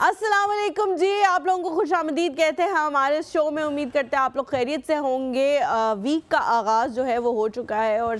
अस्सलाम वालेकुम जी, आप लोगों को खुशामदीद कहते हैं हमारे शो में। उम्मीद करते हैं आप लोग खैरियत से होंगे। वीक का आगाज़ जो है वो हो चुका है और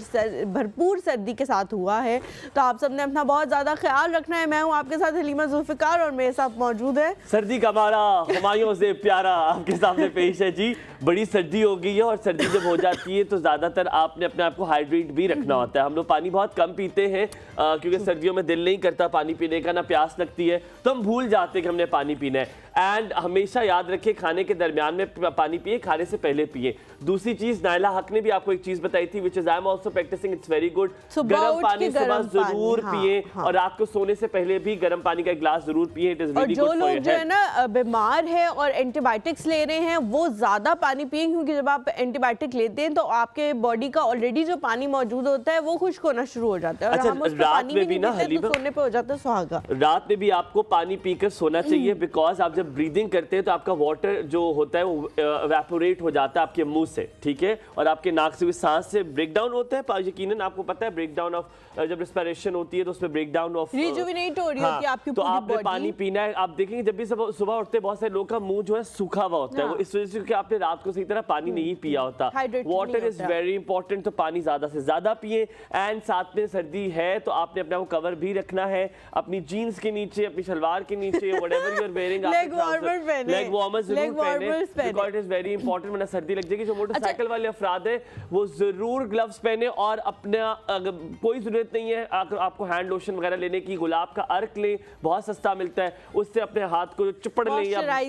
भरपूर सर्दी के साथ हुआ है, तो आप सब ने अपना बहुत ज़्यादा ख्याल रखना है। मैं हूँ आपके साथ हलीमा जुल्फिकार और मेरे साथ मौजूद है सर्दी का मारा हुमायूं से प्यारा आपके सामने पेश है जी। बड़ी सर्दी हो गई है और सर्दी जब हो जाती है तो ज़्यादातर आपने अपने आप को हाइड्रेट भी रखना होता है। हम लोग पानी बहुत कम पीते हैं क्योंकि सर्दियों में दिल नहीं करता पानी पीने का, ना प्यास लगती है, तो हम भूल जाते हैं कि हमने पानी पीना है। एंड हमेशा याद रखिए खाने के दरमियान में पानी पिए, खाने से पहले पिए। दूसरी चीज नायला हक ने भी आपको एक चीज बताई थी which is I am also practicing, it's very good. गर्म पानी सुबह जरूर पिए और रात को सोने से पहले भी गर्म पानी का गिलास जरूर पिए। It is really good for your health. जो है ना बीमार है और एंटीबायोटिक्स ले रहे हैं वो ज्यादा पानी पिए, क्योंकि जब आप एंटीबायोटिक लेते हैं तो आपके बॉडी का ऑलरेडी जो पानी मौजूद होता है वो खुश्क होना शुरू हो जाता है। अच्छा, हम उसको रात पानी में भी ना हलीमा सोने पे हो जाता है सुहागा। रात में भी आपको पानी पीकर सोना चाहिए, बिकॉज आप जब ब्रीदिंग करते हैं तो आपका वाटर जो होता है वो एवेपोरेट हो जाता है आपके मुंह से, ठीक है, और आपके नाक से भी सांस से ब्रेक डाउन होता है। यकीनन आपको पता है ब्रेक डाउन ऑफ जब रेस्पिरेशन होती है तो उसमें ब्रेक डाउन ऑफ रिजुविनेट हो रही होती है आपकी तो पूरी आपने बॉडी। पानी पीना है। आप देखेंगे जब भी सुबह उठते बहुत सारे लोग का मुंह जो है सूखा हुआ होता है, वो इस वजह से कि आपने रात को सही तरह पानी नहीं पिया होता। वाटर इज वेरी इंपॉर्टेंट, तो पानी ज्यादा से ज्यादा पिए। एंड साथ में सर्दी है तो आपने अपने को कवर भी रखना है, अपनी जीन्स के नीचे, अपनी शलवार के नीचे, whatever you are wearing, leg warmer पहने, लेग वार्मर जरूर पहने, because it is very important, वरना सर्दी लग जाएगी। जो मोटरसाइकिल वाले अफराद है वो जरूर ग्लव्स पहने और अपना कोई जरूरत नहीं है आपको हैंड लोशन वगैरह लेने की, गुलाब का अर्क लें, बहुत सस्ता मिलता है, उससे अपने हाथ को चुपड़ लें।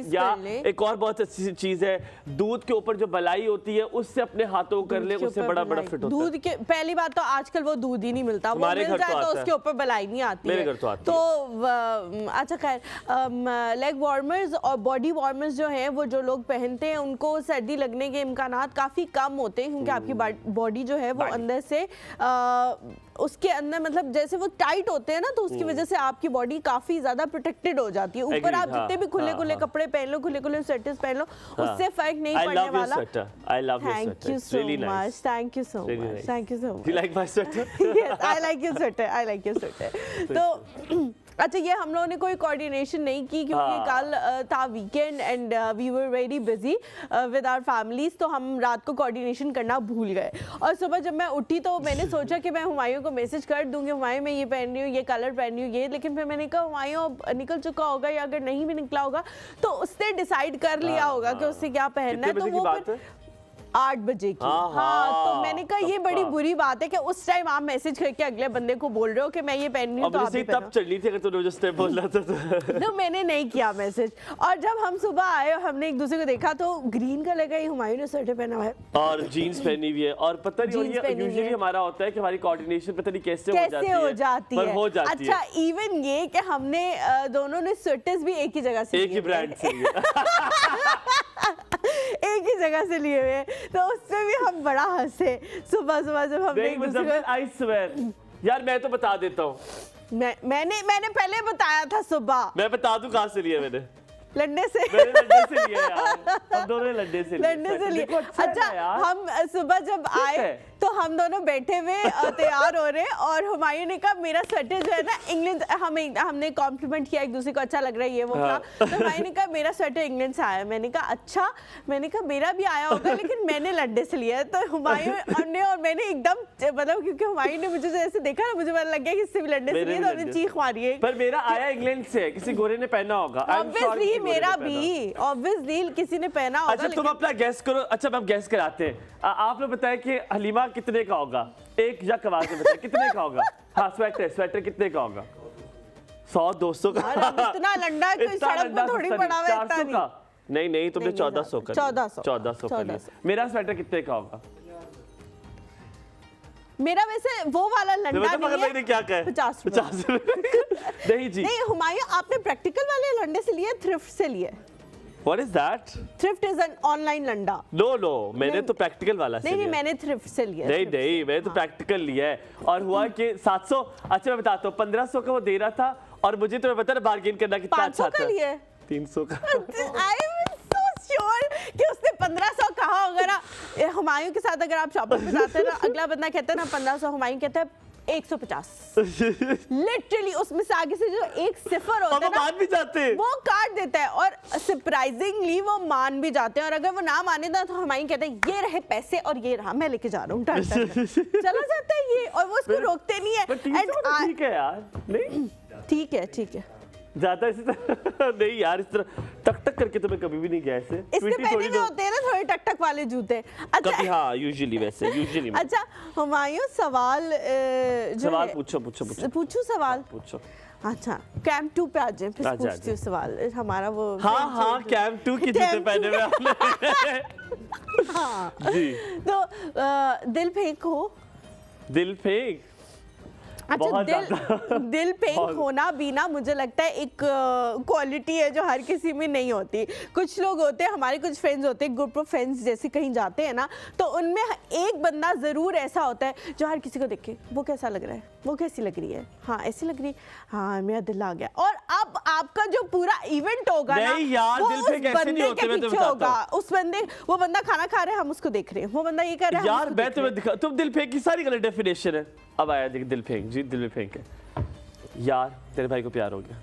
या एक और बहुत अच्छी चीज है, दूध के ऊपर जो बलाई होती है उससे अपने हाथों को कर ले, उससे बड़ा बड़ा फिट होता है। दूध के पहली बात तो आजकल वो दूध ही नहीं मिलता, वो मिल जाए तो उसके ऊपर बलाई नहीं आती है। तो अच्छा खैर, लेग वार्मर्स और बॉडी वार्मर्स जो है वो जो लोग पहनते हैं उनको सर्दी लगने के इम्कानात काफी कम होते हैं, क्योंकि आपकी बॉडी जो है वो अंदर से उसके अंदर मतलब जैसे वो टाइट होते हैं ना, तो उसकी वजह से आपकी बॉडी काफी ज्यादा प्रोटेक्टेड हो जाती है। ऊपर आप जितने भी खुले खुले कपड़े पहन लो, खुले खुले स्वेटर्स पहन लो, उससे फर्क नहीं पड़ने वाला। I love your sweater. Thank you so much. Thank you so much. Thank you so much. Do you like my sweater? Yes, I like your sweater. I like your sweater. तो अच्छा, ये हम लोगों ने कोई कोऑर्डिनेशन नहीं की क्योंकि कल था weekend and we were very busy with our families, तो हम रात को कोऑर्डिनेशन करना भूल गए। और सुबह जब मैं उठी तो मैंने सोचा कि मैं हुमायूं को मैसेज कर दूंगी, हुमायूं मैं ये पहन रही हूँ, ये कलर पहन रही हूँ, ये, लेकिन फिर मैंने कहा हुमायूं निकल चुका होगा या अगर नहीं भी निकला होगा तो उसने डिसाइड कर लिया होगा कि उससे क्या पहनना है। तो वो 8 बजे की। हाँ, तो मैंने कहा ये बड़ी बुरी बात है कि उस टाइम आप मैसेज करके अगले बंदे को बोल रहे हो कि मैं ये पहन रही हूँ, तो आप भी तब चलनी थी अगर तूने जो स्टेप बोला था तो मैंने नहीं किया मैसेज। और जब हम सुबह आए और हमने एक दूसरे को देखा तो ग्रीन कलर का ही हुमायूं ने स्वेटर पहना हुआ है और जीन्स पहनी हुई है, और पता नहीं यूजुअली हमारा होता है कि हमारी कोऑर्डिनेशन पता नहीं कैसे हो जाती है। अच्छा, इवन ये कि हमने दोनों ने स्वेटर्स भी एक ही जगह से, एक ही ब्रांड से एक ही जगह से लिए हुए, तो उससे भी हम बड़ा हंसे सुबह सुबह जब हमने। आई स्वेयर यार, मैं तो बता देता हूँ, मैंने पहले बताया था सुबह। मैं बता दूं कहाँ से लिया मैंने? लंडे से। मैंने लंडे से लिया यार, हम दोनों लंडे से लिए। अच्छा, हम सुबह जब आए तो हम दोनों बैठे हुए तैयार हो रहे, और हुमायूं ने कहा मेरा स्वेटर जो है ना इंग्लैंड, हमने कॉम्प्लीमेंट किया एक दूसरे को, अच्छा लग रहा है ये वो। तो हुमायूं ने कहा मेरा स्वेटर इंग्लैंड से आया। मैंने कहा अच्छा, मैंने कहा मेरा भी आया होगा लेकिन मैंने लंडे से लिया है। तो हुमायूं ने और मैंने एकदम मतलब, क्योंकि हुमायूं ने मुझे जैसे देखा ना, मुझे लग गया कि इससे भी लंडे से लिया, तो हमने चीख मारी है। पर मेरा आया इंग्लैंड से, किसी गोरे ने पहना होगा। ऑब्वियसली मेरा भी, ऑब्वियसली किसी ने पहना होगा। अच्छा, तुम अपना गैस करो। अच्छा, हम गैस कराते हैं। आप लोग बताएं कि हलीमा कितने का होगा? एक या आवाज में बताएं कितने का होगा? हाँ, स्वेटर कितने का होगा? 100-200 का? इतना लंडा कोई सड़क पर थोड़ी पड़ा हुआ है। 400 का? नहीं, तुमने 1400 का। 1400 का। मेरा स्वेटर कितने का होगा? मेरा वैसे वो वाला लंडा नहीं है। क्या कहे? 50 नहीं जी, नहीं हुमायूं, आपने प्रैक्टिकल वाले लंडे से लिए, थ्रिफ्ट से लिए? What is that? Thrift is an online Landa. No, मैंने तो प्रैक्टिकल वाला से लिया। नहीं, मैंने थ्रिफ्ट से लिया। नहीं, मैंने तो प्रैक्टिकल लिया है। और हुआ कि 700, अच्छा मैं बताता हूँ, 1500 का वो दे रहा था, और मुझे तो पता है बार्गेन करना कितना अच्छा था। 500 का लिए? 300 का। I am so sure कि उसने 1500 कहा होगा ना। हुमायूं के साथ अगर आप शॉपिंग पे जाते हैं ना, अगला बंदा कहता है ना 1500, हुमायूं कहता है 150 लिटरली उसमें से आगे से जो एक सिफर होता है ना मान भी जाते हैं, वो काट देता है और सरप्राइजिंगली वो मान भी जाते हैं। और अगर वो ना माने ना तो हमारी कहते हैं ये रहे पैसे और ये रहा मैं लेके जा रहा हूँ, चला जाता है ये और वो उसको रोकते नहीं है। ठीक है यार, नहीं ठीक है ठीक है ज्यादा इसी तरह नहीं यार, इस तरह टक टक करके तो मैं कभी भी नहीं गया ऐसे। इसके पहले में होते हैं ना थोड़े टक टक वाले जूते। अच्छा कभी हाँ यूजुअली वैसे यूजुअली। अच्छा हुमायूं सवाल सवाल पूछो पूछूं सवाल पूछो। अच्छा कैंप 2 पे आ जाए फिर पूछती हूँ सवाल हमारा वो। हाँ कैंप 2 के जूते पहने हुए आपने। हाँ जी तो दिल फेंक हो, दिल फेंक अच्छा दिल फेंक होना भी ना मुझे लगता है एक क्वालिटी है जो हर किसी में नहीं होती। कुछ लोग होते हैं, हमारे कुछ फ्रेंड्स होते हैं, ग्रुप ऑफ फ्रेंड्स जैसे कहीं जाते हैं ना तो उनमें एक बंदा जरूर ऐसा होता है जो हर किसी को देखे वो कैसा लग रहा है, वो कैसी लग रही है, हाँ ऐसी लग रही है, हाँ मेरा दिल आ गया। और अब आपका जो पूरा इवेंट होगा ना यार, वो दिल उस बंदे के पीछे होगा। उस बंदे वो बंदा खाना खा रहा है हम उसको देख रहे हैं, वो बंदा ये कर रहा है यार मैं तुम्हें दिखा, तुम दिल फेंक की सारी गलत डेफिनेशन है। अब आया देख दिल फेंक, जी दिल में फेंक है यार, तेरे भाई को प्यार हो गया,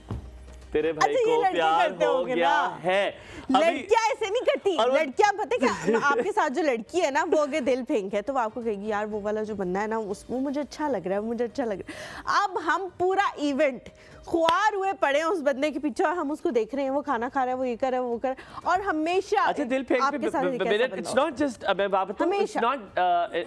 तेरे भाई को प्यार हो गया है। लड़कियां ऐसे नहीं करती, लड़कियां पता क्या आपके साथ जो लड़की है ना वो अगर दिल फेंक है तो वो आपको कहेगी यार वो वाला जो बंदा है ना वो मुझे अच्छा लग रहा है, मुझे अच्छा लग रहा है। अब हम पूरा इवेंट ख्वार हुए पड़े हैं उस बंदे के पीछे और हम उसको देख रहे हैं, वो खाना खा रहा है, वो ये कर रहा है, वो कर रहा है। और हमेशा अच्छा दिल फेंक पे इट्स नॉट जस्ट मैं बात बताऊं, इट्स नॉट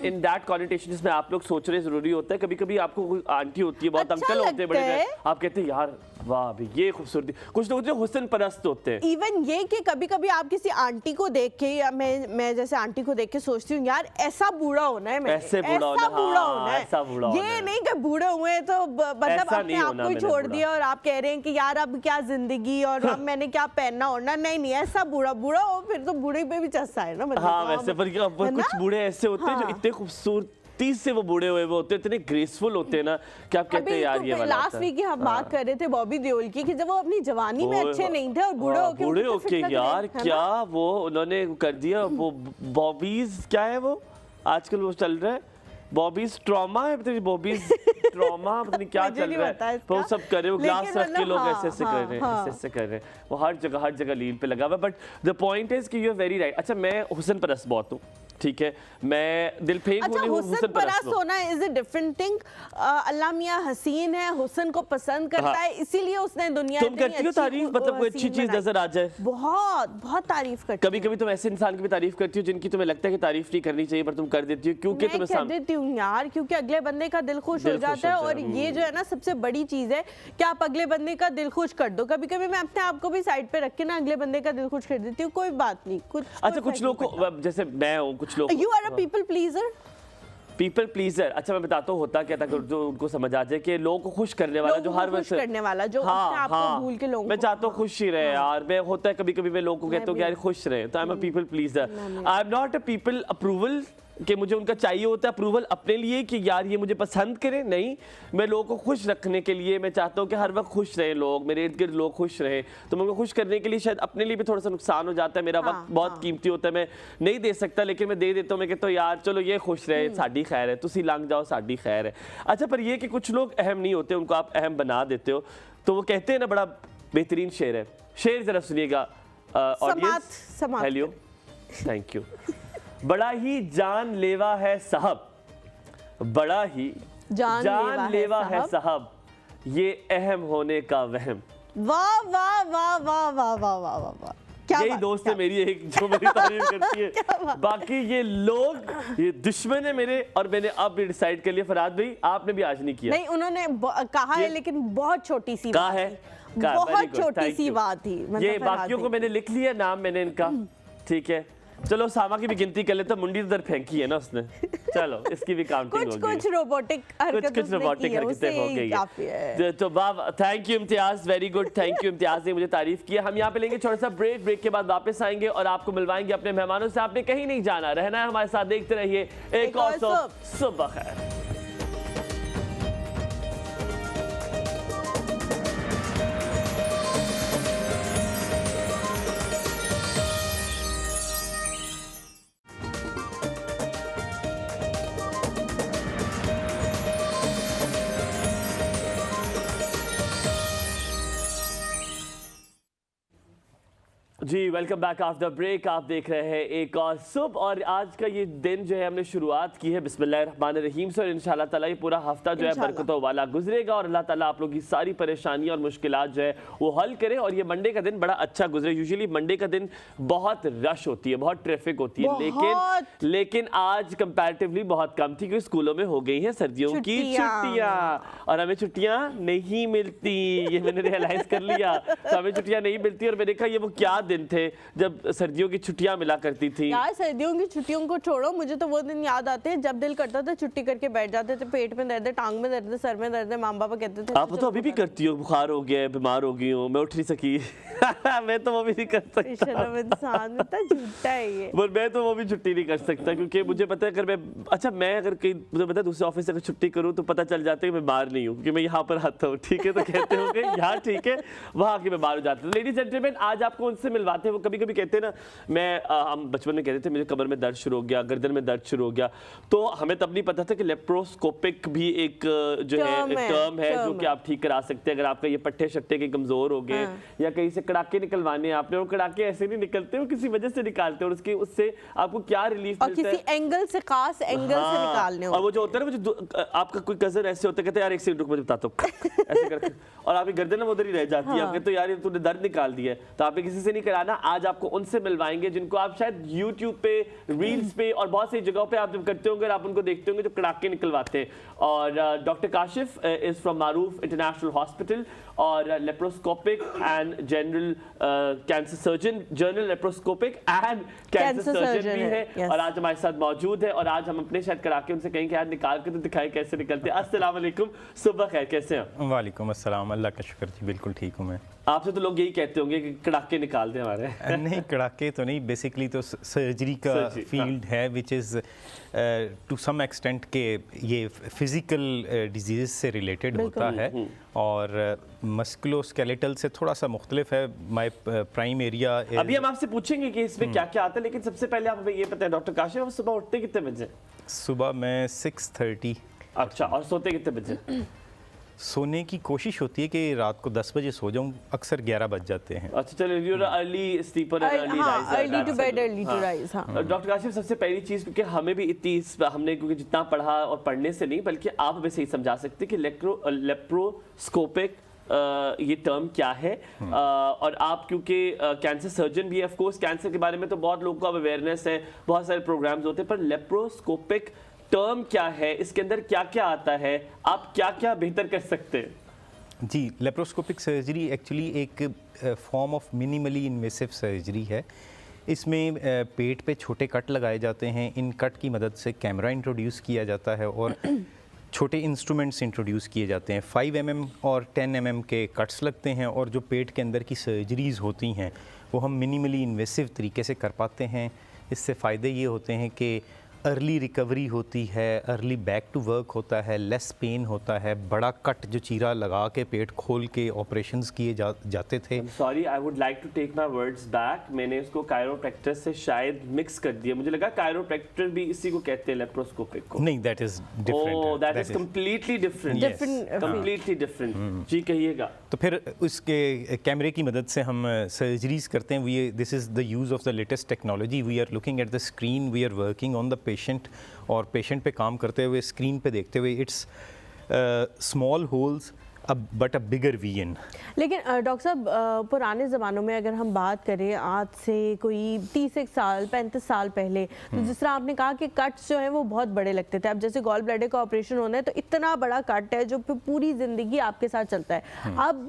इन दैट कॉन्टेशन जिसमें आप लोग सोच रहे जरूरी होता है। कभी-कभी आपको कोई आंटी होती है, बहुत अंकल होते हैं बड़े, आप कहते हैं यार वाह भाई ये खूबसूरती। कुछ लोग जो हुस्न परस्त होते हैं, इवन ये कि कभी-कभी आप किसी आंटी को देख के या मैं जैसे आंटी को देख के सोचती हूँ यार ऐसा बूढ़ा होना है, ऐसा बूढ़ा होना है, ये नहीं कि बूढ़े हुए तो मतलब अपने आप को छोड़ दिया और आप कह रहे हैं कि यार अब क्या जिंदगी और अब मैंने क्या पहनना होना, नहीं ऐसा बूढ़ा हो फिर तो बूढ़े पे भी चस्सा है ना मतलब। हाँ वैसे पर कुछ बूढ़े ऐसे होते हैं जो इतने खूबसूरती से वो बूढ़े हुए वो होते हैं, इतने ग्रेसफुल होते हैं ना कि आप कहते हैं यार ये वाला। लास्ट वीक हम बात कर रहे थे बॉबी देओल की कि जब वो अपनी जवानी में अच्छे नहीं थे और बूढ़े होके यार क्या वो उन्होंने कर दिया। वो बॉबीज क्या है वो आजकल वो चल रहा है, बॉबीज ट्रॉमा है, पता नहीं बॉबीज ट्रॉमा पता नहीं क्या चल रहा है, वो सब कर रहे हैं, वो ग्लास रख के लोग ऐसे कर रहे हैं, ऐसे कर रहे हैं, वो हर जगह लील पे लगा हुआ है। बट द पॉइंट इज कि यू आर वेरी राइट। अच्छा मैं हुस्न परस्त बहुत हूँ, ठीक है, मैं दिल फेंक अच्छा, हुस्न परस्त होना इज अ डिफरेंट थिंग। अल्लाह मियां हसीन है, हुस्न को पसंद करता है, इसीलिए उसने दुनिया तुम करती हो तारीफ, मतलब कोई अच्छी चीज नजर आ जाए बहुत तारीफ करती। कभी-कभी तुम ऐसे इंसान की भी तारीफ करती हो जिनकी तुम्हें लगता है कि तारीफ नहीं करनी चाहिए पर तुम कर देती हो क्योंकि तुम्हें कर देती हूँ यार, क्योंकि अगले बंदे का दिल खुश हो जाता है। और ये जो है ना सबसे बड़ी चीज है कि आप अगले बंदे का दिल खुश कर दो। कभी-कभी मैं अपने आप को भी साइड पे रख के ना अगले बंदे का दिल खुश कर देती हूँ, कोई बात नहीं। अच्छा कुछ लोग को जैसे मैं हूँ, कुछ लोग you are a people pleaser. अच्छा मैं बताता हूँ होता क्या था, जो उनको समझ आ जाए कि लोगों को खुश करने वाला, जो हर वक्त करने वाला, जो अपने आप को भूल के लोगों मैं चाहता हूँ खुश ही रहे यार। मैं होता है कभी-कभी मैं लोगों को कहता हूँ कि यार खुश रहे, तो I am a people pleaser. I am not a people approval कि मुझे उनका चाहिए होता है अप्रूवल अपने लिए कि यार ये मुझे पसंद करें, नहीं, मैं लोगों को खुश रखने के लिए मैं चाहता हूँ कि हर वक्त खुश रहे लोग, मेरे इर्द गिर्द लोग खुश रहे। तो मैं उनको खुश करने के लिए शायद अपने लिए भी थोड़ा सा नुकसान हो जाता है, मेरा वक्त बहुत कीमती होता है, मैं नहीं दे सकता लेकिन मैं दे देता हूँ। मैं कहता हूँ यार चलो ये खुश रहे, साड़ी खैर है, तुसी लंघ जाओ, साड़ी खैर है। अच्छा पर ये कि कुछ लोग अहम नहीं होते, उनको आप अहम बना देते हो। तो वो कहते हैं ना, बड़ा बेहतरीन शेर है, शेर जरा सुनिएगा ऑडियंस। Hello thank you. बड़ा ही जानलेवा है साहब, बड़ा ही जानलेवा है साहब, ये अहम होने का वहम। वाह वाह वाह वाह वाह वाह वाह वाह, यही दोस्त है मेरी एक जो मेरी तारीफ करती है। बाकी ये लोग ये दुश्मन है मेरे, और मैंने अब भी डिसाइड कर लिया। फरहाद भाई आपने भी आज नहीं किया। नहीं उन्होंने कहा है लेकिन बहुत छोटी सी कहा है, बहुत छोटी सी बात थी। ये बाकियों को मैंने लिख लिया नाम मैंने इनका, ठीक है। चलो सामा की भी गिनती कर ले, तो मुंडी उधर फेंकी है ना उसने, चलो इसकी भी काउंटिंग हो गई। कुछ रोबोटिक हरकतें हो गई। तो बाबा thank you Imtiaz, very good, thank you Imtiaz ने मुझे तारीफ किया। हम यहाँ पे लेंगे छोटा सा ब्रेक के बाद वापस आएंगे और आपको मिलवाएंगे अपने मेहमानों से। आपने कहीं नहीं जाना, रहना है हमारे साथ, देखते रहिए एक और सुबह खैर। जी वेलकम बैक आफ्टर ब्रेक। आप देख रहे हैं एक और सुबह, और आज का ये दिन जो है हमने शुरुआत की है बिस्मिल्लाहिर्रहमानिर्रहीम से, और इंशाल्लाह ताला ये पूरा हफ्ता जो है बरकतों वाला गुजरेगा और अल्लाह ताला आप लोगों की सारी परेशानियां और मुश्किलात जो है वो हल करे और ये मंडे का दिन बड़ा अच्छा गुजरे। यूजुअली मंडे का दिन बहुत रश होती है, बहुत ट्रैफिक होती है, लेकिन आज कंपैरेटिवली बहुत कम थी क्योंकि स्कूलों में हो गई हैं सर्दियों की छुट्टियां और हमें छुट्टियां नहीं मिलती। ये मैंने रियलाइज कर लिया, तो हमें छुट्टियां नहीं मिलती और मैंने कहा ये वो क्या दिन थे जब सर्दियों की छुट्टियां मिला करती थी। यार सर्दियों की छुट्टियों को छोड़ो, मुझे तो वो दिन याद आते हैं जब दिल करता था छुट्टी करके बैठ जाते थे, पेट में दर्द है, टांग में दर्द है, सर में दर्द है, माँ बाबा कहते थे आप तो अभी भी करती हो, बुखार हो गया है, बीमार हो गई हूँ, मैं उठ नहीं सकी मैं तो वो भी नहीं कर सकता। इंसान इतना झूठा है ये। पर मैं तो वो भी छुट्टी नहीं कर सकता क्योंकि मुझे पता है अगर मैं अगर कहीं मुझे पता है दूसरे ऑफिस से अगर छुट्टी करूँ तो पता चल जाता है कि मैं बीमार नहीं हूँ क्योंकि मैं यहाँ पर आता हूँ, ठीक है, तो कहते हो कि यहाँ ठीक है, वहाँ के बीमार हो जाते हैं। लेडीज एंड जेंटलमैन, आज आपको उनसे मिलवाते हैं। वो कभी कभी कहते हैं ना, हम बचपन में कहते थे मुझे कमर में दर्द शुरू हो गया, गर्दन में दर्द शुरू हो गया, तो हमें तब नहीं पता था कि लेप्रोस्कोपिक भी एक जो है टर्म है जो कि आप ठीक करा सकते हैं। अगर आपका ये पट्टे शट्टे के कमजोर हो गए या कहीं से कड़ाके निकलवाने आपने, और कड़ाके ऐसे नहीं निकलते, वो किसी वजह से निकालते हैं और उससे आपको क्या रिलीफ मिलता है, किसी एंगल से, खास एंगल से निकालने। और वो जो होता है ना, वो आपका कोई कजन ऐसे होता है, कहते हैं यार एक सेकंड रुक मुझे बताता हूँ ऐसे करके, और आपकी गर्दन उधर ही रह जाती है। आप कहते हो यार तूने दर्द निकाल दिया है, तो आपने किसी से नहीं कराना। आज आपको उनसे मिलवाएंगे जिनको आप शायद YouTube पे, रील्स पे और बहुत सी जगहों पे आप जब करते होंगे, आप उनको देखते होंगे जो कड़ाके निकलवाते हैं। और doctor Kashif is from Maroof international hospital और laparoscopic and general cancer surgeon, general laparoscopic and cancer surgeon भी है और आज हमारे साथ मौजूद है। और आज हम अपने शायद कड़ाके उनसे कहेंगे यार निकाल के तो दिखाएं कैसे निकलते हैं। अस्सलाम वालेकुम, सुबह खैर, कैसे हैं? वालेकुम अस्सलाम, अल्लाह का शुक्र जी, बिल्कुल ठीक हूँ मैं। आपसे तो लोग यही कहते होंगे कि कड़ाके निकाल दें हमारे नहीं, कड़ाके तो नहीं, बेसिकली तो सर्जरी का फील्ड है which is to some extent के ये फिज़िकल डिजीज़ से रिलेटेड होता है और मस्कुलोस्केलेटल से थोड़ा सा मुख्तलिफ है। माय प्राइम एरिया अभी हम आपसे पूछेंगे कि इसमें क्या क्या आता है, लेकिन सबसे पहले आप हमें ये बताएं डॉक्टर काशिफ, आप सुबह उठते कितने बजे? सुबह मैं 6:30। अच्छा, और सोते कितने बजे? सोने की कोशिश होती है कि रात को 10 बजे सो जाऊं, अक्सर 11 बज जाते हैं। अच्छा, चलो, you are early sleeper and early riser, early to bed early to rise. Doctor Kashif, सबसे पहली चीज, क्योंकि हमें भी हमने क्योंकि जितना पढ़ा और पढ़ने से नहीं बल्कि आप हमें सही समझा सकते कि लेप्रोस्कोपिक ये टर्म क्या है, और आप क्योंकि कैंसर सर्जन भी है, ऑफ कोर्स कैंसर के बारे में तो बहुत लोगों को अब अवेयरनेस है, बहुत सारे प्रोग्राम्स होते हैं, पर लेप्रोस्कोपिक टर्म क्या है, इसके अंदर क्या क्या आता है, आप क्या क्या बेहतर कर सकते हैं? जी, लेप्रोस्कोपिक सर्जरी एक्चुअली एक form of minimally invasive surgery है। इसमें पेट पे छोटे कट लगाए जाते हैं, इन कट की मदद से कैमरा इंट्रोड्यूस किया जाता है और छोटे इंस्ट्रूमेंट्स इंट्रोड्यूस किए जाते हैं। 5 mm और 10 mm के कट्स लगते हैं और जो पेट के अंदर की सर्जरीज़ होती हैं वो हम मिनिमली इन्वेसिव तरीके से कर पाते हैं। इससे फ़ायदे ये होते हैं कि अर्ली रिकवरी होती है, अर्ली बैक टू वर्क होता है, लेस पेन होता है। बड़ा कट जो चीरा लगा के पेट खोल के ऑपरेशंस किए जाते थे। Sorry, I would like to take my words back, मैंने इसको कायरोप्रैक्टर से शायद मिक्स कर दिया, मुझे लगा कायरोप्रैक्टर भी इसी को कहते हैं लेप्रोस्कोपिक को। नहीं, that is different. Oh, that is completely different, completely different. जी कहिएगा। तो फिर उसके कैमरे की मदद से हम सर्जरीज करते हैं। This is the use of the latest technology. We are looking at the screen, we are working on the patient और पेशेंट पे काम करते हुए स्क्रीन पे देखते हुए it's small holes but a bigger view. लेकिन डॉक्टर साहब, पुराने ज़मानों में अगर हम बात करें आज से कोई 30 साल 35 साल पहले, तो जिस तरह आपने कहा कि कट्स जो हैं वो बहुत बड़े लगते थे। अब जैसे गॉल ब्लैडर का ऑपरेशन होना है तो इतना बड़ा कट है जो पूरी ज़िंदगी आपके साथ चलता है। अब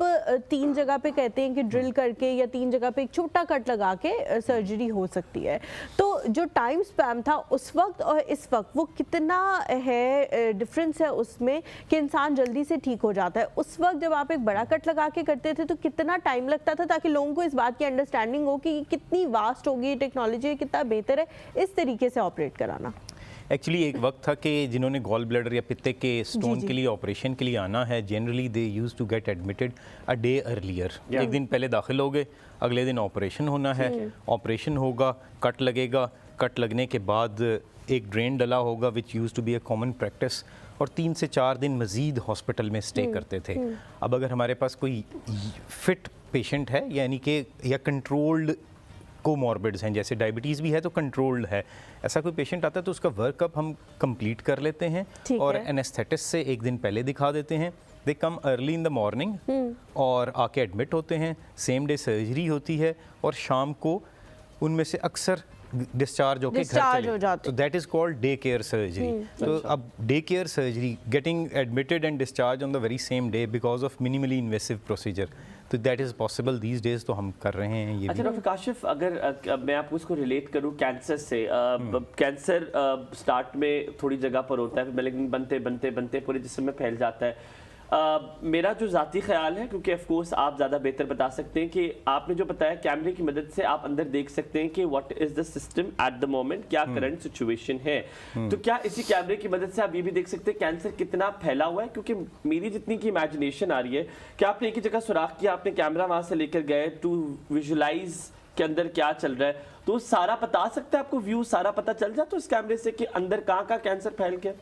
3 जगह पे कहते हैं कि ड्रिल करके या 3 जगह पे एक छोटा कट लगा के सर्जरी हो सकती है। तो जो टाइम स्पैम था उस वक्त और इस वक्त, वो कितना है डिफरेंस है उसमें कि इंसान जल्दी से ठीक हो जाता है? उस वक्त जब आप एक बड़ा कट लगा के करते थे तो कितना टाइम लगता था, ताकि लोगों को इस बात की अंडरस्टैंडिंग हो कि कितनी वास्ट होगी टेक्नोलॉजी, कितना बेहतर है इस तरीके से ऑपरेट कराना? एक्चुअली एक वक्त था कि जिन्होंने गॉल ब्लैडर या पित्ते के स्टोन के लिए ऑपरेशन के लिए आना है, generally they used to get admitted a day earlier. एक दिन पहले दाखिल हो गए, अगले दिन ऑपरेशन होना है, ऑपरेशन होगा, कट लगेगा, कट लगने के बाद एक ड्रेन डला होगा which used to be a common practice, और 3 से 4 दिन मज़ीद हॉस्पिटल में स्टे करते थे। अब अगर हमारे पास कोई फिट पेशेंट है, यानी कि या कंट्रोल्ड कोमॉर्बिड्स हैं, जैसे डायबिटीज़ भी है तो कंट्रोल्ड है, ऐसा कोई पेशेंट आता है तो उसका वर्कअप हम कंप्लीट कर लेते हैं और एनेस्थेटिस्ट से एक दिन पहले दिखा देते हैं। They come early in the morning और आके एडमिट होते हैं, सेम डे सर्जरी होती है और शाम को उनमें से अक्सर डिस्चार्ज होकर घर चले जाते। तो that is called day care surgery. तो अब day care surgery, getting admitted and discharge on the very same day because of minimally invasive procedure, तो that is possible these days, तो हम कर रहे हैं ये। अच्छा डॉक्टर काशिफ, अगर मैं आपको इसको रिलेट करूं कैंसर से, कैंसर स्टार्ट में थोड़ी जगह पर होता है, लेकिन बनते बनते बनते पूरे जिस्म में फैल जाता है। मेरा जो ज़ाती ख्याल है, क्योंकि ऑफ कोर्स आप ज़्यादा बेहतर बता सकते हैं, कि आपने जो बताया कैमरे की मदद से आप अंदर देख सकते हैं कि what is the system at the moment, क्या करंट सिचुएशन है। तो क्या इसी कैमरे की मदद से आप ये भी देख सकते हैं कैंसर कितना फैला हुआ है? क्योंकि मेरी जितनी की इमेजिनेशन आ रही है कि आपने एक ही जगह सुराख किया, आपने कैमरा वहाँ से लेकर गए टू विजुलाइज के अंदर क्या चल रहा है, तो सारा बता सकता है आपको, व्यू सारा पता चल जाता है उस कैमरे से कि अंदर कहाँ कैंसर फैल गया?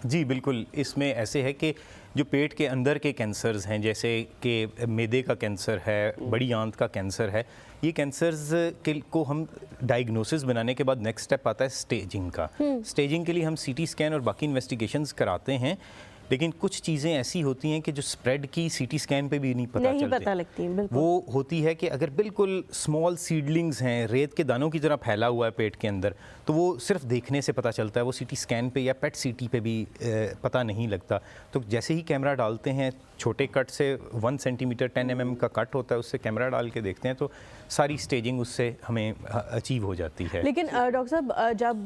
जी बिल्कुल, इसमें ऐसे है कि जो पेट के अंदर के कैंसर्स हैं, जैसे कि मैदे का कैंसर है, बड़ी आंत का कैंसर है, ये कैंसर्स को हम डायग्नोसिस बनाने के बाद नेक्स्ट स्टेप आता है स्टेजिंग का। स्टेजिंग के लिए हम सीटी स्कैन और बाकी इन्वेस्टिगेशंस कराते हैं, लेकिन कुछ चीज़ें ऐसी होती हैं कि जो स्प्रेड की सीटी स्कैन पे भी नहीं पता लगती हैं। वो होती है कि अगर बिल्कुल स्मॉल सीडलिंग्स हैं, रेत के दानों की तरह फैला हुआ है पेट के अंदर, तो वो सिर्फ देखने से पता चलता है, वो सीटी स्कैन पे या पेट सीटी पे भी पता नहीं लगता। तो जैसे ही कैमरा डालते हैं, छोटे कट से 1 सेंटीमीटर 10 mm का कट होता है, उससे कैमरा डाल के देखते हैं तो सारी स्टेजिंग उससे हमें अचीव हो जाती है। लेकिन डॉक्टर साहब, जब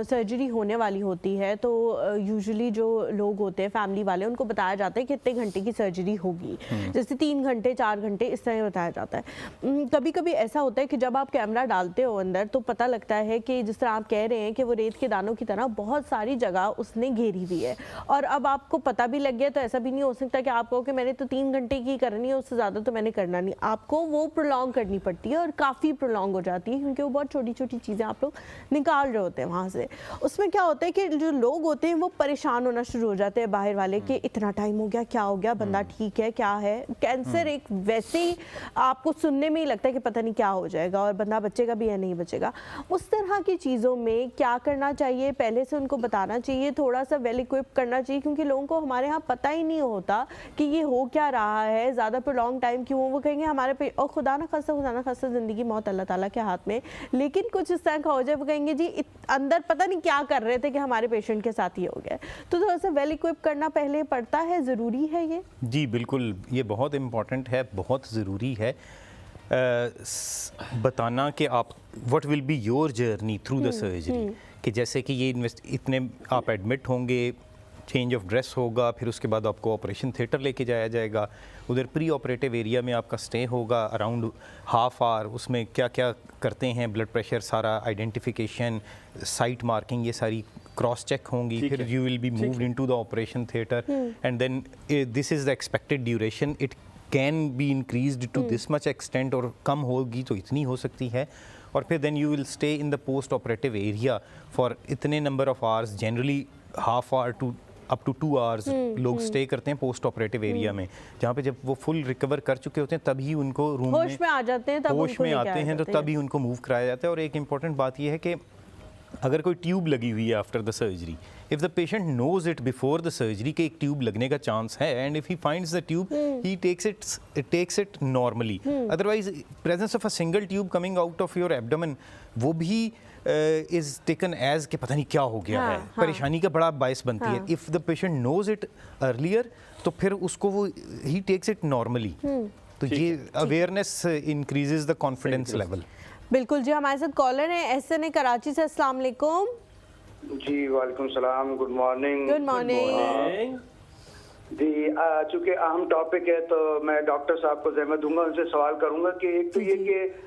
सर्जरी होने वाली होती है तो यूजुअली जो लोग होते हैं फैमिली वाले, उनको बताया जाता है कि इतने घंटे की सर्जरी होगी, जैसे 3 घंटे 4 घंटे इस तरह बताया जाता है। कभी कभी ऐसा होता है कि जब आप कैमरा डालते हो अंदर तो पता लगता है कि जिस तरह आप कह रहे हैं कि वो रेत के दानों की तरह बहुत सारी जगह उसने घेरी हुई है, और अब आपको पता भी लग गया, तो ऐसा भी नहीं हो सकता कि आप कहो कि मैंने तो 3 घंटे की करनी है, उससे ज़्यादा तो मैंने करना नहीं। आपको वो प्रोलॉन्ग करनी पड़ती है और काफ़ी प्रोलॉन्ग हो जाती है, क्योंकि वो बहुत छोटी छोटी चीज़ें आप लोग निकाल रहे होते हैं वहाँ से। उसमें क्या होता है कि जो लोग होते हैं वो परेशान होना शुरू हो जाते हैं बाहर वाले, कि इतना टाइम हो गया, क्या हो गया, बंदा ठीक है, क्या है। कैंसर एक वैसे ही आपको सुनने में ही लगता है कि पता नहीं क्या हो जाएगा और बंदा बचेगा भी या नहीं बचेगा। उस तरह की चीज़ों में क्या करना चाहिए? पहले से उनको बताना चाहिए, थोड़ा सा वेल इक्विप करना चाहिए, क्योंकि लोगों को हमारे यहाँ पता ही नहीं होता कि ये हो क्या रहा है, ज़्यादा प्रोलॉन्ग टाइम क्यों। वो कहेंगे हमारे पे, और खुदा ना खास्ता ज़िंदगी मौत अल्लाह ताला के हाथ में, लेकिन कुछ इस तरह का हो जाए, वो कहेंगे जी अंदर पता नहीं क्या कर रहे थे कि हमारे पेशेंट के साथ ही हो गया। तो थोड़ा सा वेल इक्विप करना पहले पड़ता है, ज़रूरी है ये। जी बिल्कुल, ये बहुत इम्पॉर्टेंट है, बहुत ज़रूरी है बताना कि आप what will be your journey through the surgery, कि जैसे कि ये इतने आप एडमिट होंगे, चेंज ऑफ ड्रेस होगा, फिर उसके बाद आपको ऑपरेशन थिएटर लेके जाया जाएगा, उधर प्री ऑपरेटिव एरिया में आपका स्टे होगा अराउंड हाफ आवर। उसमें क्या क्या करते हैं, ब्लड प्रेशर सारा, आइडेंटिफिकेशन, साइट मार्किंग, ये सारी क्रॉस चेक होंगी, फिर you will be moved into the operation theatre and then this is the expected duration. It can be increased to this much extent, और कम होगी तो इतनी हो सकती है। और फिर then you will stay in the post operative area for इतने number of hours, generally half hour to up to 2 hours लोग स्टे करते हैं पोस्ट ऑपरेटिव एरिया में, जहाँ पे जब वो फुल रिकवर कर चुके होते हैं तभी उनको रूम होश में आ जाते हैं, होश में आते हैं, तो तभी उनको मूव कराया जाता है। और एक इम्पॉर्टेंट बात ये है कि अगर कोई ट्यूब लगी हुई है after the surgery, if the patient knows it before the surgery कि एक ट्यूब लगने का चांस है, and if he finds the tube he takes it normally. Otherwise presence of a single tube coming out of your abdomen, वो भी is taken as कि पता नहीं क्या हो गया है, परेशानी का बड़ा बायस बनती है। If the patient knows it earlier, तो फिर उसको वो ही टेक्स इट नॉर्मली। तो ये awareness increases the confidence level. बिल्कुल जी, हमारे साथ कॉलर हैं एहसन है कराची से। अस्सलाम वालेकुम। जी वालेकुम सलाम, गुड मॉर्निंग। गुड मॉर्निंग जी। चूँकि अहम टॉपिक है तो मैं डॉक्टर साहब को ज़हमत दूंगा, उनसे सवाल करूंगा कि एक तो ये कि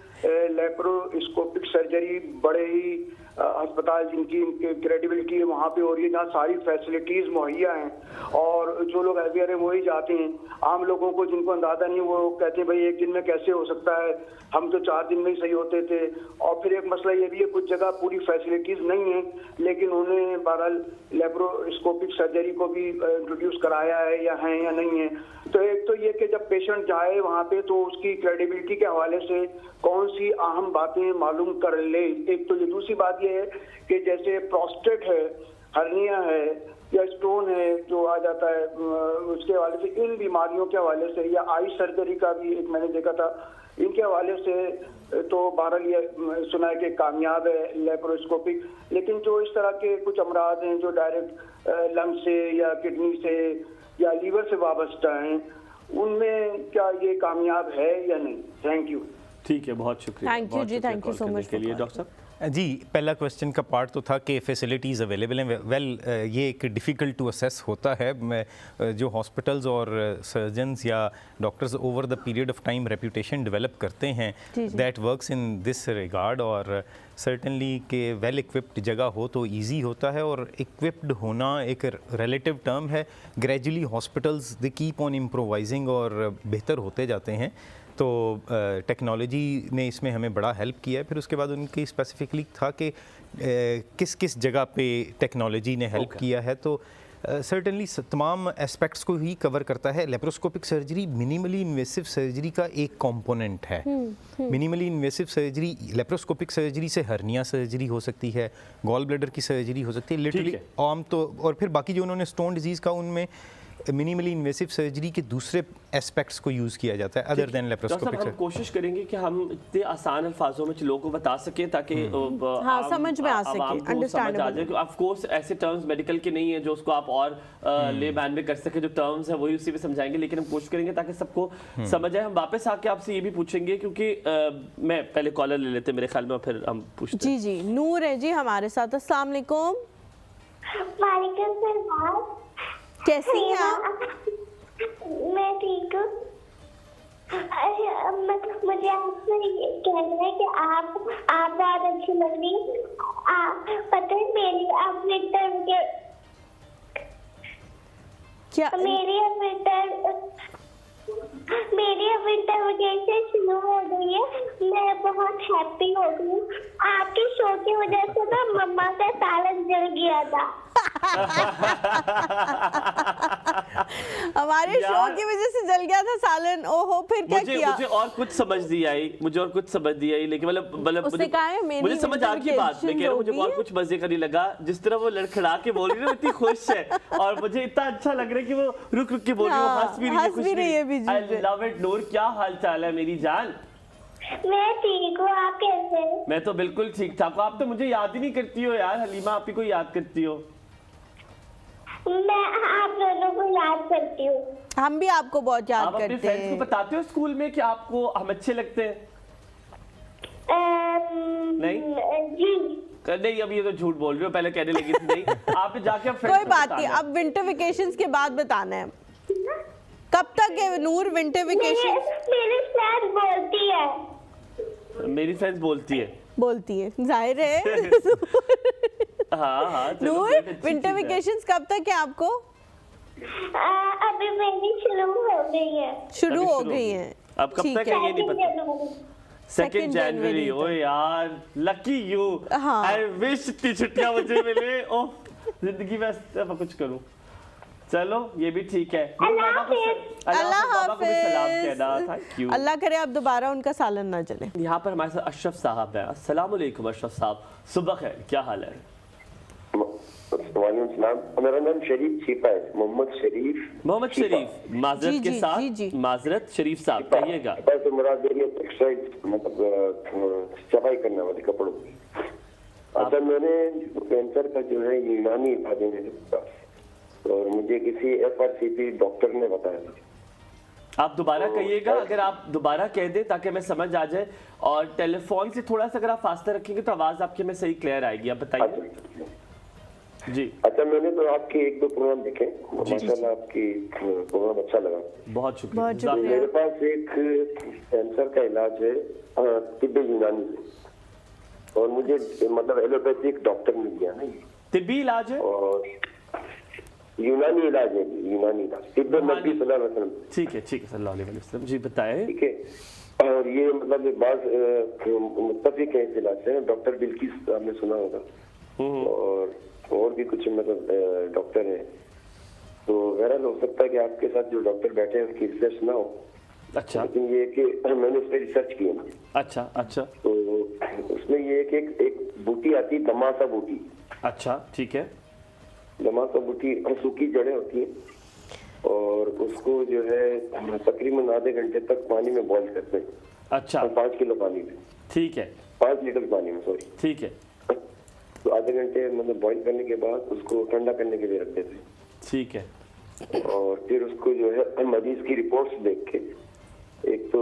लेप्रोस्कोपिक सर्जरी बड़े ही अस्पताल जिनकी क्रेडिबिलिटी है वहाँ पे हो रही है, जहाँ सारी फैसिलिटीज मुहैया हैं और जो लोग अवेयर हैं वही जाते हैं। आम लोगों को जिनको अंदाजा नहीं वो कहते हैं भाई एक दिन में कैसे हो सकता है, हम तो 4 दिन में ही सही होते थे। और फिर एक मसला ये भी है कुछ जगह पूरी फैसिलिटीज नहीं है लेकिन उन्हें बहरहाल लेप्रोस्कोपिक सर्जरी को भी इंट्रोड्यूस कराया है या नहीं है। तो एक तो ये कि जब पेशेंट जाए वहाँ पे तो उसकी क्रेडिबिलिटी के हवाले से कौन सी अहम बातें मालूम कर ले। एक तो ये दूसरी बात ये है कि जैसे प्रोस्टेट है, हर्निया है या स्टोन है जो आ जाता है उसके हवाले से, इन बीमारियों के हवाले से या आई सर्जरी का भी एक मैंने देखा था, इनके हवाले से तो बहरहाल ये सुना है कि कामयाब है लेप्रोस्कोपिक। लेकिन जो इस तरह के कुछ अमराज हैं जो डायरेक्ट लंग से या किडनी से या लीवर से वाबस्ता हैं, उनमें क्या ये कामयाब है या नहीं? Thank you. ठीक है, बहुत शुक्रिया। थैंक यू जी, थैंक यू सो मच के लिए डॉक्टर साहब। जी, पहला क्वेश्चन का पार्ट तो था कि फैसिलिटीज़ अवेलेबल हैं। वेल, ये एक डिफ़िकल्ट टू असेस होता है। जो हॉस्पिटल्स और सर्जन्स या doctors over the period of time reputation develop करते हैं, that works in this regard. और सर्टनली कि वेल इक्विप्ड जगह हो तो इजी होता है, और इक्विप्ड होना एक रिलेटिव टर्म है। Gradually hospitals they keep on improvising और बेहतर होते जाते हैं। तो टेक्नोलॉजी ने इसमें हमें बड़ा हेल्प किया है। फिर उसके बाद उनकी स्पेसिफिकली था कि किस किस जगह पे टेक्नोलॉजी ने हेल्प किया है। तो सर्टेनली तमाम एस्पेक्ट्स को ही कवर करता है। Laparoscopic surgery minimally invasive surgery का एक कंपोनेंट है। Minimally invasive surgery, laparoscopic surgery से हर्निया सर्जरी हो सकती है, गॉल ब्लैडर की सर्जरी हो सकती है, लिटरली आम तो। और फिर बाकी जो उन्होंने स्टोन डिजीज़ का, उनमें मिनिमली इन्वेसिव सर्जरी के दूसरे एस्पेक्ट्स को यूज़ किया जाता है अदर देन लेप्रोस्कोपिक। हम कोशिश करेंगे कि हम इतने आसान अल्फाजों में लोगों को बता सकें ताकि समझ में आ सके, अंडरस्टैंडेबल आ जाए। ऑफ कोर्स ऐसे टर्म्स मेडिकल के नहीं है जो उसको आप और ले बैन में कर सके। जो टर्म्स है वही उसी में समझाएंगे, लेकिन हम कोशिश करेंगे ताकि सबको समझ आए। हम वापस आके आपसे ये भी पूछेंगे क्योंकि मैं पहले कॉलर ले लेते मेरे ख्याल में, फिर हम पूछते हैं। जी, नूर है जी हमारे साथ। अस्सलाम वालेकुम। वालेकुम सलाम। कैसी हैं आप? मैं ठीक हूँ। मुझे आपसे ये कहना है कि आप बहुत अच्छी लग रही। पता है मेरी अब विंटर के क्या मेरी अब विंटर वेकेशन शुरू हो गई है। मैं बहुत हैप्पी हो गई। आपके शो की वजह से ना मम्मा का सालन जल गया था। हमारे शो की वजह से जल गया था सालन। ओहो, फिर क्या किया? मुझे और कुछ समझ नहीं आई, लेकिन मतलब मुझे समझ आ गई बात। मैं कह रहा हूँ मुझे और कुछ मजे का नहीं लगा। जिस तरह वो लड़खड़ा के बोल रही है इतनी खुश है, और मुझे इतना अच्छा लग रहा है कि वो रुक रुक के बोल रही है, वो हंस भी रही है। I love it. नूर, क्या हाल चाल है मेरी जान? मैं ठीक हूँ, आप कैसे हैं? मैं तो बिल्कुल ठीक ठाक हूँ। आप तो मुझे याद ही नहीं करती हो यार। हलीमा, आप ही को याद करती हो। मैं आप दोनों को याद करती हूँ। हम भी आपको बहुत याद करते हैं। आप अपने फ्रेंड्स को बताते हो स्कूल में कि आपको हम अच्छे लगते हैं? नहीं जी नहीं, अब ये तो झूठ बोल रहे हो। पहले कहने लगी थी नहीं। आप जाके कोई बात नहीं, अब विंटर वेकेशंस के बाद बताना है। कब तक है नूर विंटर वेकेशन? मेरी फ्रेंड बोलती है। मेरी फ्रेंड्स बोलती है जाहिर है। हाँ। नूर, विंटर वेकेशंस कब तक है आपको? अभी मेरी शुरू हो गई है। अब कब तक है ये नहीं पता। 2 जनवरी। ओ यार, लकी यू। आई विश इतनी छुट्टियां मुझे मिले। ओह, जिंदगी में अब कुछ करूं। चलो, ये भी ठीक है। अल्लाह हाफिज। Thank you. अल्लाह करे आप दोबारा उनका सालन ना चले। यहाँ पर हमारे साथ अशरफ साहब है। अस्सलाम वालेकुम अशरफ साहब, सुबह है, क्या हाल है? मेरा नाम शरीफ छिपा है, मोहम्मद शरीफ। माजरत के साथ माजरत शरीफ साहब कहिएगा। तो मुराद टेक्सटाइल मतलब सफाई करने वाले कपड़ों की। अच्छा, मैंने कैंसर का जो है यूनानी इलाज है मेरे पास, और मुझे किसी FRCP डॉक्टर ने बताया। आप दोबारा कहिएगा, अगर आप दोबारा कह दें ताकि मैं समझ आ जाए। और टेलीफोन से थोड़ा सा अगर आप फासला रखेंगे तो आवाज आपकी में सही क्लियर आएगी। आप बताइए जी। अच्छा, मैंने तो आपके 1-2 प्रोग्राम देखे, माशाल्लाह आपकी प्रोग्राम अच्छा लगा। बहुत शुक्रिया। मेरे पास एक कैंसर का इलाज है तिब्बे यूनानी से। और मुझे मतलब एलोपैथिक डॉक्टर मिल गया ना, तिब्बी इलाज है और यूनानी इलाज है, यूनानी इलाज, तिब्बत नबी सल्लल्लाहु अलैहि वसल्लम। ठीक है सल्लल्लाहु अलैहि वसल्लम जी, बताएं। ठीक है, और ये मतलब बात मुत्तफिक है इस इलाज से, डॉक्टर बिल्किस आपने सुना होगा, और भी कुछ मतलब डॉक्टर हैं, तो बहरहाल हो सकता है कि आपके साथ जो डॉक्टर बैठे हैं उनकी रिसर्च ना हो। अच्छा, लेकिन ये कि मैंने इस पर रिसर्च की है ना। अच्छा अच्छा, तो उसमें ये एक बूटी आती है, दमासा बूटी। अच्छा ठीक है, दमासा बूटी सूखी जड़ें होती हैं, और उसको जो है तकरीबन आधे घंटे तक पानी में बॉईल करते हैं। अच्छा, 5 किलो पानी में, ठीक है, 5 लीटर पानी में, सॉरी, ठीक है, तो आधे घंटे मतलब बॉईल करने के बाद उसको ठंडा करने के लिए रख देते हैं। ठीक है, और फिर उसको जो है मरीज की रिपोर्ट्स देख के, एक तो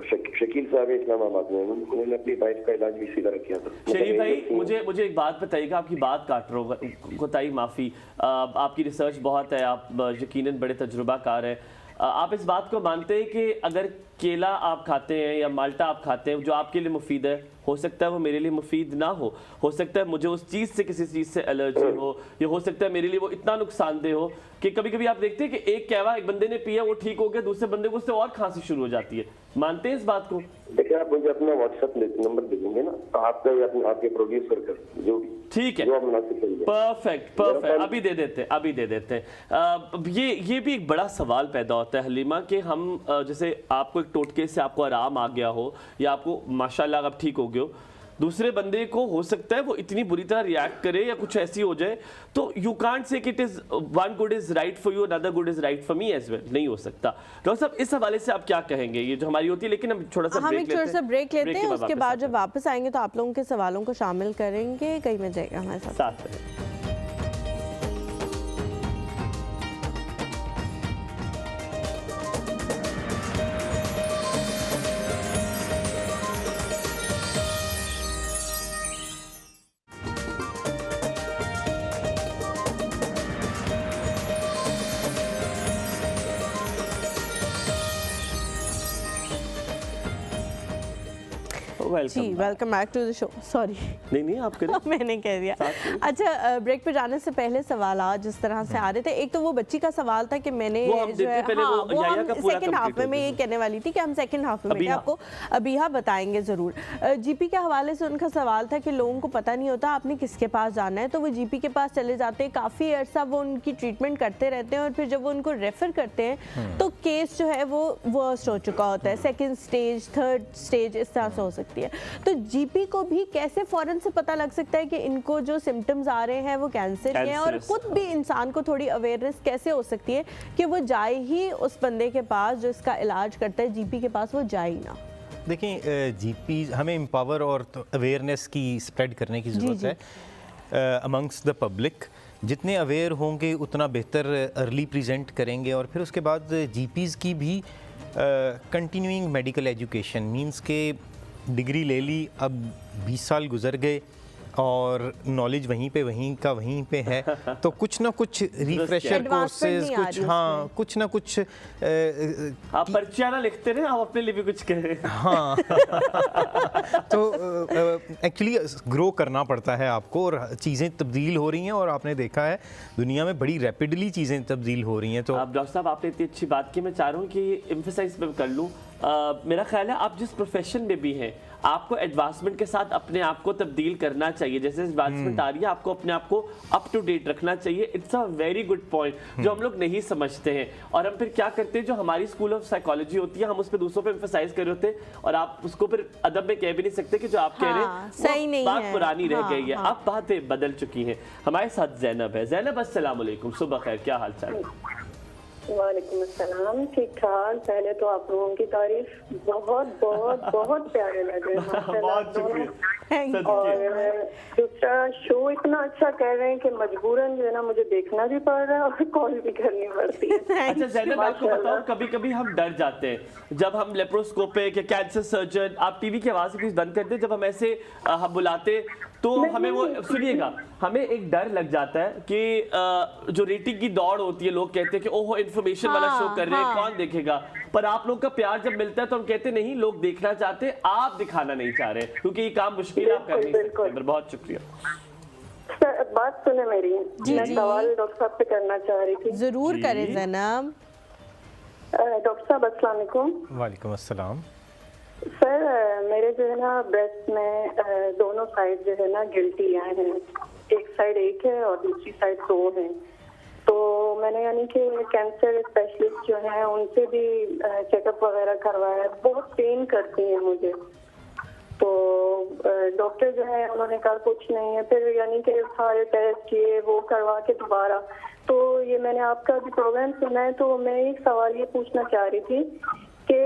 शकील साहब इस्लामाबाद में, उन्होंने अपनी वाइफ का इलाज भी इसी तरह किया था। शरीफ भाई मुझे एक बात बताइएगा, आपकी बात काट रहा हूँ, कोताही माफ़ी, आपकी रिसर्च बहुत है, आप यकीनन बड़े तजुर्बाकार हैं, आप इस बात को मानते हैं कि अगर केला आप खाते हैं या माल्टा आप खाते हैं जो आपके लिए मुफीद है, हो सकता है वो मेरे लिए मुफीद ना हो सकता है मुझे उस चीज़ से किसी चीज़ से एलर्जी हो, या हो सकता है मेरे लिए वो इतना नुकसानदेह हो कि कभी कभी आप देखते हैं कि एक कहवा एक बंदे ने पिया वो ठीक हो गया, दूसरे बंदे को उससे और खांसी शुरू हो जाती है। मानते हैं इस बात को? देखिए, आप मुझे अपना व्हाट्सएप नंबर दे देंगे ना, तो आपका या आपके प्रोड्यूसर का जो भी, ठीक है, परफेक्ट, अभी दे देते हैं। ये भी एक बड़ा सवाल पैदा होता है हलीमा कि हम जैसे आपको एक टोटके से आपको आराम आ गया हो या आपको माशाल्लाह आप ठीक हो गए हो, दूसरे बंदे को हो सकता है वो इतनी बुरी तरह रिएक्ट करे या कुछ ऐसी हो जाए, तो यू कांट से कि it is one good is right for you, another good is right for me as well, नहीं हो सकता। डॉक्टर साहब, इस हवाले से आप क्या कहेंगे? ये जो हमारी होती है, लेकिन हम थोड़ा सा ब्रेक लेते हैं, उसके बाद जब वापस आएंगे तो आप लोगों के सवालों को शामिल करेंगे। कहीं में जाएगा हमारे साथ। जी, welcome back to the show. Sorry, नहीं आप करें। मैंने कह दिया। अच्छा, ब्रेक पे जाने से पहले सवाल जिस तरह से आ रहे थे, एक तो वो बच्ची का सवाल था कि मैंने जो है सेकंड हाफ में मैं ये कहने वाली थी कि हम सेकंड हाफ में आपको अभी बताएंगे ज़रूर। जीपी के हवाले से उनका सवाल था कि लोगों को पता नहीं होता आपने किसके पास जाना है, तो वो जीपी के पास चले जाते हैं, काफ़ी अर्सा वो उनकी ट्रीटमेंट करते रहते हैं, और फिर जब वो उनको रेफ़र करते हैं तो केस जो है वो वर्स्ट हो चुका होता है, सेकेंड स्टेज, थर्ड स्टेज, इस तरह से हो सकती है। तो जीपी को भी कैसे फौरन से पता लग सकता है कि इनको जो सिम्टम्स आ रहे हैं वो कैंसर के हैं, और खुद भी इंसान को थोड़ी अवेयरनेस कैसे हो सकती है कि वो जाए ही उस बंदे के पास जो इसका इलाज करता है, जीपी के पास वो जाए ही ना? देखिए, जीपी हमें एम्पावर और अवेयरनेस की स्प्रेड करने की ज़रूरत है अमंग्स द पब्लिक। जितने अवेयर होंगे उतना बेहतर अर्ली प्रेजेंट करेंगे, और फिर उसके बाद जीपीज़ की भी कंटिन्यूइंग मेडिकल एजुकेशन मींस के डिग्री ले ली, अब 20 साल गुजर गए और नॉलेज वहीं पे है, तो कुछ ना कुछ रिफ्रेशर कोर्सेज, कुछ ना कुछ आप पर्चियाँ ना लिखते रहे, आप अपने लिए भी कुछ करें। हाँ तो एक्चुअली ग्रो करना पड़ता है आपको, और चीज़ें तब्दील हो रही हैं, और आपने देखा है दुनिया में बड़ी रैपिडली चीज़ें तब्दील हो रही हैं। तो आप डॉक्टर साहब, आपने इतनी अच्छी बात की, मैं चाह रहा हूँ कि एम्फसाइज मैं कर लूँ। मेरा ख्याल है आप जिस प्रोफेशन में भी हैं, आपको एडवांसमेंट के साथ अपने आप को तब्दील करना चाहिए। जैसे एडवांसमेंट आ रही है, आपको अपने आप को अप टू डेट रखना चाहिए। It's a very good point जो हम लोग नहीं समझते हैं, और हम फिर क्या करते हैं, जो हमारी स्कूल ऑफ साइकोलॉजी होती है, हम उस पर दूसरों पे एम्फसाइज कर रहे होते हैं, और आप उसको फिर अदब में कह भी नहीं सकते कि जो आप कह रहे हैं सही नहीं बात है, पुरानी रह गई है। अब बातें बदल चुकी हैं। हमारे साथ जैनब है। जैनब, अस्सलाम वालेकुम, सुबह खैर, क्या हाल चाल? वालेकुम अस्सलाम, ठीक ठाक। पहले तो आप लोगों की तारीफ बहुत बहुत बहुत प्यारे लग रहे हैं, और दूसरा शो इतना अच्छा कर रहे हैं कि मजबूरन जो है ना मुझे देखना भी पड़ रहा है और कॉल भी करनी पड़ती है। अच्छा जैनब, आपको बताओ, कभी कभी हम डर जाते हैं जब हम लेप्रोस्कोपिक या कैंसर सर्जन, आप टीवी की आवाज़ प्लीज बंद कर दें, जब हम ऐसे हम बुलाते तो हमें वो सुनिएगा, हमें एक डर लग जाता है कि जो रेटिंग की दौड़ होती है, लोग कहते हैं कि ओहो इन्फॉर्मेशन वाला शो कर रहे हैं, कौन देखेगा, पर आप लोग का प्यार जब मिलता है तो हम कहते नहीं लोग देखना चाहते हैं, आप दिखाना नहीं चाह रहे, क्योंकि ये काम मुश्किल आप कर नहीं सकते। बहुत शुक्रिया सर, बात सुने मेरी। मैं सवाल डॉक्टर साहब से करना चाह रही थी। जरूर करें जैनब। डॉक्टर साहब अस्सलाम वालेकुम। वालेकुम अस्सलाम। सर मेरे जो है ना ब्रेस्ट में दोनों साइड जो है ना गिल्टियाँ हैं, एक साइड एक है और दूसरी साइड 2 है। तो मैंने यानी कि कैंसर स्पेशलिस्ट जो हैं उनसे भी चेकअप वगैरह करवाया, बहुत पेन करती हैं मुझे। तो डॉक्टर जो है उन्होंने कहा कुछ नहीं है, फिर यानी कि सारे टेस्ट किए, वो करवा के दोबारा। तो ये मैंने आपका भी प्रोग्राम सुना है, तो मैं एक सवाल ये पूछना चाह रही थी कि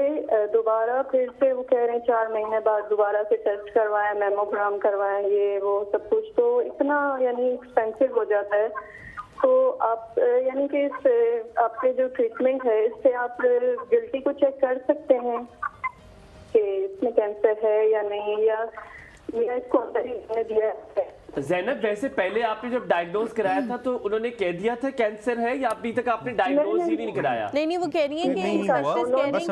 दोबारा फिर से वो कह रहे हैं 4 महीने बाद दोबारा से टेस्ट करवाएं, मेमोग्राम करवाएं, ये वो सब कुछ, तो इतना यानी एक्सपेंसिव हो जाता है। तो आप यानी कि इस आपके जो ट्रीटमेंट है इससे आप गिल्टी को चेक कर सकते हैं कि इसमें कैंसर है या नहीं, या इसको अंदर ही दिया है। ज़ैनब, वैसे पहले आपने जब डायग्नोज कराया था तो उन्होंने कह दिया था कैंसर है, या अभी तक आपने डायग्नोज ही नहीं कराया? नहीं, वो कह रही है कि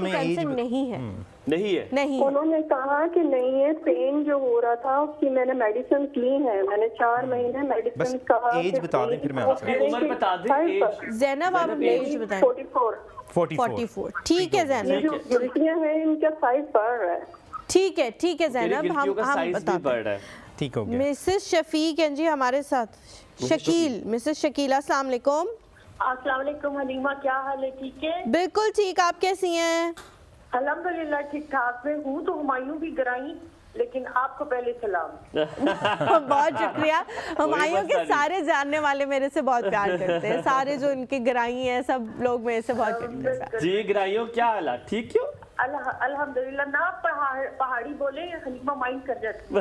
कैंसर नहीं है। नहीं है? नहीं, उन्होंने कहा कि नहीं है, पेन जो हो रहा था उसकी मैंने मेडिसिन ली है, मैंने 4 महीने मेडिसिन कहा। एज बता दें फिर मैं आपसे। उम्र बता दें। ज़ैनब आप एज बताएं। 44। ठीक है ज़ैनब, जो गिल्टियाँ हैं इनका साइज बढ़ रहा है। ठीक है ज़ैनब, हम बताते हैं। ठीक हो गया। मिसेस शफीक हैं जी हमारे साथ। शकील, मिसेस शकीला, अस्सलाम वालेकुम। अस्सलाम वालेकुम हलीमा, क्या हाल है? ठीक है, बिल्कुल ठीक, आप कैसी हैं? अल्हम्दुलिल्लाह ठीक ठाक मैं हूँ। तो हुमायूं भी गराई, लेकिन आपको पहले सलाम। बहुत शुक्रिया। हुमायूं के सारे जानने वाले मेरे से बहुत प्यार करते हैं, सारे जो इनके गराई हैं सब लोग मेरे से बहुत प्यार। जी गराइयों, क्या हाल है? ठीक क्यों? अल्हम्दुलिल्लाह। ना पहाड़ी बोले हलीमा माइंड कर जाती।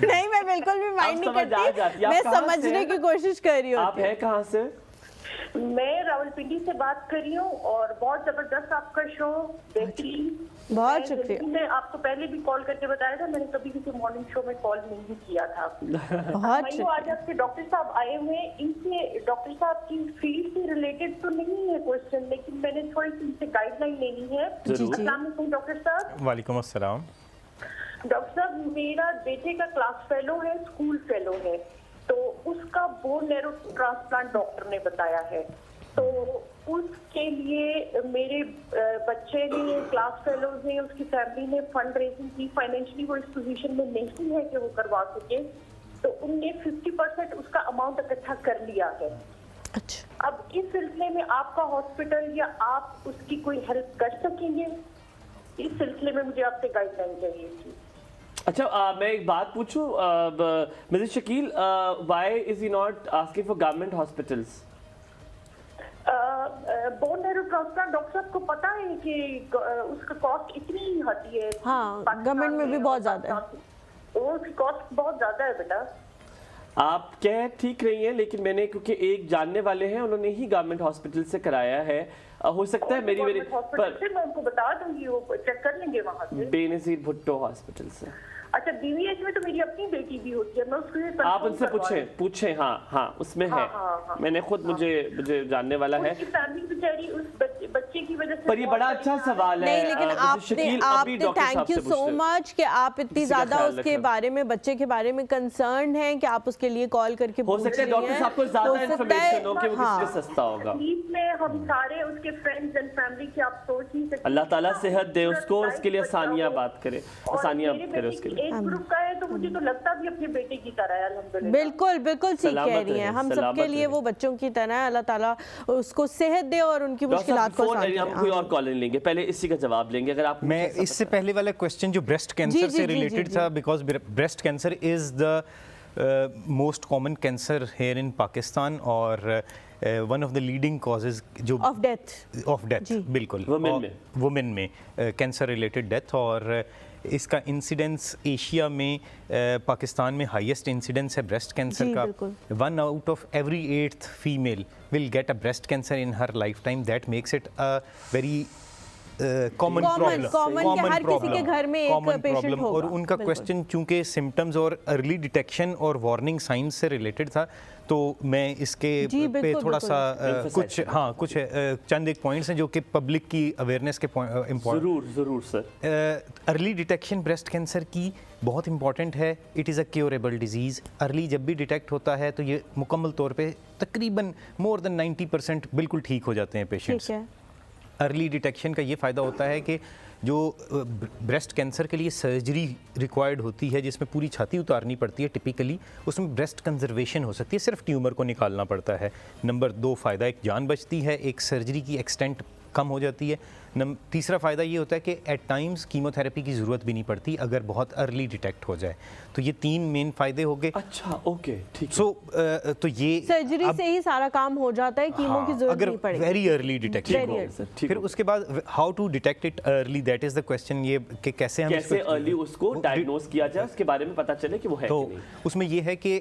नहीं, मैं बिल्कुल भी माइंड नहीं करती, मैं समझने की कोशिश कर रही हूँ। आप है कहाँ से? मैं रावलपिंडी से बात कर रही हूँ और बहुत जबरदस्त आपका शो, बेहतरीन। बहुत शुक्रिया। मैं आपको पहले भी कॉल करके बताया था, मैंने कभी किसी मॉर्निंग शो में कॉल नहीं किया था। बहुत आज आपके डॉक्टर साहब आए हुए, इनसे डॉक्टर साहब की फील्ड से रिलेटेड तो नहीं है क्वेश्चन, लेकिन मैंने थोड़ी सी इनसे गाइडलाइन लेनी है। अस्सलाम वालेकुम डॉक्टर साहब। वालेकुम अस्सलाम। डॉक्टर साहब, मेरा बेटे का क्लास फेलो है, स्कूल फेलो है, तो उसका बोन नैरो ट्रांसप्लांट डॉक्टर ने बताया है। तो उसके लिए मेरे बच्चे ने, क्लास फेलोज ने, उसकी फैमिली ने फंड रेजिंग की, फाइनेंशियली वो इस पोजीशन में नहीं है कि वो करवा सके, तो उनने 50% उसका अमाउंट इकट्ठा कर लिया है। अच्छा, अब इस सिलसिले में आपका हॉस्पिटल या आप उसकी कोई हेल्प कर सकेंगे? इस सिलसिले में मुझे आपसे गाइडलाइन चाहिए थी। अच्छा, मैं एक बात पूछूं, Mrs Shakeel, why is he not asking for government hospitals? Bone marrow transplant doctor साहब को पता है कि उसका कॉस्ट इतनी आती है? हाँ, गवर्नमेंट में भी बहुत ज्यादा है, उसकी कॉस्ट बहुत ज्यादा है बेटा। आप कह ठीक रही हैं, लेकिन मैंने क्योंकि एक जानने वाले हैं, उन्होंने ही गवर्नमेंट हॉस्पिटल से कराया है, हो सकता है मेरी हॉस्पिटल से मैं उनको बता दूंगी, वो चेक कर लेंगे वहाँ से। बेनजीर भुट्टो हॉस्पिटल से। अच्छा, बीवीएच में तो मेरी अपनी बेटी भी होती है, मैं उसको आप उनसे पूछें। हाँ उसमें है। हाँ। मैंने खुद मुझे जानने वाला है। फैमिली बेचारी उस बच्चे की वजह से। पर ये बड़ा अच्छा सवाल है। नहीं, लेकिन आपने थैंक यू सो मच कि आप इतनी ज्यादा उसके बारे में, बच्चे के बारे में कंसर्न हैं कि आप उसके लिए कॉल करके हो सकता है डॉक्टर साहब को ज्यादा इंफॉर्मेशन हो कि वो किससे सस्ता होगा। में हम सारे उसके फ्रेंड्स एंड फैमिली की आप सोच नहीं सकते। अल्लाह ताला सेहत दे उसको, उसके लिए आसानियां बात करे, आसानियां करे उसके लिए। एक ग्रुप का है तो मुझे तो लगता भी अपने बेटे की तरह है, अल्हम्दुलिल्लाह। बिल्कुल ठीक कह रही हैं, हम सबके लिए वो बच्चों की तरह है। अल्लाह ताला उसको सेहत दे और उनकी मुश्किलात को आसान करे। हम कोई और कॉल नहीं लेंगे, पहले इसी का जवाब लेंगे। अगर आप मैं इससे पहले वाला क्वेश्चन जो ब्रेस्ट कैंसर से रिलेटेड था, because breast cancer is the most common cancer here in Pakistan और one of the leading causes जो ऑफ डेथ बिल्कुल वुमेन में कैंसर रिलेटेड डेथ, और इसका इंसिडेंस एशिया में पाकिस्तान में हाईएस्ट इंसिडेंस है ब्रेस्ट कैंसर का। 1 out of every 8th female will get a breast cancer in her lifetime. That makes it a very common common हर किसी के घर में एक पेशेंट होगा। और उनका क्वेश्चन चूंकि सिम्टम्स और अर्ली डिटेक्शन और वार्निंग साइंस से रिलेटेड था, तो मैं इसके पे थोड़ा सा कुछ चंद एक पॉइंट्स हैं जो कि पब्लिक की अवेयरनेस के इम्पोर्टेंट। जरूर sir. Early detection breast cancer की बहुत इंपॉर्टेंट है। It is a curable disease. Early जब भी डिटेक्ट होता है तो ये मुकम्मल तौर पे तकरीबन मोर देन 90% बिल्कुल ठीक हो जाते हैं पेशेंट्स। अर्ली डिटेक्शन का ये फ़ायदा होता है कि जो ब्रेस्ट कैंसर के लिए सर्जरी रिक्वायर्ड होती है, जिसमें पूरी छाती उतारनी पड़ती है टिपिकली, उसमें ब्रेस्ट कंजर्वेशन हो सकती है, सिर्फ ट्यूमर को निकालना पड़ता है। नंबर 2 फ़ायदा, एक जान बचती है, एक सर्जरी की एक्सटेंट कम हो जाती है। तीसरा फ़ायदा ये होता है कि एट टाइम्स कीमोथेरेपी की ज़रूरत भी नहीं पड़ती अगर बहुत अर्ली डिटेक्ट हो जाए। तो ये 3 मेन फ़ायदे हो गए। अच्छा, ओके, ठीक है। सो तो ये सर्जरी से ही सारा काम हो जाता है, कीमो की ज़रूरत नहीं पड़ेगी। Very early detection. फिर उसके बाद how to detect it early, that is the question. ये कि कैसे अर्ली उसको डायग्नोज किया जाए, उसके बारे में पता चले कि वो है तो कि नहीं। उसमें ये है कि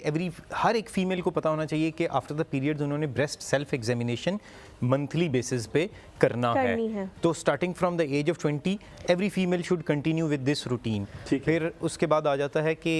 हर एक फीमेल को पता होना चाहिए कि आफ्टर द पीरियड्स उन्होंने breast self examination monthly basis पे करनी है। तो starting from the age of 20 every female should continue with this routine. फिर उसके बाद आ जाता है कि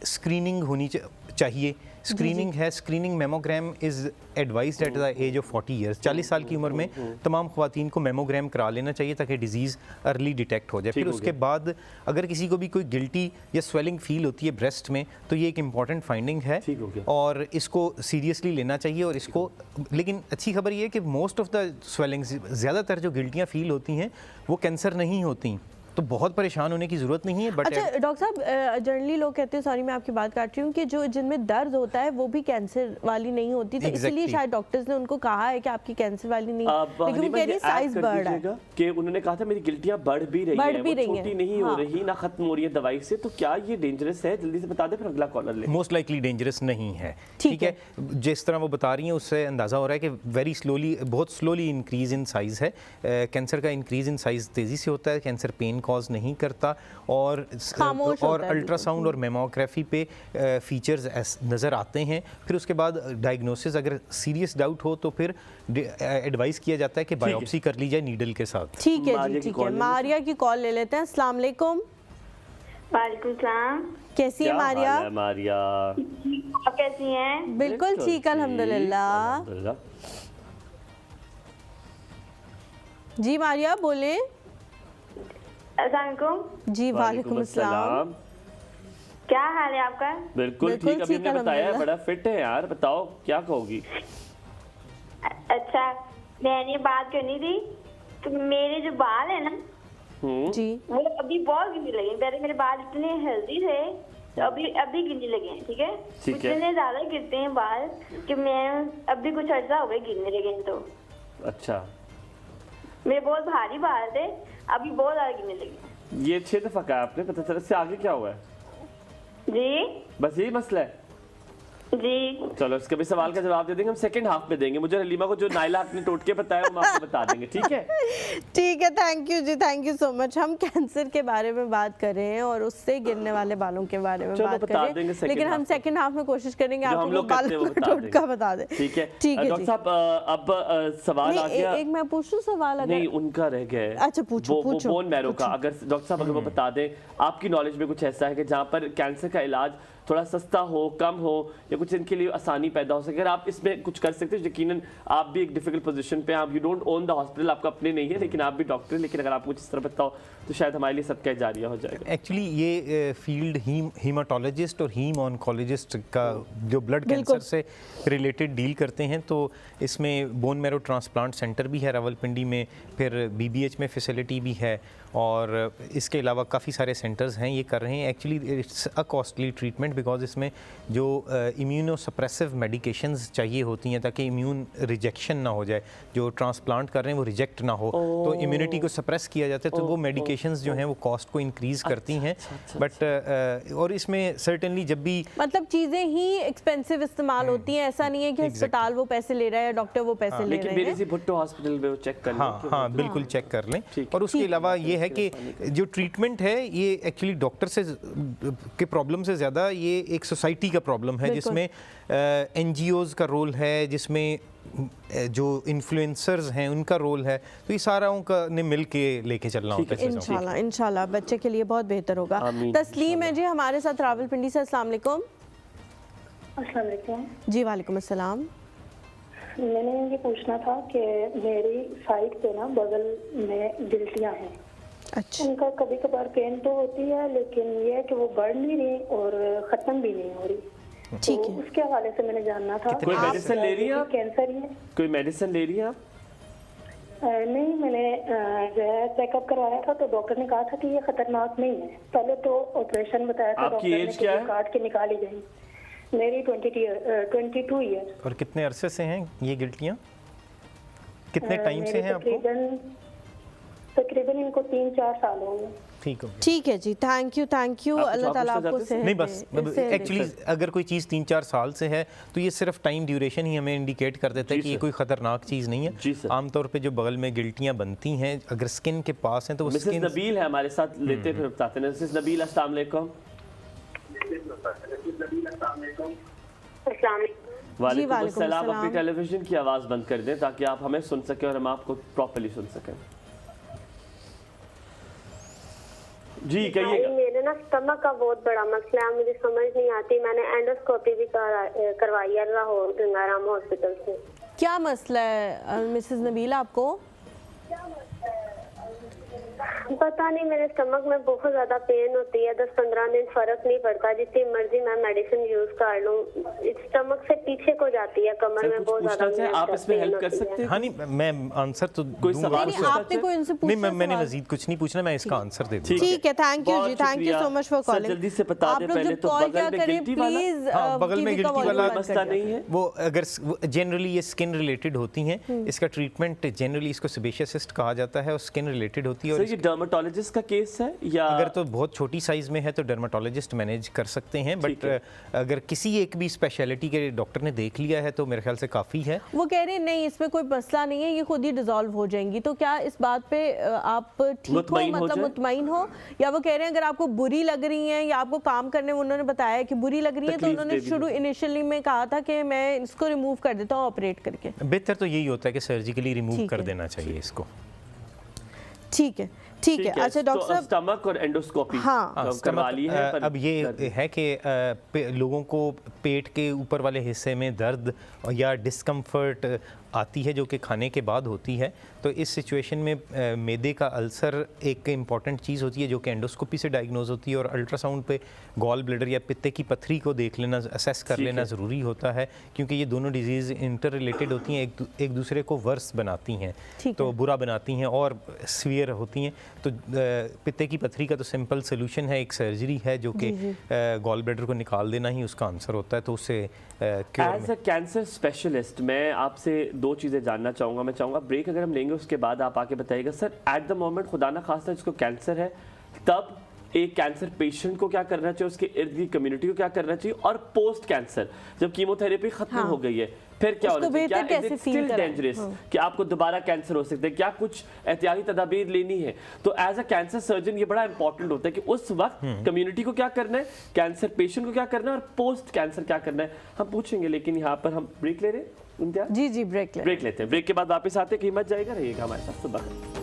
स्क्रीनिंग होनी चाहिए। स्क्रीनिंग है, screening mammogram is advised at the age of 40 years. 40 साल की उम्र में तमाम ख़वातीन को मेमोग्राम करा लेना चाहिए ताकि डिजीज़ अर्ली डिटेक्ट हो जाए। फिर उसके बाद अगर किसी को भी कोई गिल्टी या स्वेलिंग फील होती है ब्रेस्ट में, तो ये एक इम्पॉर्टेंट फाइंडिंग है और इसको सीरियसली लेना चाहिए। और इसको, लेकिन अच्छी खबर ये है कि मोस्ट ऑफ द स्वेलिंग्स, ज़्यादातर जो गिल्टियाँ फील होती हैं वो कैंसर नहीं होती, तो बहुत परेशान होने की ज़रूरत नहीं है। बट अच्छा डॉक्टर साहब, जनरली लोग कहते हैं, सॉरी मैं आपकी बात काट रही हूँ, कि जो जिनमें दर्द होता है वो भी कैंसर वाली नहीं होती, तो इसलिए शायद डॉक्टर्स ने उनको कहा है कि आपकी कैंसर वाली नहीं, लेकिन वो कह रही साइज बढ़ रहा है। कि उन्होंने कहा था मेरी गिल्टियां बढ़ भी रही हैं, छोटी नहीं हो रही, ना खत्म हो रही है दवाई से, तो क्या ये डेंजरस है? जल्दी से बता दे, फिर अगला कॉलर ले। मोस्ट लाइकली डेंजरस नहीं है, ठीक है। जिस तरह वो बता रही हैं उससे अंदाज़ा हो रहा है कि वेरी स्लोली, बहुत स्लोली इंक्रीज इन साइज़ है। कैंसर का इंक्रीज इन साइज़ तेज़ी से होता है, कैंसर पेन कॉज नहीं करता और अल्ट्रासाउंड और मेमोग्राफी पे फीचर्स नज़र आते हैं। फिर उसके बाद डायग्नोसिस, अगर सीरियस डाउट हो तो फिर एडवाइस किया जाता है कि बायोप्सी कर ली जाए नीडल के साथ। ठीक है जी, ठीक है। मारिया की कॉल ले लेते हैं। अस्सलाम वालेकुम। वालेकुम सलाम। कैसी है मारिया? मारिया आप कैसी हैं? बिल्कुल ठीक, अल्हम्दुलिल्लाह। जी मारिया बोले। अस्सलाम जी वालेकुम अस्सलाम। क्या हाल है आपका? बिल्कुल ठीक, अभी हमने बताया बड़ा फिट है यार, बताओ क्या कहोगी? अच्छा, मैंने बात करनी थी, तो मेरे जो बाल है ना जी, वो अभी बहुत गिरने लगे। पहले मेरे बाल इतने हेल्दी थे, तो अभी गिरने लगे हैं। ठीक है, इतने ज्यादा गिरते हैं बाल कि मैं अभी कुछ अर्सा हो गया गिरने लगे हैं। तो अच्छा, मेरे बहुत भारी बाल थे, अभी बहुत ज्यादा गिरने लगे। ये 6 दफा कहा आपने, पता चला से आगे क्या हुआ है? जी बस यही मसला है जी। चलो इसके भी सवाल का जवाब दे देंगे हम सेकंड हाफ में देंगे। मुझे हलीमा को जो नाइला आपने टोटके बताया वो हम आपको बता देंगे, ठीक है? ठीक है, थैंक यू जी, थैंक यू सो मच। हम कैंसर के बारे में बात कर रहे हैं और उससे गिरने वाले बालों के बारे में बात कर रहे हैं, लेकिन हम सेकंड हाफ में कोशिश करेंगे आपको बालों का टोटका बता दें। ठीक है, ठीक है डॉक्टर साहब। अब सवाल आ गया, एक मैं पूछूं सवाल? अगर नहीं, उनका रह गया। अच्छा पूछो, वो बोन मैरो का, अगर डॉक्टर साहब अगर वो बता दें, आपकी नॉलेज में कुछ ऐसा है कि जहाँ पर कैंसर का इलाज थोड़ा सस्ता हो, कम हो, या कुछ इनके लिए आसानी पैदा हो सके, अगर आप इसमें कुछ कर सकते हैं। यकीनन आप भी एक डिफिकल्ट पोजीशन पे, आप you don't own the hospital, आपका अपने नहीं है, लेकिन आप भी डॉक्टर हैं, लेकिन अगर आप कुछ इस तरह बताओ तो शायद हमारे लिए सबका जारिया हो जाएगा। एक्चुअली ये फील्ड हीमाटोलॉजिस्ट और हीम ऑन्कोलॉजिस्ट का जो ब्लड कैंसर से रिलेटेड डील करते हैं, तो इसमें बोन मैरो ट्रांसप्लांट सेंटर भी है रावलपिंडी में, फिर BBH में फैसिलिटी भी है, और इसके अलावा काफ़ी सारे सेंटर्स हैं ये कर रहे हैं। Actually it's a costly treatment because इसमें जो इम्यूनोसप्रेसिव मेडिकेशंस चाहिए होती हैं ताकि इम्यून रिजेक्शन ना हो जाए, जो ट्रांसप्लांट कर रहे हैं वो रिजेक्ट ना हो, तो इम्यूनिटी को सप्रेस किया जाता है, तो वो मेडिकेशंस जो हैं वो कॉस्ट को इंक्रीज़ करती हैं। बट और इसमें सर्टेनली जब भी मतलब चीज़ें ही एक्सपेंसिव इस्तेमाल होती हैं, ऐसा नहीं है कि अस्पताल वो पैसे ले रहा है, डॉक्टर वो पैसे ले रहे हैं। लेकिन भुट्टो हॉस्पिटल में वो चेक कर लें। हाँ बिल्कुल चेक कर लें। और उसके अलावा ये है कि जो ट्रीटमेंट है ये एक्चुअली डॉक्टर से के प्रॉब्लम से ज़्यादा ये एक सोसाइटी का प्रॉब्लम है, जिसमें NGOs का रोल है, जिसमें जो इन्फ्लुएंसर्स हैं उनका रोल है, तो ये साराओं का ने मिल के लेके चलना होता है। इंशाल्लाह इंशाल्लाह बच्चे के लिए बहुत बेहतर होगा। तस्लीम है जी हमारे साथ रावलपिंडी से। अस्सलाम वालेकुम। अस्सलाम वालेकुम। जी वालेकुम अस्सलाम। मैंने ये पूछना था कि मेरी साइड पे ना बगल में गिल्टियाँ हैं। अच्छा। उनका कभी कभार पेन तो होती है, लेकिन ये है कि वो बढ़ नहीं रही और ख़त्म भी नहीं हो रही। ठीक तो है। उसके हवाले से मैंने जानना था। कोई मेडिसिन ले रही हैं आप? कैंसर ही है। कोई मेडिसिन ले रही हैं आप? नहीं, मैंने जो है चेकअप करवाया था तो डॉक्टर ने कहा था कि ये खतरनाक नहीं है। पहले तो ऑपरेशन बताया था आपकी डॉक्टर ने एज क्या है? काट के निकाली जाए। मेरी 22 ईयर। और कितने अरसे से हैं ये गिल्टियाँ, कितने टाइम से हैं आपको? तकरीबन इनको 3-4 साल हो गए। ठीक हो, ठीक है जी, थैंक यू अल्लाह ताला आपको सेहत नहीं बस दे। एक्चुअली अगर कोई चीज़ 3-4 साल से है तो ये सिर्फ टाइम ड्यूरेशन ही हमें इंडिकेट कर देता है कि ये कोई खतरनाक चीज़ नहीं है। आमतौर पे जो बगल में गिल्टियाँ बनती हैं अगर स्किन के पास हैं तो वो मिसेस नबील है हमारे साथ, लेते फिर बताते हैं। मिसेस नबील अस्सलाम वालेकुम। वालेकुम अस्सलाम। अपनी टेलीविजन की आवाज़ बंद कर दें ताकि आप हमें सुन सकें और हम आपको प्रॉपर्ली सुन सकें। जी कहिएगा। मेरे ना स्टमक का बहुत बड़ा मसला है, मुझे समझ नहीं आती। मैंने एंडोस्कोपी भी करवाई है लाहौर गंगाराम हॉस्पिटल से। क्या मसला है मिसेस नबील आपको? पता नहीं, मेरे स्टमक में बहुत ज्यादा पेन होती है। 10-15 दिन फर्क नहीं पड़ता, जितनी मर्जी मैं मेडिसिन यूज कर लूं, स्टमक से पीछे को जाती है, कमर में बहुत ज्यादा। आप इसमें हेल्प कर सकते हैं? हाँ नहीं, मैं आंसर तो कोई सवाल नहीं, आपने कोई उनसे पूछा? नहीं, मैंने मजीद कुछ नहीं पूछना, मैं इसका आंसर दे दूंगा। ठीक है, थैंक यू जी, thank you so much for calling. जल्दी से बता दें पहले तो बगल में गिल्टी वाला, बगल में गिल्टी वाला मसला नहीं है वो। अगर जनरली ये स्किन रिलेटेड होती हैं, इसका ट्रीटमेंट जनरली इसको सेबेशियस सिस्ट कहा जाता है और स्किन रिलेटेड होती है। और ये डर्मेटोलॉजिस्ट का केस है या अगर तो बहुत छोटी साइज में है तो डर्मेटोलॉजिस्ट मैनेज कर सकते हैं, बट अगर किसी एक भी स्पेशलिटी के डॉक्टर ने देख लिया है तो मेरे ख्याल से काफ़ी है। वो कह रहे हैं नहीं इसमें कोई मसला नहीं है, ये खुद ही डिसॉल्व हो जाएंगी। तो क्या इस बात पे आप ठीक हो, मतलब मुतमईन हो, या वो कह रहे हैं अगर आपको बुरी लग रही हैं या आपको काम करने में उन्होंने बताया कि बुरी लग रही है तो उन्होंने शुरू इनिशियली में कहा था कि मैं इसको रिमूव कर देता हूँ ऑपरेट करके? बेहतर तो यही होता है कि सर्जिकली रिमूव कर देना चाहिए इसको। ठीक है, ठीक है। अच्छा डॉक्टर साहब, स्टमक और एंडोस्कोपी हाँ करवा ली है, अब ये है कि लोगों को पेट के ऊपर वाले हिस्से में दर्द या डिस्कम्फर्ट आती है जो कि खाने के बाद होती है। तो इस सिचुएशन में मैदे का अल्सर एक इम्पॉर्टेंट चीज़ होती है जो कि एंडोस्कोपी से डायग्नोज होती है, और अल्ट्रासाउंड पे गॉल ब्लैडर या पित्ते की पथरी को देख लेना, असेस कर लेना ज़रूरी होता है, क्योंकि ये दोनों डिजीज़ इंटर रिलेटेड होती हैं, एक दूसरे को वर्स बनाती हैं, तो बुरा बनाती हैं और सीवियर होती हैं। तो पित्ते की पथरी का तो सिंपल सोल्यूशन है, एक सर्जरी है जो कि गॉल ब्लैडर को निकाल देना ही उसका आंसर होता है। तो उससे एज अ कैंसर स्पेशलिस्ट मैं आपसे 2 चीज़ें जानना चाहूँगा। मैं चाहूँगा ब्रेक अगर हम लेंगे उसके बाद आप आके बताइएगा सर, एट द मोमेंट खुदा ना खास्ता जिसको कैंसर है, तब एक कैंसर पेशेंट को क्या करना चाहिए, उसके इर्द गिर्द कम्युनिटी को क्या करना चाहिए, और पोस्ट कैंसर जब कीमोथेरेपी खत्म हो गई है फिर क्या होना चाहिए? क्या इज इट स्टिल डेंजरस कि आपको दोबारा कैंसर हो सकता है? क्या कुछ एहतियाती तदाबीर लेनी है? तो एज अ कैंसर सर्जन ये बड़ा इंपॉर्टेंट होता है कि उस वक्त कम्युनिटी को क्या करना है, कैंसर पेशेंट को क्या करना है, और पोस्ट कैंसर क्या करना है, हम पूछेंगे। लेकिन यहाँ पर हम ब्रेक ले रहे हैं। जी ब्रेक लेते हैं। ब्रेक के बाद वापस आते हैं, कीमत जाएगा, रहिएगा हमारे साथ। सुबह